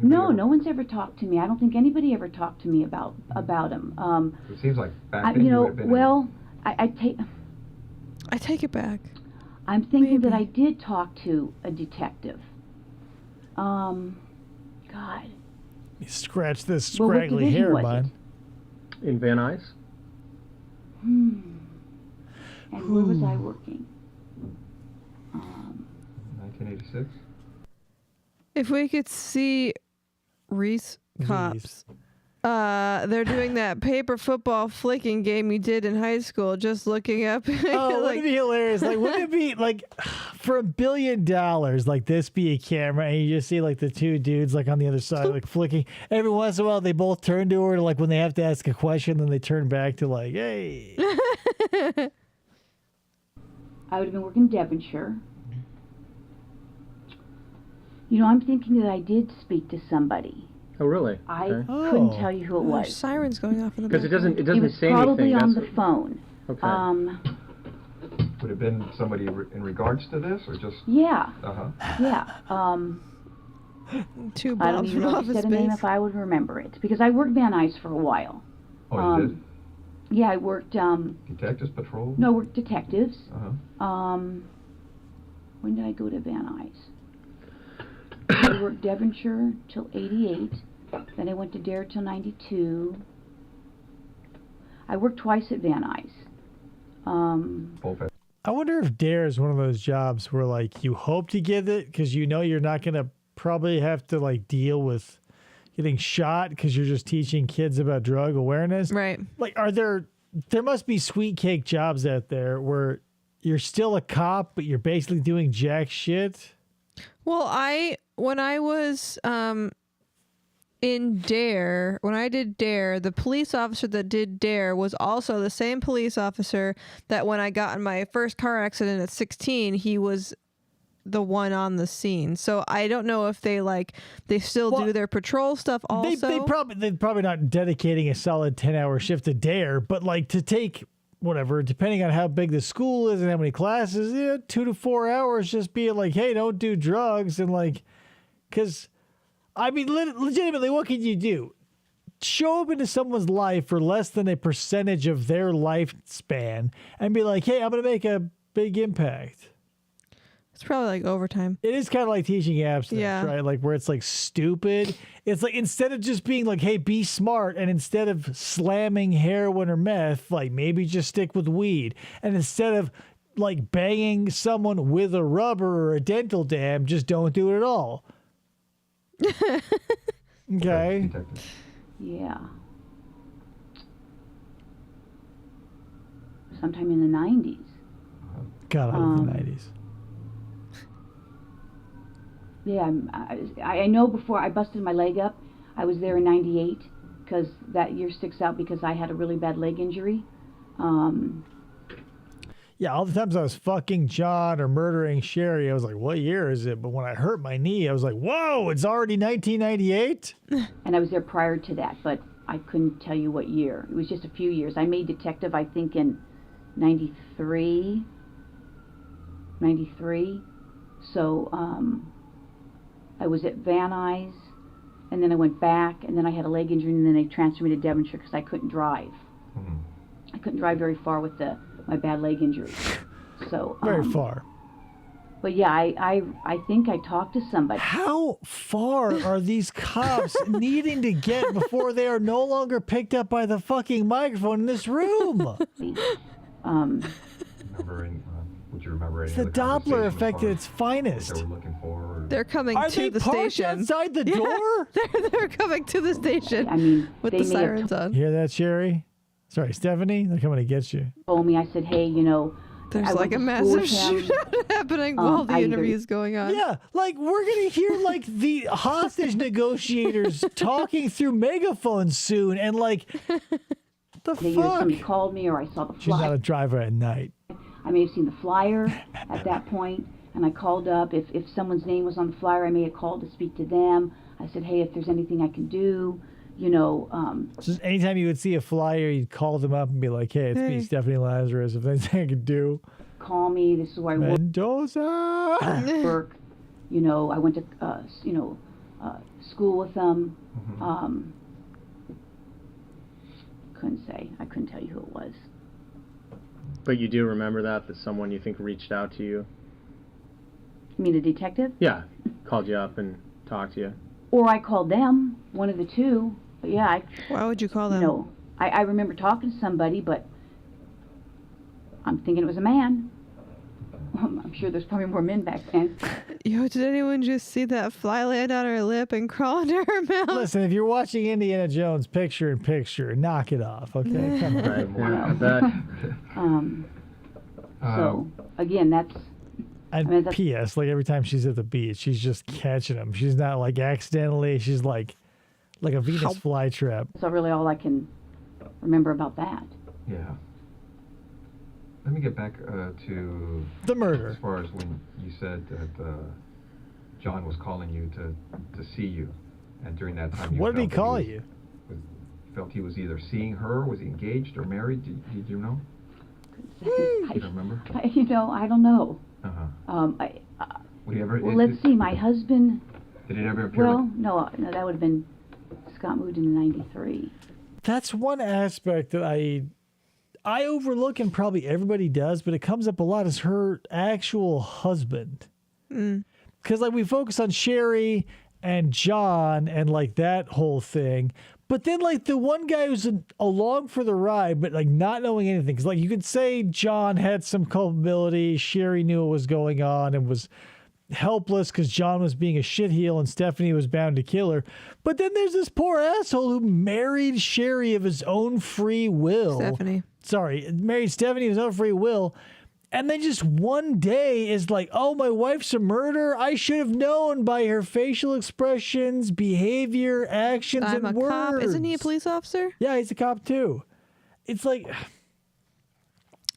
No one's ever talked to me. I don't think anybody ever talked to me about him. It seems like back then you would have been... I take it back. I'm thinking that I did talk to a detective. God. You scratch this scraggly hair of mine. In Van Nuys? And where was I working? 1986? If we could see Reese Cops. They're doing that paper football flicking game you did in high school, just looking up. Oh, wouldn't it be hilarious? Like, wouldn't it be like for $1 billion, like this be a camera and you just see like the two dudes like on the other side, like flicking. Every once in a while, they both turn to her, to, like when they have to ask a question, then they turn back to like, hey. I would have been working in Devonshire. You know, I'm thinking that I did speak to somebody. Oh, really? I couldn't tell you who it was. There's sirens going off in the background. Because it doesn't say anything. It was probably on the what... phone. Okay. Would it have been somebody in regards to this, or just... Yeah. Uh-huh. Yeah. Two I don't even know if you said a name if I would remember it. Because I worked Van Nuys for a while. Oh, you did? Yeah, I worked... Detectives Patrol? No, I worked detectives. Uh-huh. When did I go to Van Nuys? I worked Devonshire till 88. Then I went to Dare till 92. I worked twice at Van Nuys. I wonder if Dare is one of those jobs where like you hope to get it because you know you're not going to probably have to like deal with getting shot because you're just teaching kids about drug awareness. Right. Like, there must be sweet cake jobs out there where you're still a cop, but you're basically doing jack shit. Well, when I was in Dare, when I did Dare, the police officer that did Dare was also the same police officer that when I got in my first car accident at 16, he was the one on the scene. So I don't know if they still do their patrol stuff also. They're probably not dedicating a solid 10-hour shift to Dare, but like to take whatever, depending on how big the school is and how many classes, 2 to 4 hours just being like, hey, don't do drugs. And like, because, I mean, legitimately, what can you do? Show up into someone's life for less than a percentage of their lifespan and be like, hey, I'm going to make a big impact. It's probably like overtime. It is kind of like teaching abstinence, right? Like where it's like stupid. It's like instead of just being like, hey, be smart, and instead of slamming heroin or meth, like maybe just stick with weed. And instead of like banging someone with a rubber or a dental dam, just don't do it at all. Okay. Yeah. Sometime in the 90s. God, I love the 90s. Yeah, I know before I busted my leg up, I was there in 98, because that year sticks out because I had a really bad leg injury. Yeah, all the times I was fucking John or murdering Sherry, I was like, what year is it? But when I hurt my knee, I was like, whoa, it's already 1998? And I was there prior to that, but I couldn't tell you what year. It was just a few years. I made detective, I think, in 93. So, I was at Van Nuys, and then I went back, and then I had a leg injury, and then they transferred me to Devonshire because I couldn't drive. I couldn't drive very far with my bad leg injury. So Very far. But yeah, I think I talked to somebody. How far are these cops needing to get before they are no longer picked up by the fucking microphone in this room? Would you remember any It's the of the Doppler conversation effect as at far its finest. as what they were looking for? Or... They're coming Are to they the parked station. outside the Yeah, door? they're coming to the station. I mean, with they the may have sirens on. You hear that, Sherry? Sorry, Stephanie? They're coming to get you. Told me, I said, hey, you know, There's I like went a to massive school with him. shootout happening while the interview's going on. Yeah, like we're gonna hear like the hostage negotiators talking through megaphones soon, and like the Either fuck. somebody called me or I saw the She's not flyer. a driver at night. I may have seen the flyer at that point, and I called up. If someone's name was on the flyer, I may have called to speak to them. I said, hey, if there's anything I can do, you know. Just anytime you would see a flyer, you'd call them up and be like, "Hey, it's me, Hey. Stephani Lazarus. If there's anything I can do." Call me. This is where I Mendoza. work. You know, I went to school with them. Couldn't say. I couldn't tell you who it was. But you do remember that someone you think reached out to you? You mean a detective? Yeah, called you up and talked to you. Or I called them. One of the two. But yeah, Why would you call them? You know, I remember talking to somebody, but I'm thinking it was a man. I'm sure there's probably more men back then. Yo, did anyone just see that fly land on her lip and crawl into her mouth? Listen, if you're watching Indiana Jones picture in picture, knock it off, okay? Come on. Right, yeah, I bet. So again, that's. And I mean, that's P.S. Like every time she's at the beach, she's just catching them. She's not like accidentally. She's like a Venus flytrap. that's really all I can remember about that. Yeah. Let me get back to The murder. As far as when you said that John was calling you to see you, and during that time, you What did he felt that call was- you? Felt he was either seeing her, was he engaged or married? Did you know? I, You don't remember? you know, I don't know. Would he ever? Well, let's see. My husband. Did it ever appear? Well, no, that would have been. Scott moved in '93. That's one aspect that I overlook, and probably everybody does, but it comes up a lot, is her actual husband. Because like we focus on Sherry and John and like that whole thing, but then like the one guy who's along for the ride, but like not knowing anything. Because like you could say John had some culpability, Sherry knew what was going on and was helpless because John was being a shitheel and Stephani was bound to kill her. But then there's this poor asshole who married Sherry of his own free will. Stephani. Sorry, married Stephani of his own free will. And then just one day is like, oh, my wife's a murderer. I should have known by her facial expressions, behavior, actions, I'm and a words. cop. Isn't he a police officer? Yeah, he's a cop too. It's like,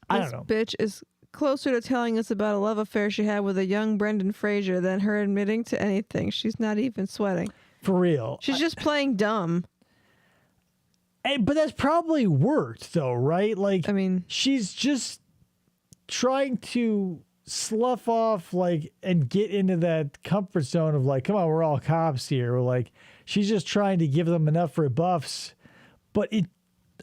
I This don't know. bitch is closer to telling us about a love affair she had with a young Brendan Fraser than her admitting to anything. She's not even sweating. For real. She's just playing dumb. But that's probably worked though, right? Like, I mean, she's just trying to slough off like and get into that comfort zone of like, come on, we're all cops here. Or like, she's just trying to give them enough rebuffs. But it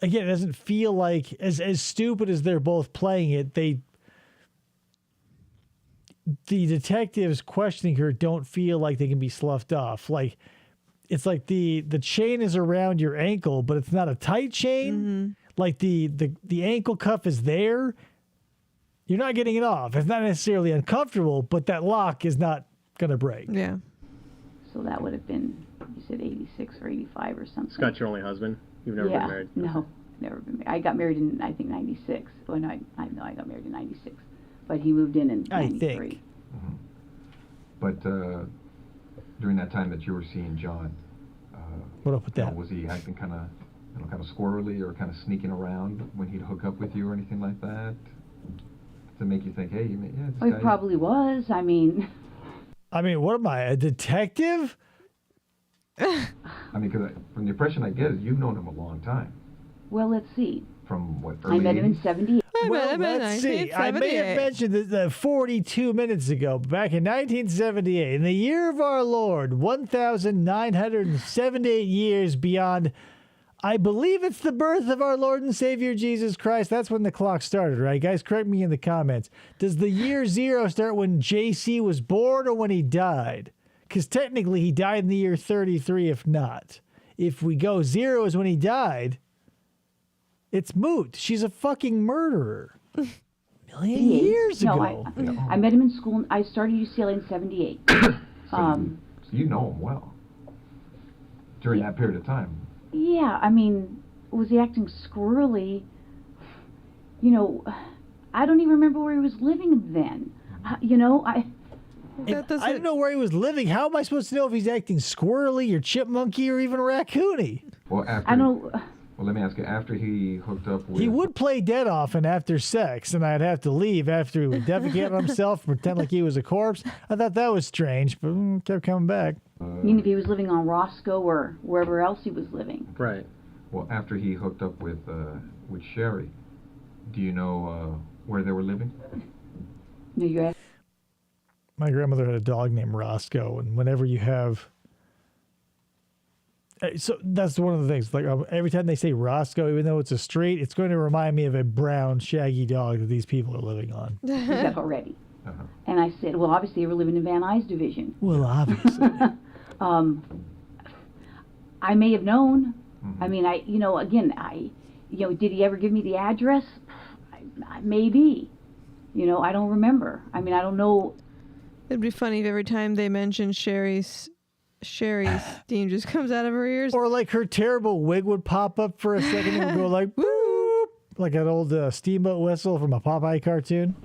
doesn't feel like, as stupid as they're both playing it, the detectives questioning her don't feel like they can be sloughed off. Like, it's like the chain is around your ankle, but it's not a tight chain. Like the ankle cuff is there. You're not getting it off. It's not necessarily uncomfortable, but that lock is not going to break. Yeah. So that would have been, you said 86 or 85 or something. Scott's your only husband? You've never been married? No, never been married. I got married in, I think, 96. Well, no, I know I got married in 96. But he moved in 93. I think. But during that time that you were seeing John, what up with that? Was he acting kind of squirrely or kind of sneaking around when he'd hook up with you or anything like that, to make you think, hey, this Oh, he guy... probably was. I mean, what am I, a detective? Because from the impression I get is you've known him a long time. well, let's see. From what? I met him in 78. let's see. I may have mentioned that 42 minutes ago, back in 1978, in the year of our Lord, 1,978 years beyond, I believe it's the birth of our Lord and Savior Jesus Christ. That's when the clock started, right? Guys, correct me in the comments. Does the year 0 start when JC was born or when he died? Because technically he died in the year 33, if not. If we go 0 is when he died, it's moot. She's a fucking murderer. Million years ago. I met him in school. I started UCLA in 78. So you know him well during that period of time. Yeah, I mean, was he acting squirrely? You know, I don't even remember where he was living then. You know, I don't know where he was living. How am I supposed to know if he's acting squirrely or chipmunky or even raccoony? Well, I don't. Well, let me ask you. After he hooked up with, he would play dead often after sex, and I'd have to leave after he would defecate on himself, pretend like he was a corpse. I thought that was strange, but kept coming back. I mean, if he was living on Roscoe or wherever else he was living. Right. Well, after he hooked up with Sherry, do you know where they were living? No, you're asking. My grandmother had a dog named Roscoe, and whenever you have... So that's one of the things. Like every time they say Roscoe, even though it's a street, it's going to remind me of a brown, shaggy dog that these people are living on. That already. And I said, well, obviously you were living in Van Nuys division. Well, obviously. I may have known. I mean, did he ever give me the address? Maybe. You know, I don't remember. I mean, I don't know. It'd be funny if every time they mentioned Sherry's steam just comes out of her ears. Or like her terrible wig would pop up for a second and would go like, boop, like an old steamboat whistle from a Popeye cartoon.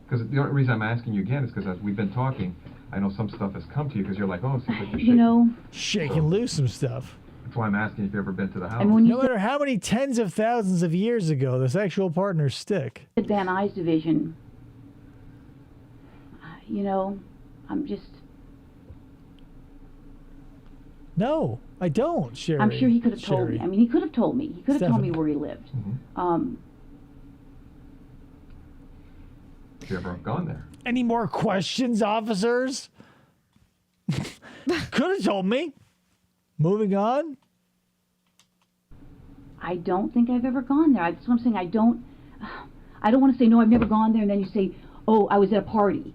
Because the only reason I'm asking you again is because as we've been talking, I know some stuff has come to you because you're like, oh, it seems like you're shaking loose some stuff. That's why I'm asking if you've ever been to the house. And no matter how many tens of thousands of years ago the sexual partners stick. Van Nuys division, I'm just... No, I don't, Sherry. I'm sure he could have told me. I mean, he could have told me. He could have told me where he lived. Have you ever gone there? Any more questions, officers? Could have told me. Moving on. I don't think I've ever gone there. That's what I'm saying. I don't want to say, no, I've never gone there, and then you say, oh, I was at a party.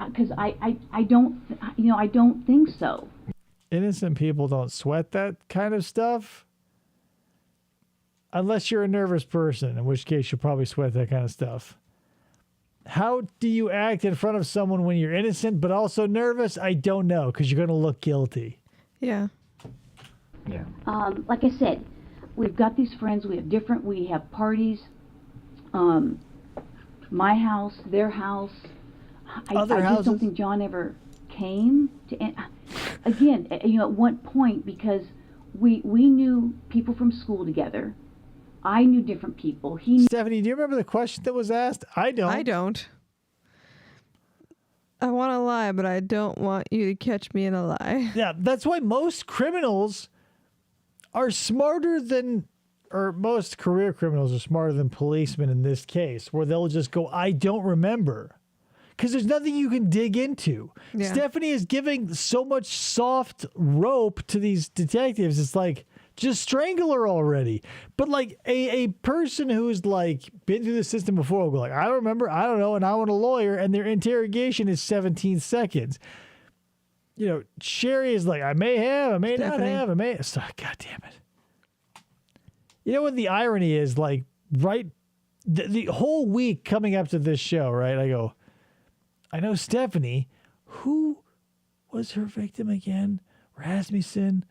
Because I don't think so. Innocent people don't sweat that kind of stuff. Unless you're a nervous person, in which case you'll probably sweat that kind of stuff. How do you act in front of someone when you're innocent but also nervous? I don't know, because you're going to look guilty. Yeah. Yeah. Like I said, we've got these friends. We have parties. My house, their house. I just don't think John ever came to. Again, at one point, because we knew people from school together. I knew different people. Stephanie, do you remember the question that was asked? I don't. I don't. I want to lie, but I don't want you to catch me in a lie. Yeah, that's why most criminals are smarter than, or most career criminals are smarter than policemen in this case, where they'll just go, I don't remember. Because there's nothing you can dig into. Yeah. Stephanie is giving so much soft rope to these detectives. It's like, just strangle her already. But like a person who's like been through the system before will go like, I don't remember, I don't know, and I want a lawyer, and their interrogation is 17 seconds. You know, Sherry is like, I may have, I may not have, I may. So, God damn it. You know what the irony is? Like, right, the whole week coming up to this show, right? I go, I know Stephanie. Who was her victim again? Rasmussen.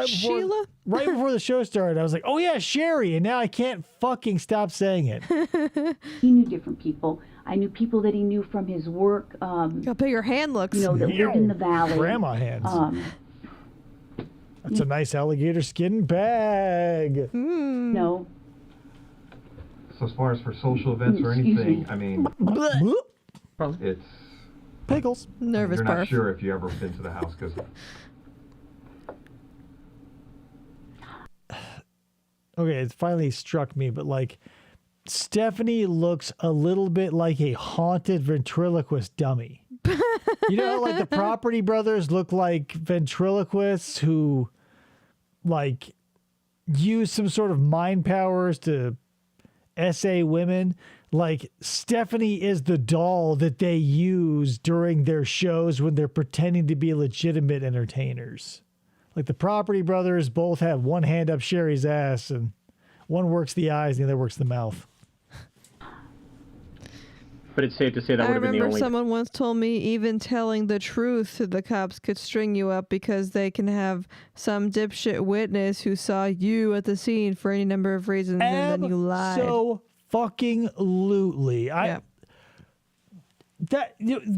Sheila? Right before the show started, I was like, oh yeah, Sherry. And now I can't fucking stop saying it. He knew different people. I knew people that he knew from his work. Look how big your hand looks. That lived in the valley. Grandma hands. That's a nice alligator skin bag. No. So as far as for social events or anything, I mean, it's pickles. Nervous. You're not sure if you ever been to the house because. okay, it finally struck me, but like Stephani looks a little bit like a haunted ventriloquist dummy. You know how like the Property Brothers look like ventriloquists who like use some sort of mind powers to essay women? Like Stephani is the doll that they use during their shows when they're pretending to be legitimate entertainers. Like the Property Brothers both have one hand up Sherry's ass and one works the eyes and the other works the mouth. But it's safe to say that I would have been the remember only. someone once told me even telling the truth to the cops could string you up because they can have some dipshit witness who saw you at the scene for any number of reasons and then you lied. So fucking lootly.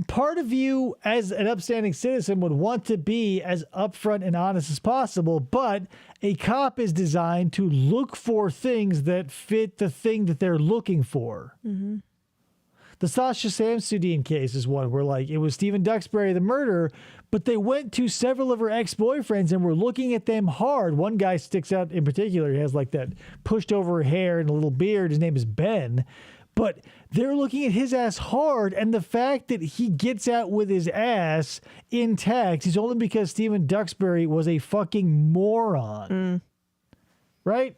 Part of you as an upstanding citizen would want to be as upfront and honest as possible, but a cop is designed to look for things that fit the thing that they're looking for. Mm-hmm. The Sasha Samsudin case is one where like it was Stephen Duxbury, the murderer, but they went to several of her ex-boyfriends and were looking at them hard. One guy sticks out in particular. He has like that pushed over hair and a little beard. His name is Ben. But they're looking at his ass hard, and the fact that he gets out with his ass intact is only because Stephen Duxbury was a fucking moron. Right?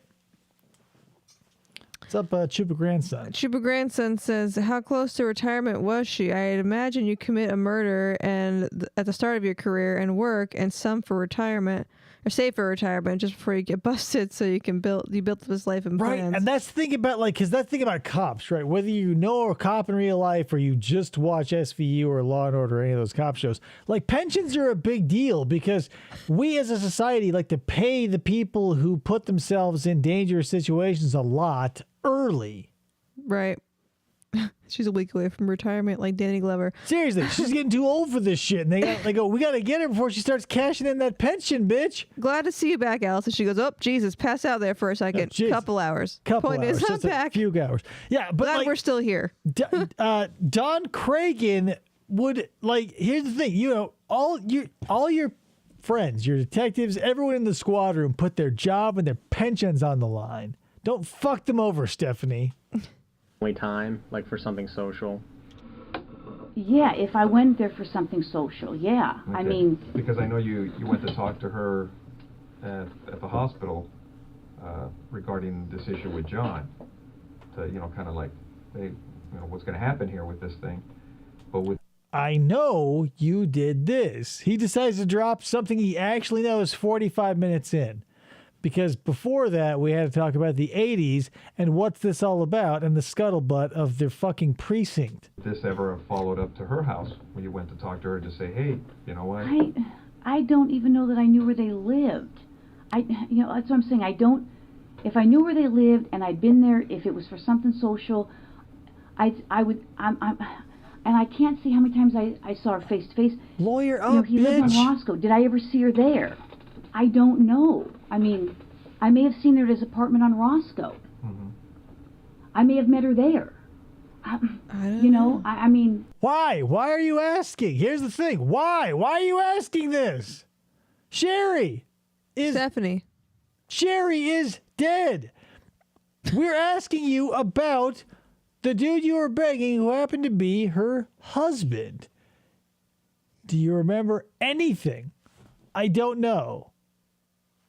What's up, Chupa Grandson? Chupa Grandson says, how close to retirement was she? I'd imagine you commit a murder and at the start of your career and work and some for retirement. Or save for retirement just before you get busted so you can build this life and plans. Right, and that's the thing about because that's the thing about cops, right? Whether you know a cop in real life or you just watch SVU or Law and Order or any of those cop shows, like pensions are a big deal because we as a society like to pay the people who put themselves in dangerous situations a lot early. Right. She's a week away from retirement like Danny Glover. Seriously, she's getting too old for this shit. And they go, we got to get her before she starts cashing in that pension, bitch. Glad to see you back, Alice. And she goes, oh, Jesus, pass out there for a second. Couple hours. Point is, I'm just back. A few hours. Yeah, but glad like, we're still here. Don Cragen would, like, here's the thing. You know, all your friends, your detectives, everyone in the squad room put their job and their pensions on the line. Don't fuck them over, Stephani. Time, like for something social. Yeah, if I went there for something social, yeah. Okay. I mean... Because I know you went to talk to her at the hospital regarding this issue with John. To, you know, kind of like, hey, you know, what's going to happen here with this thing? But with... I know you did this. He decides to drop something he actually knows 45 minutes in. Because before that, we had to talk about the 80s and what's this all about and the scuttlebutt of their fucking precinct. Did this ever followed up to her house when you went to talk to her to say, hey, you know what? I don't even know that I knew where they lived. You know, that's what I'm saying. If I knew where they lived and I'd been there, if it was for something social, I would, and I can't see how many times I saw her face to face. Lawyer up, you know, he lived bitch. in Roscoe. Did I ever see her there? I don't know. I mean, I may have seen her at his apartment on Roscoe. Mm-hmm. I may have met her there. You know, I mean... Why? Why are you asking? Here's the thing. Why? Why are you asking this? Sherry is... Stephani. Sherry is dead. We're asking you about the dude you were begging who happened to be her husband. Do you remember anything? I don't know.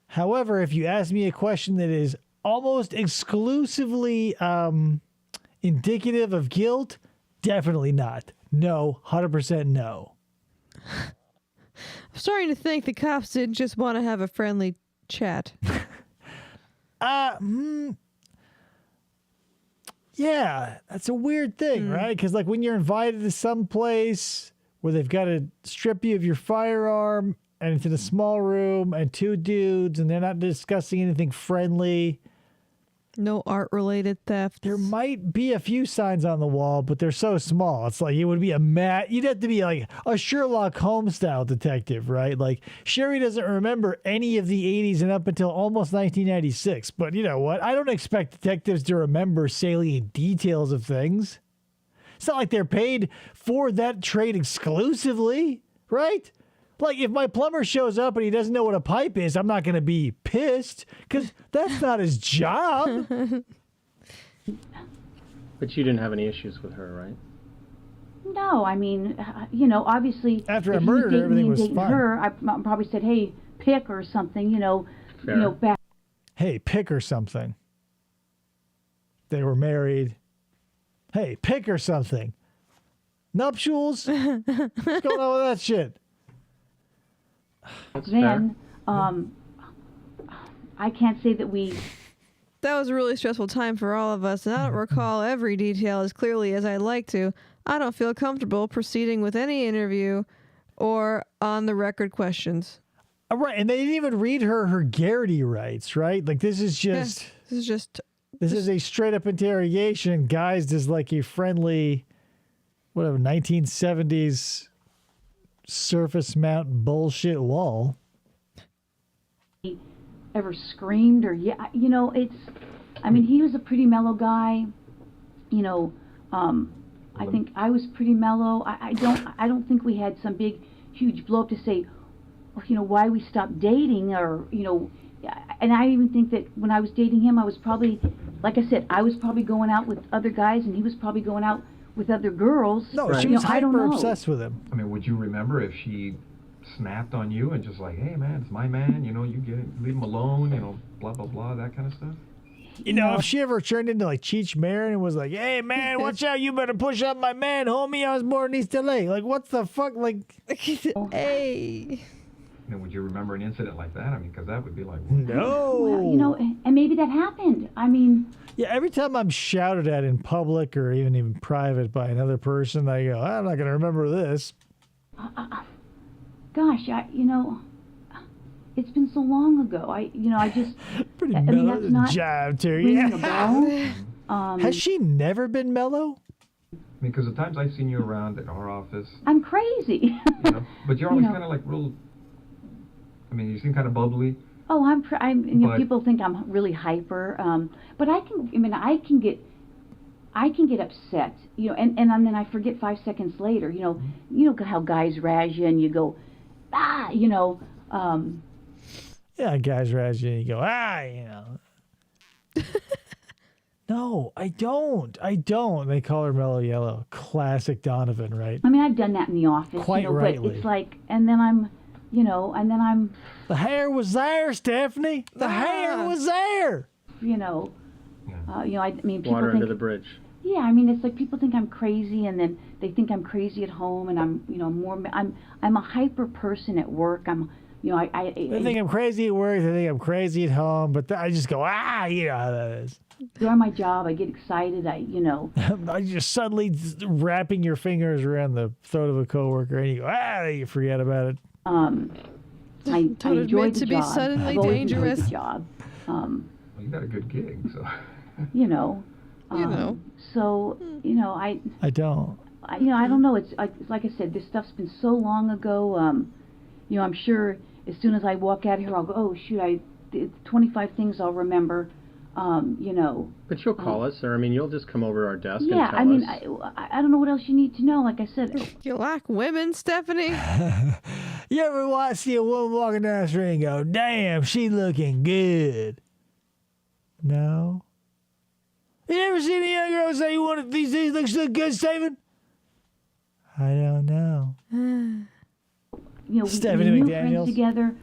However, if you ask me a question that is almost exclusively indicative of guilt, definitely not. No, 100% no. I'm starting to think the cops didn't just want to have a friendly chat. Yeah, that's a weird thing, right? Because like when you're invited to some place where they've got to strip you of your firearm and it's in a small room and two dudes and they're not discussing anything friendly. No art-related theft. There might be a few signs on the wall, but they're so small. It's like it would be you'd have to be like a Sherlock Holmes style detective, right? Like Sherry doesn't remember any of the 80s and up until almost 1996. But you know what? I don't expect detectives to remember salient details of things. It's not like they're paid for that trade exclusively, right? Like, if my plumber shows up and he doesn't know what a pipe is, I'm not going to be pissed because that's not his job. But you didn't have any issues with her, right? No, I mean, obviously, After I if he was murdered her, dating everything me and was dating fine. her, I probably said, "Hey, pick or something," Fair. back. Hey, pick or something. They were married. Hey, pick or something. Nuptials? What's going on with that shit? That's fair. Then, I can't say that we. That was a really stressful time for all of us, and I don't recall every detail as clearly as I'd like to. I don't feel comfortable proceeding with any interview or on the record questions. Right, and they didn't even read her Garrity rights, right? Like, this is just... This is a straight-up interrogation guised as like a friendly, whatever, 1970s surface mount bullshit wall. Ever screamed or I mean, he was a pretty mellow guy, I think I was pretty mellow. I don't think we had some big huge blow up to say, why we stopped dating or and I even think that when I was dating him, I was probably, like I said, I was probably going out with other guys and he was probably going out with other girls. No, she was I don't hyper know. obsessed with him. I mean, would you remember if she snapped on you and just like, hey man, it's my man, you get it, leave him alone, blah blah blah, that kind of stuff? If she ever turned into like Cheech Marin and was like, hey man, watch out, you better push up my man, homie, I was born in East LA. Like, what the fuck? Like, hey. Would you remember an incident like that? I mean, because that would be like, no. Well, and maybe that happened. I mean, yeah, every time I'm shouted at in public or even private by another person, I go, I'm not going to remember this. Gosh, it's been so long ago. I just pretty mean, mellow that's not jive too. ringing a bell. Has she never been mellow? I mean, because the times I've seen you around at our office, I'm crazy. But you're always kind of like real. I mean, you seem kind of bubbly. Oh, people think I'm really hyper, but I can get upset, and then I forget 5 seconds later, how guys razz you and you go, Yeah, guys razz you and you go, No, I don't. They call her Mellow Yellow. Classic Donovan, right? I mean, I've done that in the office, Quite rightly. but it's like, and then I'm. The hair was there, Stephanie. The hair was there. I mean, people Water think, under the bridge. Yeah, I mean, it's like people think I'm crazy, and then they think I'm crazy at home, and I'm a hyper person at work. They think I'm crazy at work. They think I'm crazy at home. But I just go, you know how that is. During my job, I get excited. I just suddenly wrapping your fingers around the throat of a coworker, and you go, you forget about it. I enjoy the to job. be suddenly I've always enjoyed dangerous. the job. Well, you got a good gig, so. So I don't. I don't know. It's like I said, this stuff's been so long ago. I'm sure as soon as I walk out here, I'll go, oh shoot, 25 things I'll remember. But you'll call us, or you'll just come over our desk and tell us. I don't know what else you need to know. Like I said, You like women, Stephanie? You ever see a woman walking down the street and go, damn, she looking good? No. You ever seen a young girl say, you want these looks look good, Stephen? I don't know. Stephanie we knew McDaniels. friends together.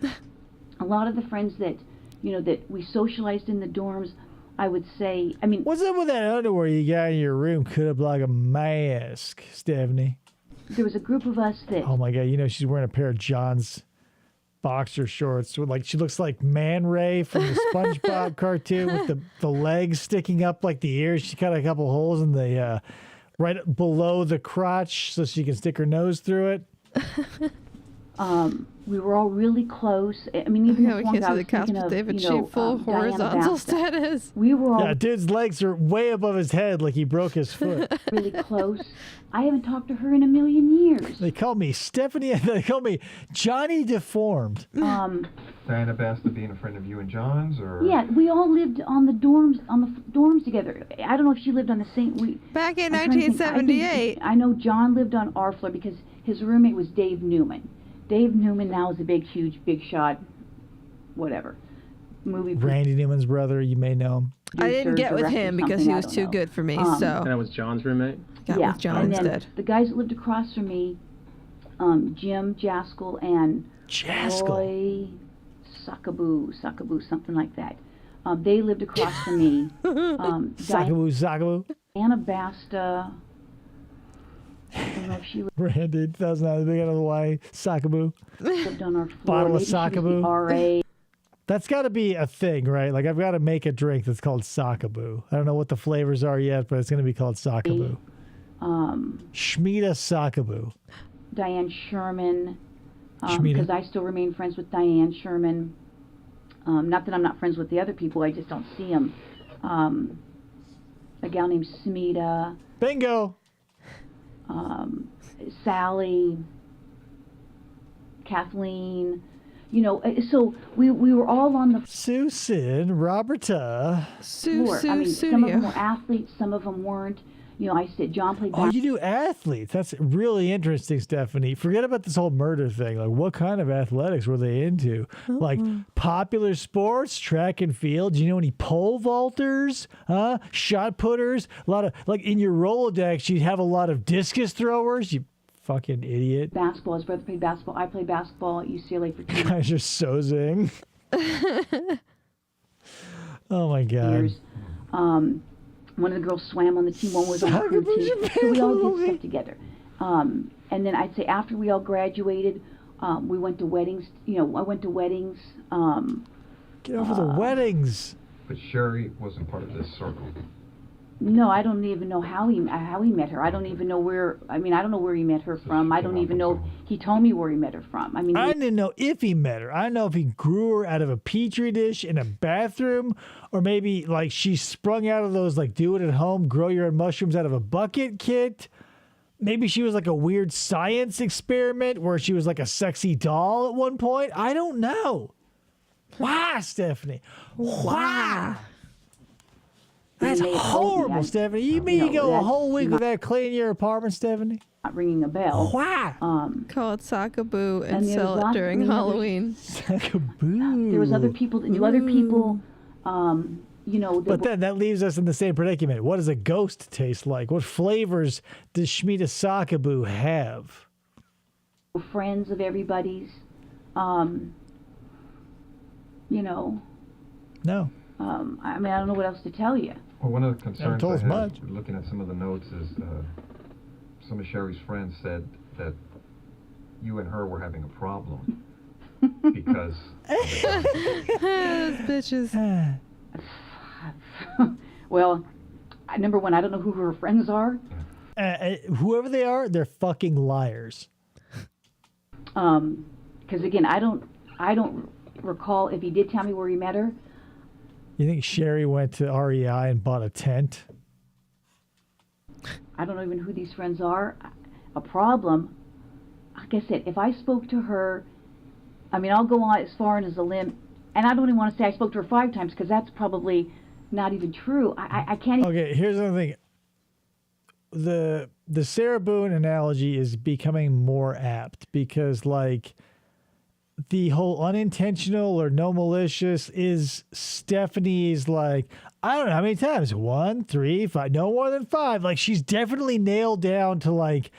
A lot of the friends that that we socialized in the dorms, I would say. I mean, what's up with that underwear you got in your room? Cut up like a mask, Stephanie. There was a group of us that. Oh my God! She's wearing a pair of John's boxer shorts. Like she looks like Man Ray from the SpongeBob cartoon with the legs sticking up like the ears. She cut a couple holes in the right below the crotch so she can stick her nose through it. We were all really close. I mean, even we can't see the cast, but David Sheep full horizontal status. We were all dude's legs are way above his head, like he broke his foot. really close. I haven't talked to her in a million years. They call me Stephanie. They call me Johnny Deformed. Diana Basta being a friend of you and John's, or yeah, we all lived on the dorms together. I don't know if she lived on the same. Back in 1978. I know John lived on our floor because his roommate was Dave Newman. Dave Newman now is a big shot, whatever. Movie. Randy Newman's brother, you may know him. I didn't get with him because he was too good for me. So And that was John's roommate? got with John and then instead. the guys that lived across from me, Jim Jaskell and Roy Sakaboo, something like that. They lived across from me. Sakaboo. Anna Basta. I don't know if she Randy, that's not a big out of the way. Sakaboo. lived on our floor. Bottle of Maybe she was the Sakaboo. RA. That's got to be a thing, right? Like, I've got to make a drink that's called Sakaboo. I don't know what the flavors are yet, but it's going to be called Sakaboo. Shmita Sakaboo. Diane Sherman. Shmita. Because I still remain friends with Diane Sherman. Not that I'm not friends with the other people, I just don't see them. A gal named Smita. Bingo. Sally. Kathleen. You know, so we were all on the Susan, Roberta. floor. I mean, some of them were athletes, some of them weren't. You know, I said John played Oh, you do athletes. That's really interesting, Stephanie. Forget about this whole murder thing. Like, what kind of athletics were they into? Like, popular sports, track and field. Do you know any pole vaulters? Huh? Shot putters? A lot of, like, in your Rolodex, you'd have a lot of discus throwers. You fucking idiot. basketball. His brother played basketball. I played basketball at UCLA for 2 You guys are so zing. Oh, my God. years. One of the girls swam on the team. One was on the crew team. So we all did stuff together. And then I'd say after we all graduated, we went to weddings. You know, I went to weddings. Get over the weddings. But Sherry wasn't part of this circle. No, I don't even know how he met her. I don't even know where. I mean, I don't know where he met her from. I don't even know. He told me where he met her from. I mean, I didn't know if he met her. I don't know if he grew her out of a petri dish in a bathroom, or maybe like she sprung out of those like do it at home, grow your own mushrooms out of a bucket kit. Maybe she was like a weird science experiment where she was like a sexy doll at one point. I don't know. Why, Stephanie? Why? That's horrible, Stephanie. You mean you go a whole week without cleaning your apartment, Stephanie? Not ringing a bell. Why? Call it Sakaboo and and there sell was it lots- during I mean, there was- Halloween. Sakaboo. There was other people that knew other people. You know. That But then that leaves us in the same predicament. What does a ghost taste like? What flavors does Shmita Sakaboo have? were friends of everybody's. You know. No. I mean, I don't know what else to tell you. Well, one of the concerns told I us had much. looking at some of the notes is some of Sherry's friends said that you and her were having a problem because Those bitches. Well, number one, I don't know who her friends are. Whoever they are, they're fucking liars. Because again, I don't recall if he did tell me where he met her. You think Sherry went to REI and bought a tent? I don't even know who these friends are. A problem. Like I said, if I spoke to her, I mean, I'll go on as far as a limb, and I don't even want to say I spoke to her 5 times because that's probably not even true. I can't even. Okay, here's another thing. The Sarah Boone analogy is becoming more apt because, like, the whole unintentional or no malicious is Stephanie's, like, I don't know how many times. 1, 3, 5, no more than 5. Like, she's definitely nailed down to, like,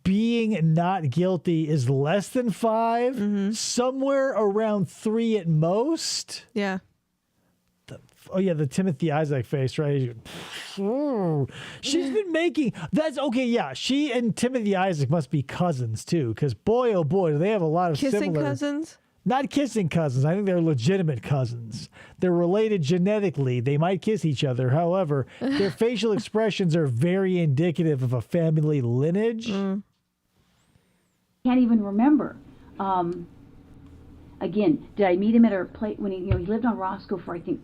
being not guilty is less than 5, somewhere around 3 at most. Yeah. Oh yeah, the Timothy Isaac face, right? She's been making that's okay. Yeah, she and Timothy Isaac must be cousins too, because boy, oh boy, do they have a lot of Kissing similar. cousins? Not kissing cousins. I think they're legitimate cousins. They're related genetically. They might kiss each other. However, their facial expressions are very indicative of a family lineage. Can't even remember. Again, did I meet him at her place when he lived on Roscoe for I think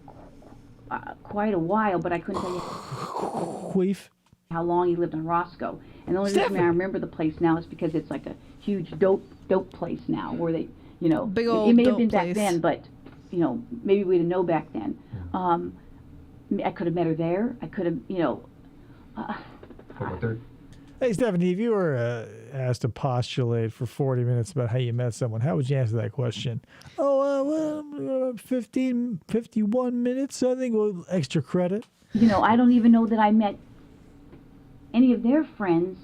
quite a while, but I couldn't tell you Queef. how long he lived on Roscoe. And the only reason I remember the place now is because it's like a huge dope place now, where they, Big it old may have dope been place. back then, but maybe we didn't know back then. I could have met her there. I could have, but Hey, Stephanie, if you were asked to postulate for 40 minutes about how you met someone, how would you answer that question? Oh, 51 minutes, I think, with extra credit. You know, I don't even know that I met any of their friends.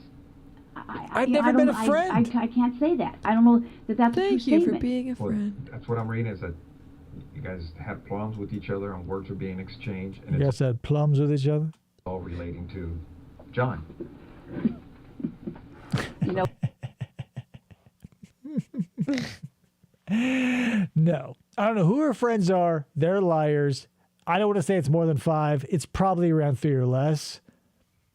I've never met a friend. I can't say that. I don't know that that's a true Thank you statement. for being a friend. That's what I'm reading, is that you guys have plums with each other and words are being exchanged. And You it's guys had plums with each other? all relating to John. You know. No. I don't know who her friends are. They're liars. I don't want to say it's more than 5. It's probably around 3 or less.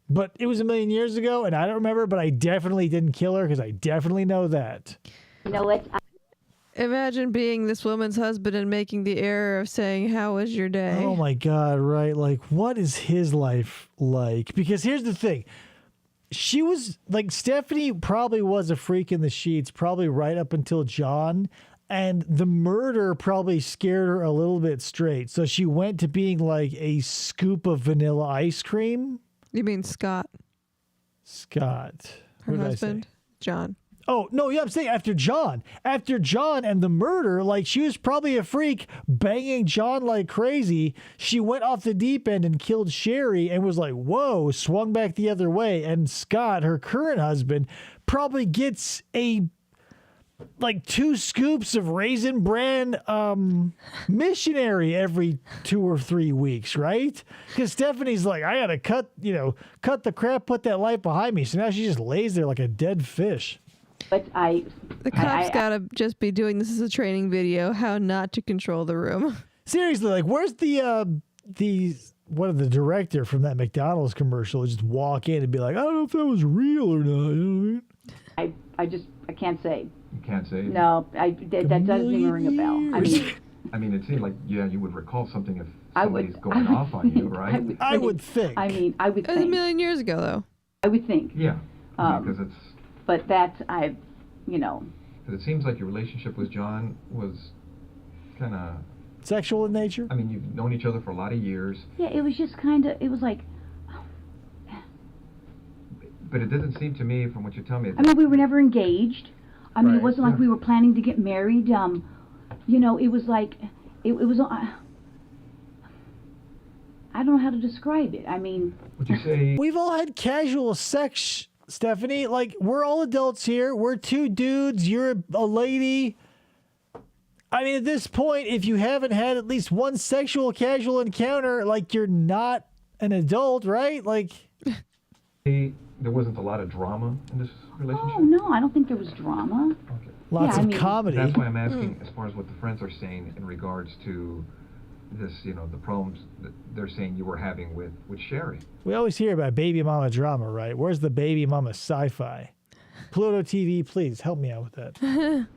But it was a million years ago, and I don't remember, but I definitely didn't kill her because I definitely know that. You know what? Imagine being this woman's husband and making the error of saying, "How was your day?" Oh my God, right? Like, what is his life like? Because here's the thing. She was, like, Stephanie probably was a freak in the sheets, probably right up until John. And the murder probably scared her a little bit straight. So she went to being like a scoop of vanilla ice cream. You mean Scott? Scott. Her What did I say? husband? John. Oh, no, yeah, I'm saying after John. After John and the murder, like, she was probably a freak banging John like crazy. She went off the deep end and killed Sherry and was like, whoa, swung back the other way. And Scott, her current husband, probably gets like 2 scoops of Raisin Bran missionary every 2 or 3 weeks, right? Because Stephanie's like, I gotta cut the crap, put that life behind me. So now she just lays there like a dead fish. But The cops gotta just be doing this as a training video, how not to control the room. Seriously, like, where's the director from that McDonald's commercial just walk in and be like, I don't know if that was real or not. You know what I mean? I can't say. You can't say. No, that doesn't even ring a bell. I mean, it seemed like, yeah, you would recall something if I somebody's would- going off on you, right? I would think. I mean, I would It was a think. million years ago, though. I would think. Yeah, because it's. But that Because it seems like your relationship with John was kind of sexual in nature. I mean, you've known each other for a lot of years. Yeah, it was just kind of. It was like. But it doesn't seem to me, from what you tell me. I mean, we were never engaged. I mean, Right, it wasn't like we were planning to get married. It was like, it was. I don't know how to describe it. I mean. Would you say we've all had casual sex, Stephanie? Like, we're all adults here. We're 2 dudes. You're a lady. I mean, at this point, if you haven't had at least one sexual casual encounter, like, you're not an adult, right? Like, there wasn't a lot of drama in this relationship? Oh no, I don't think there was drama. Okay. Lots of comedy. That's why I'm asking, as far as what the friends are saying in regards to this, the problems that they're saying you were having with Sherry. we always hear about baby mama drama, right? Where's the baby mama sci-fi? Pluto TV, please help me out with that.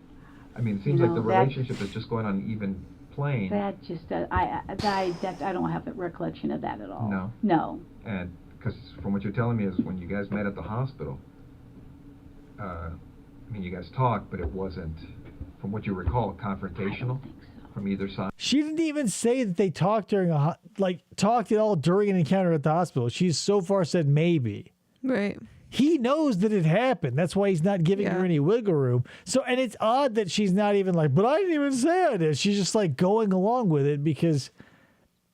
I mean, it seems like the relationship is just going on an even plane. That just, I don't have a recollection of that at all. No? No. And because from what you're telling me is when you guys met at the hospital, I mean, you guys talked, but it wasn't, from what you recall, confrontational from either side. She didn't even say that they talked during talked at all during an encounter at the hospital. She's so far said maybe. Right. He knows that it happened. That's why he's not giving her any wiggle room. So, and it's odd that she's not even like, but I didn't even say I did. She's just like going along with it because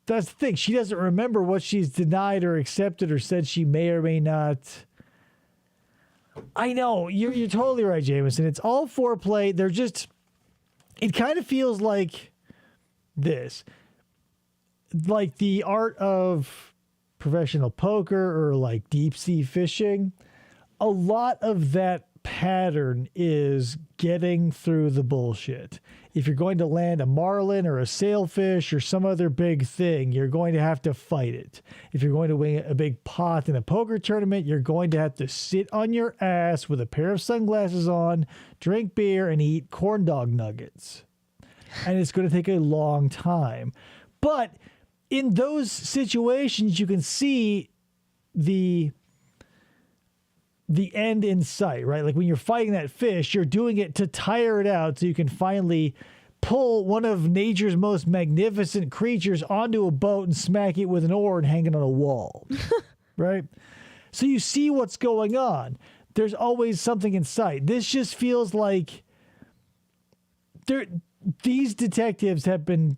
that's the thing. She doesn't remember what she's denied or accepted or said she may or may not. I know. You're totally right, Jameson. It's all foreplay. They're just, it kind of feels like this. Like the art of professional poker or like deep sea fishing. A lot of that pattern is getting through the bullshit. If you're going to land a marlin or a sailfish or some other big thing, you're going to have to fight it. If you're going to win a big pot in a poker tournament, you're going to have to sit on your ass with a pair of sunglasses on, drink beer, and eat corn dog nuggets. And it's going to take a long time. But in those situations, you can see the end in sight, right? Like when you're fighting that fish, you're doing it to tire it out so you can finally pull one of nature's most magnificent creatures onto a boat and smack it with an oar and hang it on a wall, right? So you see what's going on. There's always something in sight. This just feels like these detectives have been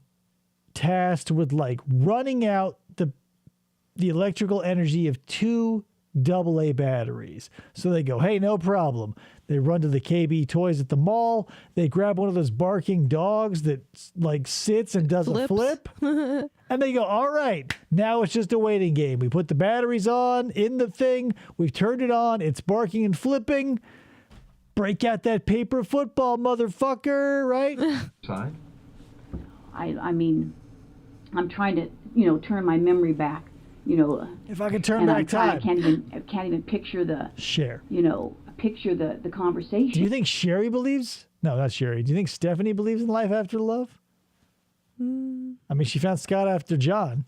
tasked with like running out the electrical energy of 2 AA batteries. So they go, hey, no problem. They run to the KB Toys at the mall. They grab one of those barking dogs that like sits and does a flip. And they go, all right, now it's just a waiting game. We put the batteries on in the thing. We've turned it on. It's barking and flipping. Break out that paper football, motherfucker, right? Sign? I mean, I'm trying to, turn my memory back, If I could turn back time. I can't even picture the, Share. Picture the conversation. Do you think Sherry believes? No, not Sherry. Do you think Stephanie believes in life after love? I mean, she found Scott after John.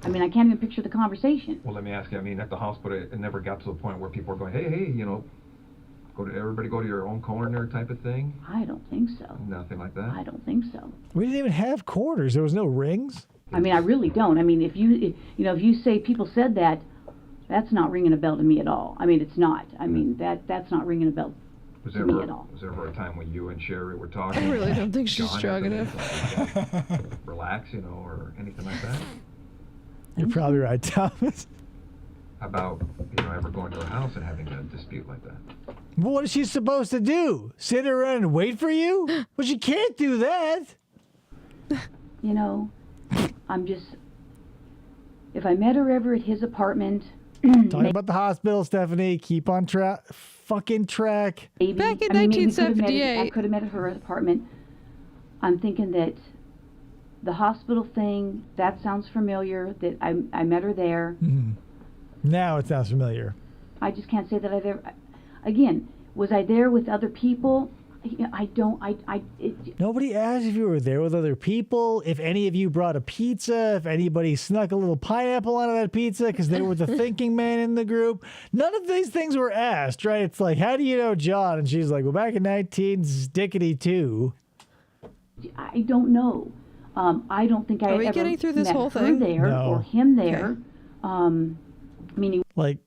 I mean, I can't even picture the conversation. Well, let me ask you, I mean, at the hospital, it never got to the point where people are going, hey, everybody go to your own corner type of thing? I don't think so. Nothing like that? I don't think so. We didn't even have corners. There was no rings. I mean, I really don't. I mean, if you say people said that, that's not ringing a bell to me at all. I mean, it's not. I mean, that's not ringing a bell to me at all. Was there ever a time when you and Sherry were talking? I really don't think she's strong enough. Relax, or anything like that? You're probably right, Thomas. About, ever going to her house and having a dispute like that? Well, what is she supposed to do? Sit around and wait for you? Well, she can't do that. I'm just... If I met her ever at his apartment... Talking about the hospital, Stephanie. Keep on fucking track. Maybe, Back in maybe 1978. I could have met her at her apartment. I'm thinking that the hospital thing, that sounds familiar, that I met her there. Mm-hmm. Now it sounds familiar. I just can't say that I've ever... Again, was I there with other people? I don't... Nobody asked if you were there with other people, if any of you brought a pizza, if anybody snuck a little pineapple onto that pizza because they were the thinking man in the group. None of these things were asked, right? It's like, how do you know John? And she's like, well, back in 1962. I don't know. I don't think I ever getting through this met whole her thing? there or him there. Okay. Meaning... Like,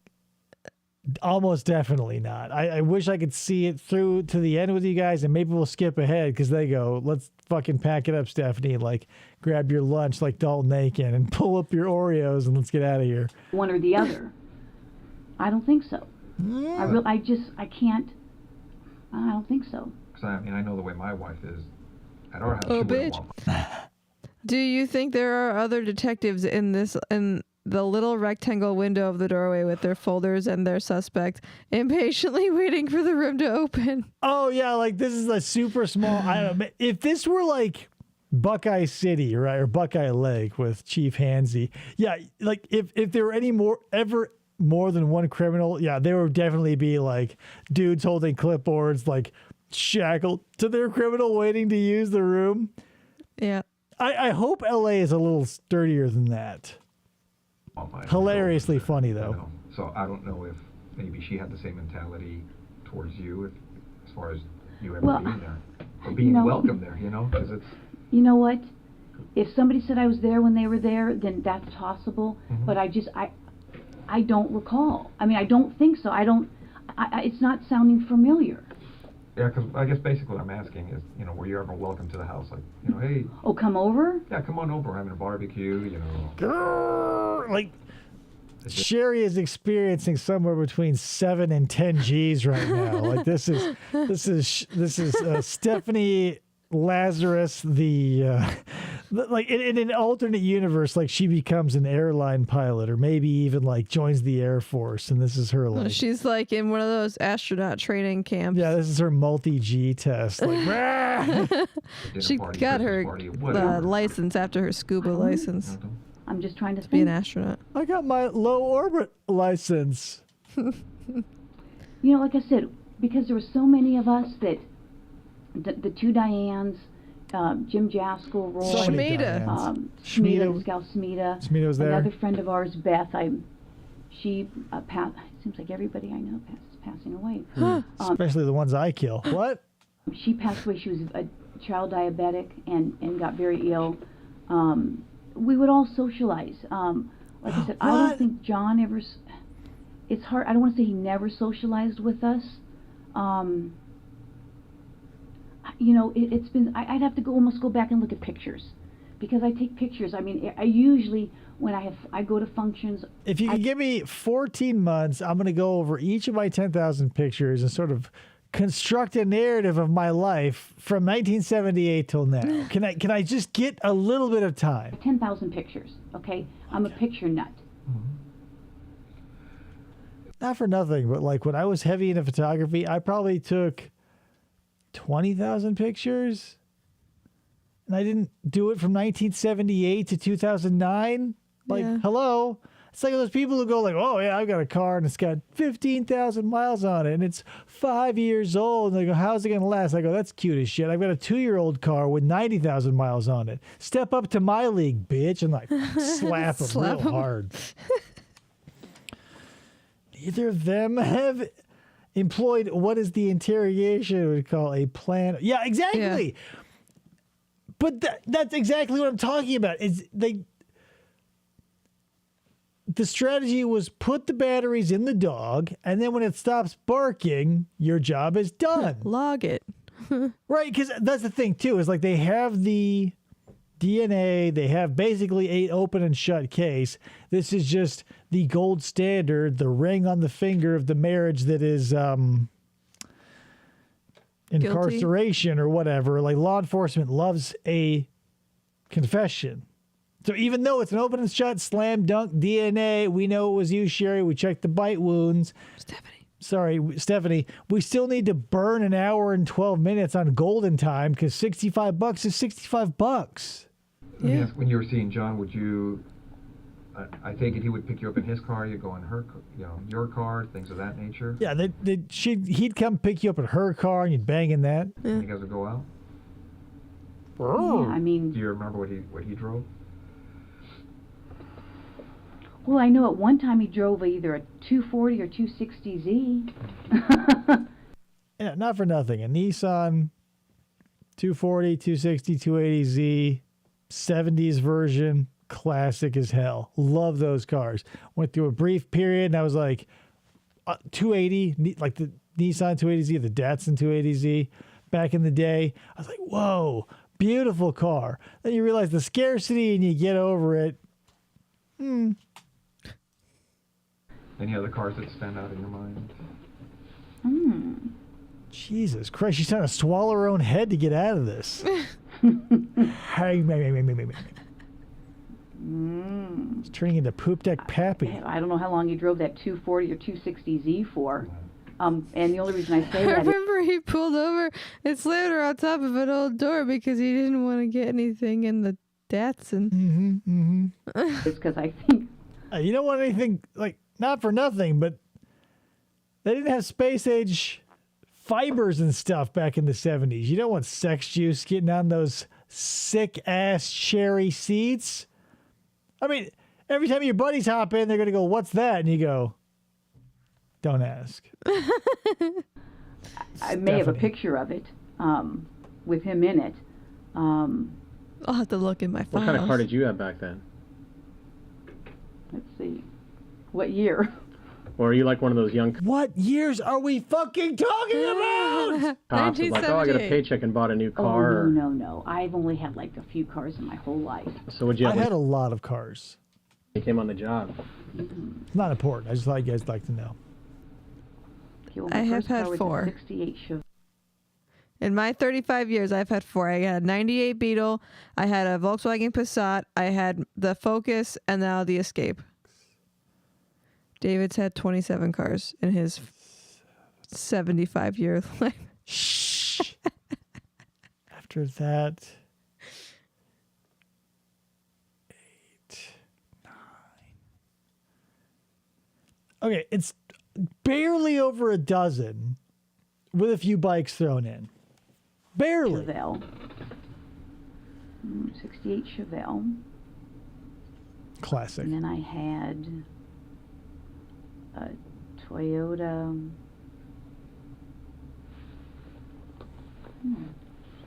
almost definitely not. I wish I could see it through to the end with you guys, and maybe we'll skip ahead because they go, let's fucking pack it up, Stephanie, like grab your lunch like Dalton Aiken and pull up your Oreos and let's get out of here. One or the other. I don't think so. I can't. I don't think so. Because I know the way my wife is at our house. Oh, she wouldn't bitch. want- Do you think there are other detectives in the little rectangle window of the doorway with their folders and their suspect impatiently waiting for the room to open? Oh yeah, like this is a super small. I don't know if this were like Buckeye City, right, or Buckeye Lake with Chief Hansy. Yeah, like if there were any more than one criminal, yeah, there would definitely be like dudes holding clipboards, like shackled to their criminal, waiting to use the room. Yeah. I hope LA is a little sturdier than that. Hilariously funny though. So I don't know if maybe she had the same mentality towards you, as far as you ever being there, or being welcome there. Because it's. You know what? If somebody said I was there when they were there, then that's possible. Mm-hmm. But I don't recall. I mean, I don't think so. It's not sounding familiar. Yeah, because I guess basically what I'm asking is, were you ever welcome to the house? Like, hey. Oh, come over? Yeah, come on over. We're having a barbecue, Like, Sherry is experiencing somewhere between 7 and 10 G's right now. Like this is Stephani Lazarus, like in an alternate universe, like she becomes an airline pilot, or maybe even like joins the Air Force, and this is her like She's like in one of those astronaut training camps. Yeah, this is her multi-G test. Like, she got her license after her scuba license. I'm just trying to be an astronaut. I got my low orbit license. Like I said, because there were so many of us that the two Dianes, Jim Jaskell, Roy, Schmida, Scout Smida. Smida was there. Another friend of ours, Beth. She passed. It seems like everybody I know is passing away. Especially the ones I kill. What? She passed away. She was a child diabetic and got very ill. We would all socialize. Like I said, I don't think John ever... it's hard. I don't want to say he never socialized with us. It's been, I'd have to almost go back and look at pictures, because I take pictures. I mean, I usually, when I go to functions. If you could give me 14 months, I'm going to go over each of my 10,000 pictures and sort of construct a narrative of my life from 1978 till now. Can I just get a little bit of time? 10,000 pictures, okay? I'm a picture nut. Not for nothing, but like when I was heavy into photography, I probably took 20,000 pictures. And I didn't do it from 1978 to 2009. Like, hello? It's like those people who go like, oh, yeah, I've got a car and it's got 15,000 miles on it and it's 5 years old. And they go, how's it going to last? I go, that's cute as shit. I've got a 2-year-old car with 90,000 miles on it. Step up to my league, bitch. And like, slap them real hard. Neither of them have employed what is the interrogation would call a plan. Yeah, exactly. Yeah. But that's exactly what I'm talking about. The strategy was put the batteries in the dog, and then when it stops barking, your job is done. Log it. Right, because that's the thing, too, is like they have the DNA, they have basically a open and shut case. This is just the gold standard, the ring on the finger of the marriage that is incarceration or whatever. Like, law enforcement loves a confession. So even though it's an open and shut, slam dunk DNA, we know it was you, Sherry. We checked the bite wounds. Stephanie, we still need to burn an hour and 12 minutes on golden time because $65 is $65. Yeah. Yes, when you were seeing John, would you? I take it he would pick you up in his car. You go in her, your car, things of that nature. Yeah, he'd come pick you up in her car and you'd bang in that. And you guys would go out. Oh, yeah, I mean. Do you remember what he drove? Well, I know at one time he drove either a 240 or 260Z. Yeah, not for nothing. A Nissan 240, 260, 280Z, 70s version, classic as hell. Love those cars. Went through a brief period and I was like, 280, like the Nissan 280Z, the Datsun 280Z back in the day. I was like, whoa, beautiful car. Then you realize the scarcity and you get over it. Any other cars that stand out in your mind? Jesus Christ, she's trying to swallow her own head to get out of this. It's turning into poop deck pappy. I don't know how long he drove that 240 or 260Z for. And the only reason I say that I remember he pulled over and slammed her on top of an old door because he didn't want to get anything in the Datsun. It's because I think... You don't want anything, like, not for nothing, but they didn't have space age fibers and stuff back in the 70s. You don't want sex juice getting on those sick ass cherry seats. I mean, every time your buddies hop in, they're going to go, what's that? And you go, don't ask. I may have a picture of it with him in it. I'll have to look in my files. What kind of car did you have back then? Let's see. What year? Or are you like one of those young What years are we fucking talking about? cops who's like, oh, I got a paycheck and bought a new car? Oh, no. I've only had like a few cars in my whole life. So would you have I've had a lot of cars. You came on the job. It's not important. I just thought you guys like to know. Okay, well, I my have first car had was a 4. 68 Chevelle. In my 35 years, I've had 4. I had a 98 Beetle, I had a Volkswagen Passat, I had the Focus, and now the Escape. David's had 27 cars in his 75-year life. Shh. After that, 8, 9. Okay, it's barely over a dozen with a few bikes thrown in. Barely. Chevelle. 68 Chevelle. Classic. And then I had a Toyota.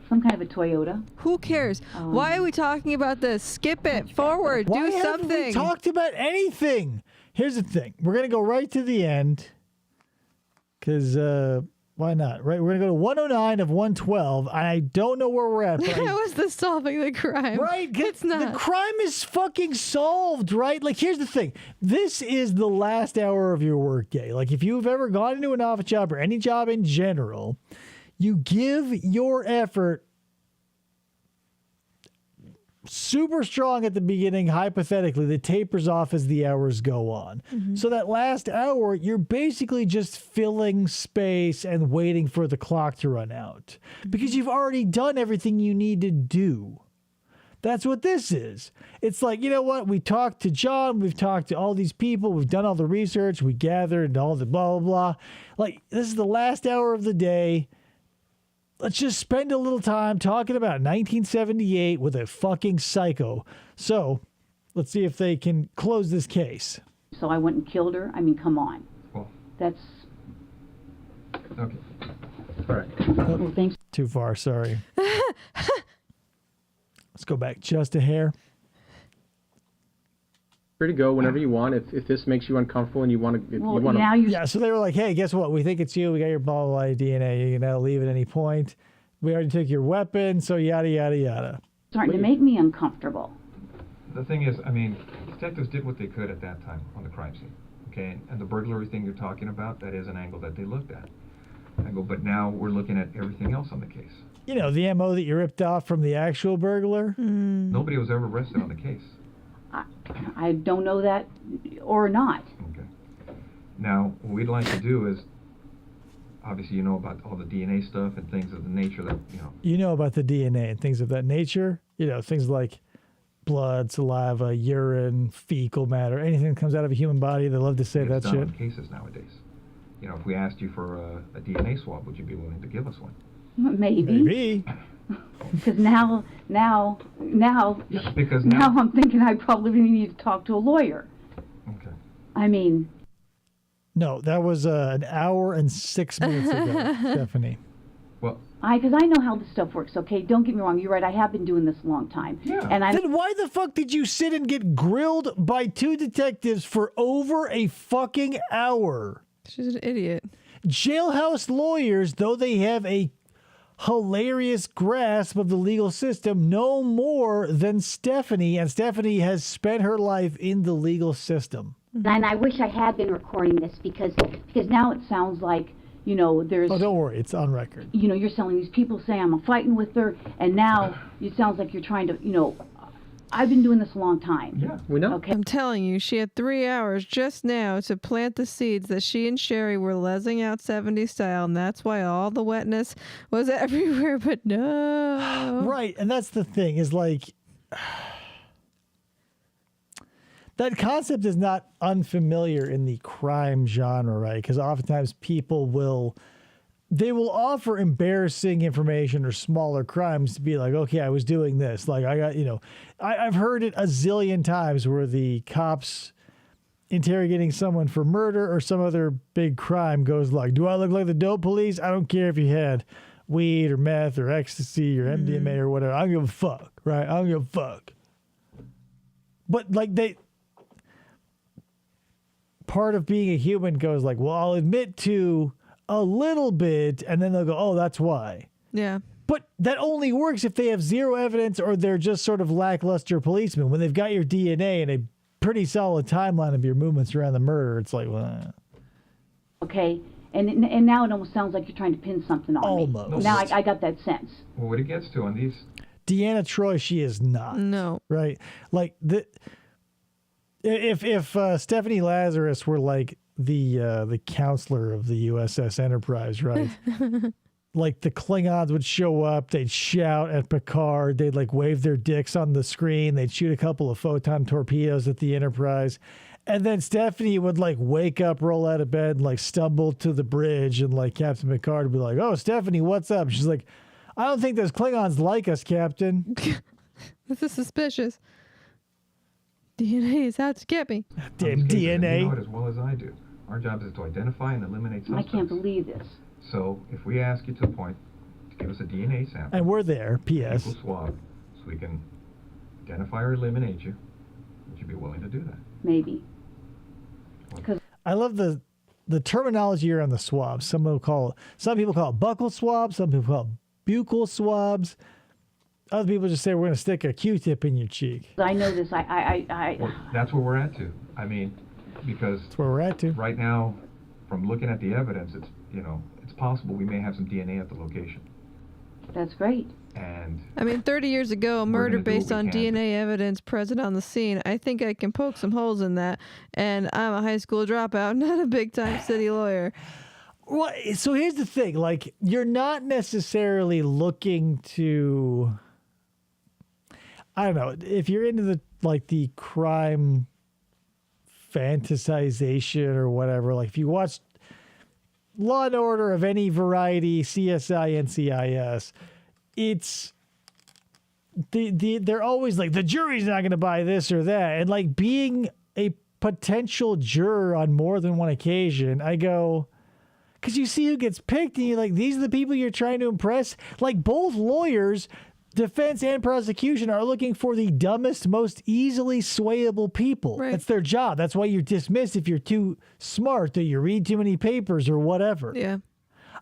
Some kind of a Toyota. Who cares? Why are we talking about this? Skip it. Forward. Why Do haven't something. we talked about anything? Here's the thing. We're going to go right to the end because why not? Right? We're going to go to 109 of 112. I don't know where we're at. But How is this solving the crime? Right? It's not. The crime is fucking solved, right? Like, here's the thing. This is the last hour of your workday. Like, if you've ever gone into an office job or any job in general, you give your effort super strong at the beginning, hypothetically, that tapers off as the hours go on. So that last hour, you're basically just filling space and waiting for the clock to run out because you've already done everything you need to do. That's what this is. It's like, you know what? We talked to John. We've talked to all these people. We've done all the research. We gathered all the blah, blah, blah. Like, this is the last hour of the day. Let's just spend a little time talking about 1978 with a fucking psycho. So, let's see if they can close this case. So I went and killed her. I mean, come on. Well, That's okay. All right. well, thanks. Too far, sorry. Let's go back just a hair. Free to go whenever you want. If this makes you uncomfortable and you want to, Well, now you Yeah, so they were like, hey, guess what? We think it's you. We got your blah, blah, blah DNA. You can now leave at any point. We already took your weapon, so yada, yada, yada. starting to make me uncomfortable. The thing is, I mean, detectives did what they could at that time on the crime scene. Okay, and the burglary thing you're talking about, that is an angle that they looked at. But now we're looking at everything else on the case. You know, the MO that you ripped off from the actual burglar? Nobody was ever arrested on the case. I don't know that or not. Okay. Now, what we'd like to do is, obviously you know about all the DNA stuff and things of the nature that, you know. You know about the DNA and things of that nature. You know, things like blood, saliva, urine, fecal matter, anything that comes out of a human body. They love to say that it's done shit. on cases nowadays. You know, if we asked you for a DNA swab, would you be willing to give us one? Maybe. Because now, Yeah, because now I'm thinking I probably need to talk to a lawyer. Okay. I mean, No, that was an hour and 6 minutes ago, Stephanie. Well, because I know how this stuff works. Okay, don't get me wrong. You're right. I have been doing this a long time. Yeah. And I Then why the fuck did you sit and get grilled by two detectives for over a fucking hour? She's an idiot. Jailhouse lawyers, though they have a hilarious grasp of the legal system, know more than Stephanie, and Stephanie has spent her life in the legal system. And I wish I had been recording this because now it sounds like, you know, there's. Oh, don't worry, it's on record. You know, you're selling these people saying I'm fighting with her, and now it sounds like you're trying to, you know, I've been doing this a long time. yeah. We know. Okay. I'm telling you, she had 3 hours just now to plant the seeds that she and Sherry were lesing out 70s style, and that's why all the wetness was everywhere. But no. Right, and that's the thing, is like, that concept is not unfamiliar in the crime genre, right? Because oftentimes people will offer embarrassing information or smaller crimes to be like, okay, I was doing this. Like, I got, you know, I've heard it a zillion times where the cops interrogating someone for murder or some other big crime goes like, do I look like the dope police? I don't care if you had weed or meth or ecstasy or MDMA or whatever. I don't give a fuck, right? I don't give a fuck. But like part of being a human goes like, well, I'll admit to a little bit, and then they'll go, oh, that's why. Yeah. But that only works if they have zero evidence or they're just sort of lackluster policemen. When they've got your DNA and a pretty solid timeline of your movements around the murder, it's like, well. Okay, and now it almost sounds like you're trying to pin something on Almost. me. Now I got that sense. Well, what it gets to on these. Deanna Troy, she is not. No. Right? Like, if Stephani Lazarus were like the counselor of the USS Enterprise, right? Like the Klingons would show up, they'd shout at Picard, they'd like wave their dicks on the screen, they'd shoot a couple of photon torpedoes at the Enterprise, and then Stephanie would like wake up, roll out of bed, and like stumble to the bridge, and like Captain Picard would be like, "Oh, Stephanie, what's up?" She's like, "I don't think those Klingons like us, Captain." This is suspicious. DNA is out to get me. Damn DNA. You know it as well as I do. Our job is to identify and eliminate I suspects. can't believe this. So if we ask you to the point to give us a DNA sample, And we're there, P.S. equal swab, so we can identify or eliminate you, would you be willing to do that? Maybe. I love the terminology here on the swabs. Some people call it buccal swabs. Some people call it buccal swabs. Other people just say we're going to stick a Q-tip in your cheek. I know this. Well, that's where we're at too. I mean, because that's where we're at too. Right now, from looking at the evidence, it's it's possible we may have some DNA at the location. That's great. And I mean, 30 years ago, a murder based on DNA evidence present on the scene. I think I can poke some holes in that. And I'm a high school dropout, not a big-time city lawyer. Well, so here's the thing. Like, you're not necessarily looking to... I don't know. If you're into the crime fantasization or whatever, like if you watch Law and Order of any variety, CSI, NCIS, it's they're always like, the jury's not going to buy this or that. And like being a potential juror on more than one occasion, I go, because you see who gets picked and you're like, these are the people you're trying to impress. Like both lawyers, defense and prosecution, are looking for the dumbest, most easily swayable people. Right. That's their job. That's why you're dismissed if you're too smart or you read too many papers or whatever. Yeah.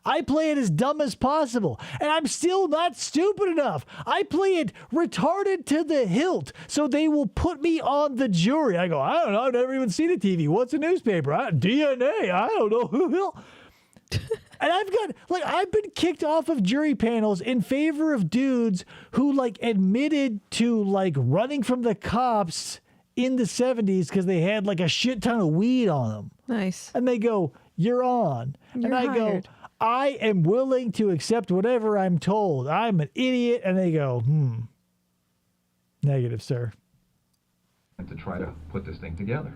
I play it as dumb as possible, and I'm still not stupid enough. I play it retarded to the hilt, so they will put me on the jury. I go, I don't know, I've never even seen a TV. What's a newspaper? DNA, I don't know who. And I've been kicked off of jury panels in favor of dudes who like admitted to like running from the cops in the 70s because they had like a shit ton of weed on them. Nice. And they go, you're on. You're and I hired. go, I am willing to accept whatever I'm told. I'm an idiot. And they go, negative, sir. And to try to put this thing together.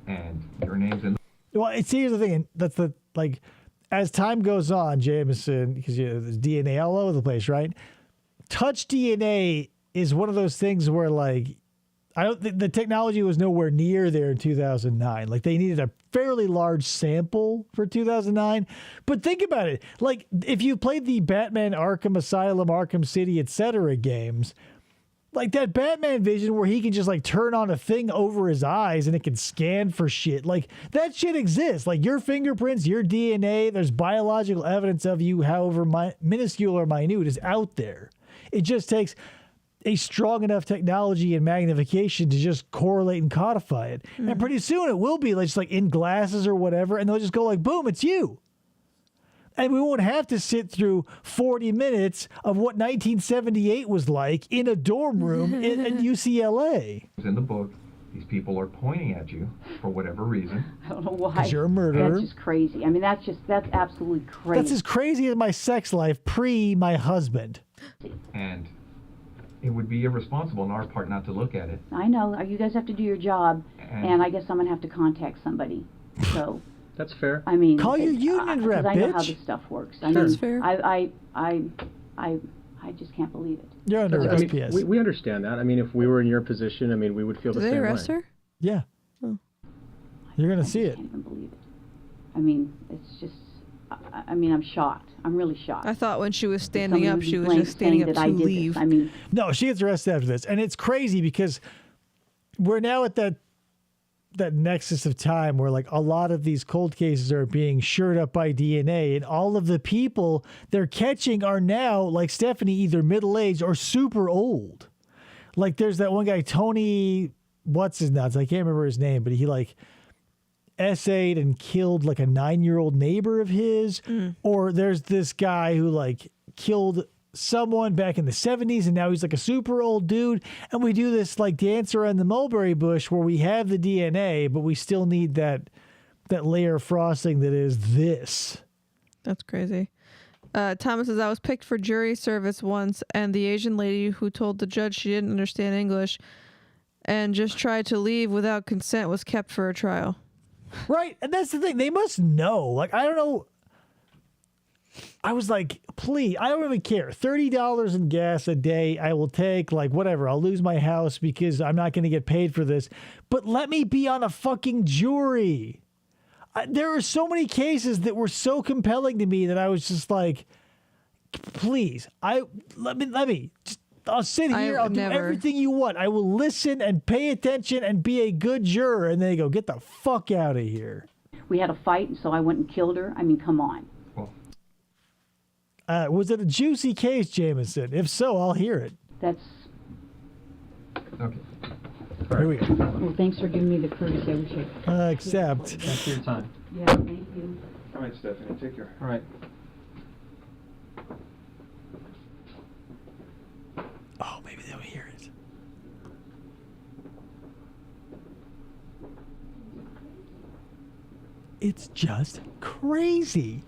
And your name's in. Well, here's the thing. That's as time goes on, Jameson, because there's DNA all over the place, right? Touch DNA is one of those things where like, I don't think the technology was nowhere near there in 2009. Like they needed a fairly large sample for 2009. But think about it. Like if you played the Batman Arkham Asylum, Arkham City, etc. games, like that Batman vision where he can just like turn on a thing over his eyes and it can scan for shit. Like that shit exists. Like your fingerprints, your DNA, there's biological evidence of you, however minuscule or minute, is out there. It just takes a strong enough technology and magnification to just correlate and codify it. Mm-hmm. And pretty soon it will be just like in glasses or whatever, and they'll just go like, boom, it's you. And we won't have to sit through 40 minutes of what 1978 was like in a dorm room at UCLA. In the book, these people are pointing at you for whatever reason. I don't know why. Because you're a murderer. That's just crazy. I mean, that's absolutely crazy. That's as crazy as my sex life pre my husband. And it would be irresponsible on our part not to look at it. I know. You guys have to do your job, and I guess I'm going to have to contact somebody. So that's fair. I mean, call your union rep, bitch. I know how this stuff works. I mean, that's fair. I just can't believe it. You're under arrest, PS. We understand that. I mean, if we were in your position, I mean, we would feel the same way. Did they arrest her? Yeah. Oh. You're going to see it. I can't even believe it. I mean, it's just, I mean, I'm shocked. I'm really shocked. I thought when she was standing up, she was just standing up to leave. I mean, no, she gets arrested after this. And it's crazy because we're now at that nexus of time where like a lot of these cold cases are being shored up by DNA, and all of the people they're catching are now, like Stephani, either middle-aged or super old. Like there's that one guy, Tony, what's his nuts? I can't remember his name, but he like essayed and killed like a 9-year-old neighbor of his. Or there's this guy who like killed someone back in the 70s and now he's like a super old dude. And we do this like dance around the mulberry bush where we have the DNA, but we still need that layer of frosting that is this. That's crazy. Thomas says, I was picked for jury service once, and the Asian lady who told the judge she didn't understand English and just tried to leave without consent was kept for a trial. Right. And that's the thing. They must know. Like, I don't know. I was like, please, I don't even care. $30 in gas a day, I will take. Like, whatever. I'll lose my house because I'm not going to get paid for this. But let me be on a fucking jury. There are so many cases that were so compelling to me that I was just like, please, let me. Just, I'll sit here. I'll do everything you want. I will listen and pay attention and be a good juror. And they go, get the fuck out of here. we had a fight, and so I went and killed her. I mean, come on. Was it a juicy case, Jameson? If so, I'll hear it. That's... Okay. Here we go. Well, thanks for giving me the courtesy. I wish I... Accept. Thanks for your time. Yeah, thank you. All right, Stephanie, take care. All right. Oh, maybe they'll hear it. It's just crazy.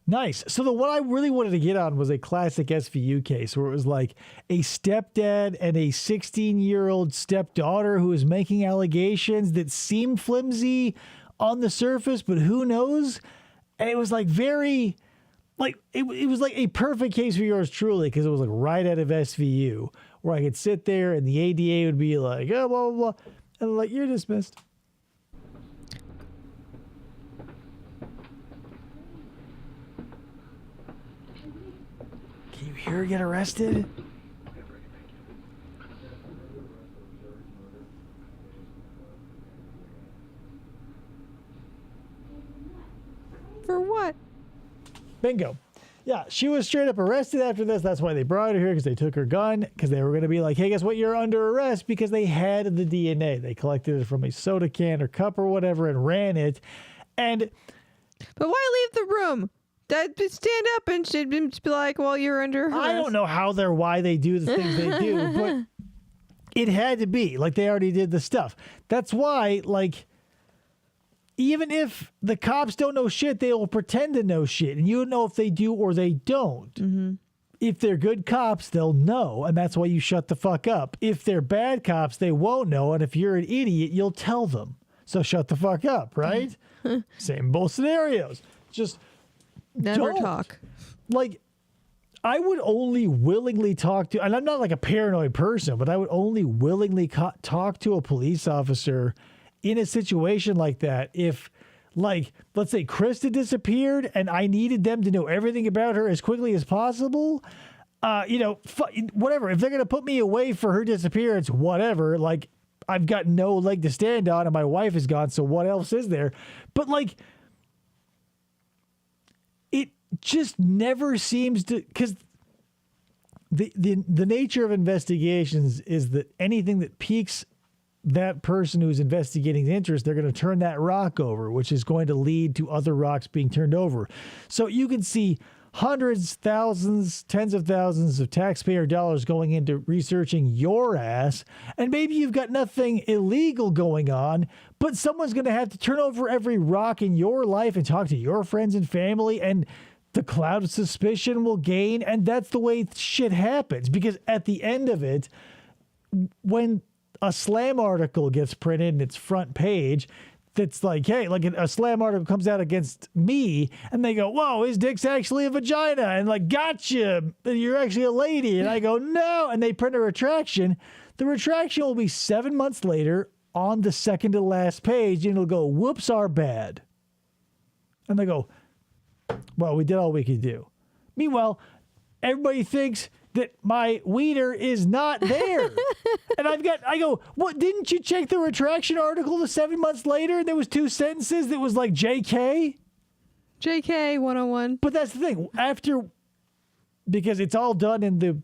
Nice. So the one I really wanted to get on was a classic SVU case where it was like a stepdad and a 16-year-old stepdaughter who was making allegations that seemed flimsy on the surface, but who knows? And it was like very, like, it was like a perfect case for yours truly, because it was like right out of SVU where I could sit there and the ADA would be like, oh, blah, blah, blah. And like, you're dismissed. Can you hear her get arrested? For what? Bingo. Yeah, she was straight up arrested after this. That's why they brought her here, because they took her gun, because they were going to be like, hey, guess what? You're under arrest, because they had the DNA. They collected it from a soda can or cup or whatever and ran it. And but why leave the room? Stand up and she'd be like, well, you're under arrest. I don't know why they do the things they do, but it had to be. Like, they already did the stuff. That's why, like, even if the cops don't know shit, they will pretend to know shit. And you don't know if they do or they don't. Mm-hmm. If they're good cops, they'll know. And that's why you shut the fuck up. If they're bad cops, they won't know. And if you're an idiot, you'll tell them. So shut the fuck up, right? Same both scenarios. Just never don't. talk. Like, I would only willingly talk to, and I'm not like a paranoid person, but I would only willingly talk to a police officer in a situation like that if, like, let's say Krista disappeared and I needed them to know everything about her as quickly as possible. Whatever. If they're going to put me away for her disappearance, whatever, like, I've got no leg to stand on and my wife is gone, so what else is there? But, like, it just never seems to, because the nature of investigations is that anything that piques that person who's investigating the interest, they're going to turn that rock over, which is going to lead to other rocks being turned over. So you can see hundreds, thousands, tens of thousands of taxpayer dollars going into researching your ass, and maybe you've got nothing illegal going on, but someone's going to have to turn over every rock in your life and talk to your friends and family, and the cloud of suspicion will gain, and that's the way shit happens. Because at the end of it, when a Slam article gets printed in its front page that's like, hey, like a Slam article comes out against me and they go, whoa, his dick's actually a vagina, and like, gotcha, you're actually a lady. And I go, no. And they print a retraction. The retraction will be 7 months later on the second to last page, and it'll go, whoops, our bad. And they go, well, we did all we could do. Meanwhile, everybody thinks that my wiener is not there. And I go, what, didn't you check the retraction article the 7 months later? There was 2 sentences that was like JK 101. But that's the thing, because it's all done in the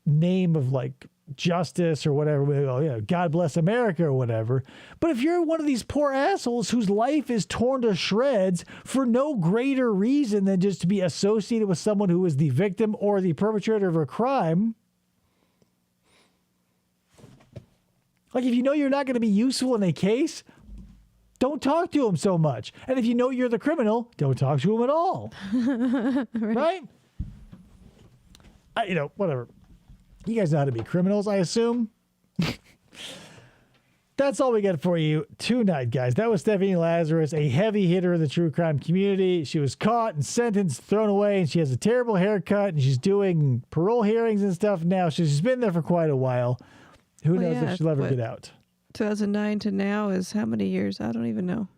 name of like justice or whatever. We go, yeah, God bless America or whatever. But if you're one of these poor assholes whose life is torn to shreds for no greater reason than just to be associated with someone who is the victim or the perpetrator of a crime, like, if you know you're not going to be useful in a case, don't talk to him so much. And if you know you're the criminal, don't talk to him at all. Right? Whatever. You guys know how to be criminals, I assume. That's all we got for you tonight, guys. That was Stephani Lazarus, a heavy hitter in the true crime community. She was caught and sentenced, thrown away, and she has a terrible haircut, and she's doing parole hearings and stuff now. She's been there for quite a while. Who knows if she'll ever get out. 2009 to now is how many years? I don't even know.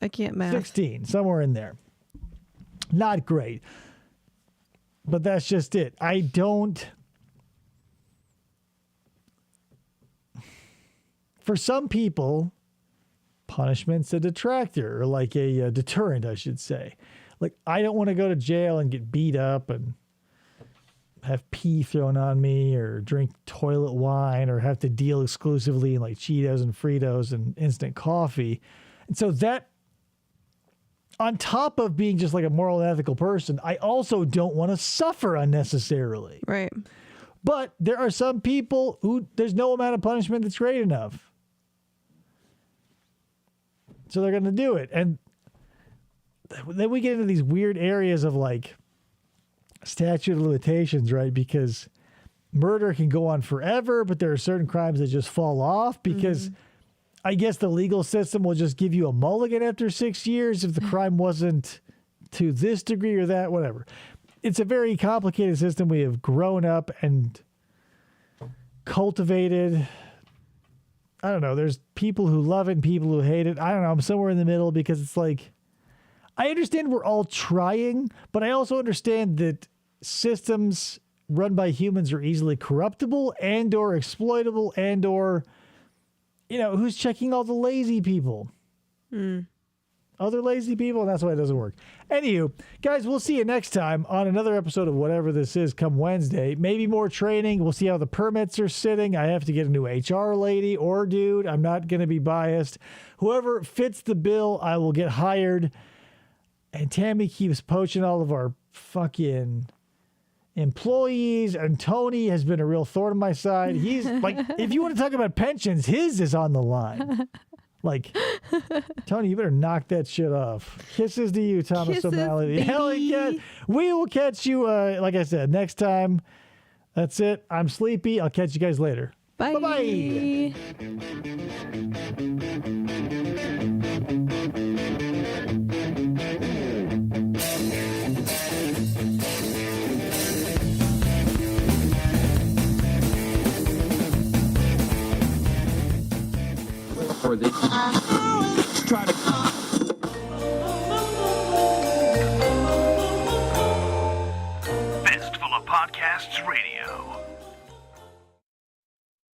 I can't math. 16, somewhere in there. Not great. But that's just it. I don't for some people, punishment's a detractor, or like a deterrent, I should say. Like, I don't want to go to jail and get beat up and have pee thrown on me, or drink toilet wine, or have to deal exclusively in like Cheetos and Fritos and instant coffee. And so that, on top of being just like a moral and ethical person, I also don't want to suffer unnecessarily. Right. But there are some people who there's no amount of punishment that's great enough. So they're going to do it. And then we get into these weird areas of like statute of limitations, right? Because murder can go on forever, but there are certain crimes that just fall off because I guess the legal system will just give you a mulligan after 6 years if the crime wasn't to this degree or that, whatever. It's a very complicated system we have grown up and cultivated. I don't know. There's people who love it and people who hate it. I don't know. I'm somewhere in the middle because it's like, I understand we're all trying, but I also understand that systems run by humans are easily corruptible and or exploitable and or, you know, who's checking all the lazy people? Other lazy people, and that's why it doesn't work. Anywho, guys, we'll see you next time on another episode of whatever this is come Wednesday. Maybe more training. We'll see how the permits are sitting. I have to get a new HR lady or dude. I'm not going to be biased. Whoever fits the bill, I will get hired. And Tammy keeps poaching all of our fucking employees, and Tony has been a real thorn in my side. He's like, if you want to talk about pensions, his is on the line. Like, Tony, you better knock that shit off. Kisses to you, Thomas Kisses, O'Malley. Hell yeah. We will catch you, like I said, next time. That's it. I'm sleepy. I'll catch you guys later. Bye. Bye-bye. For the try to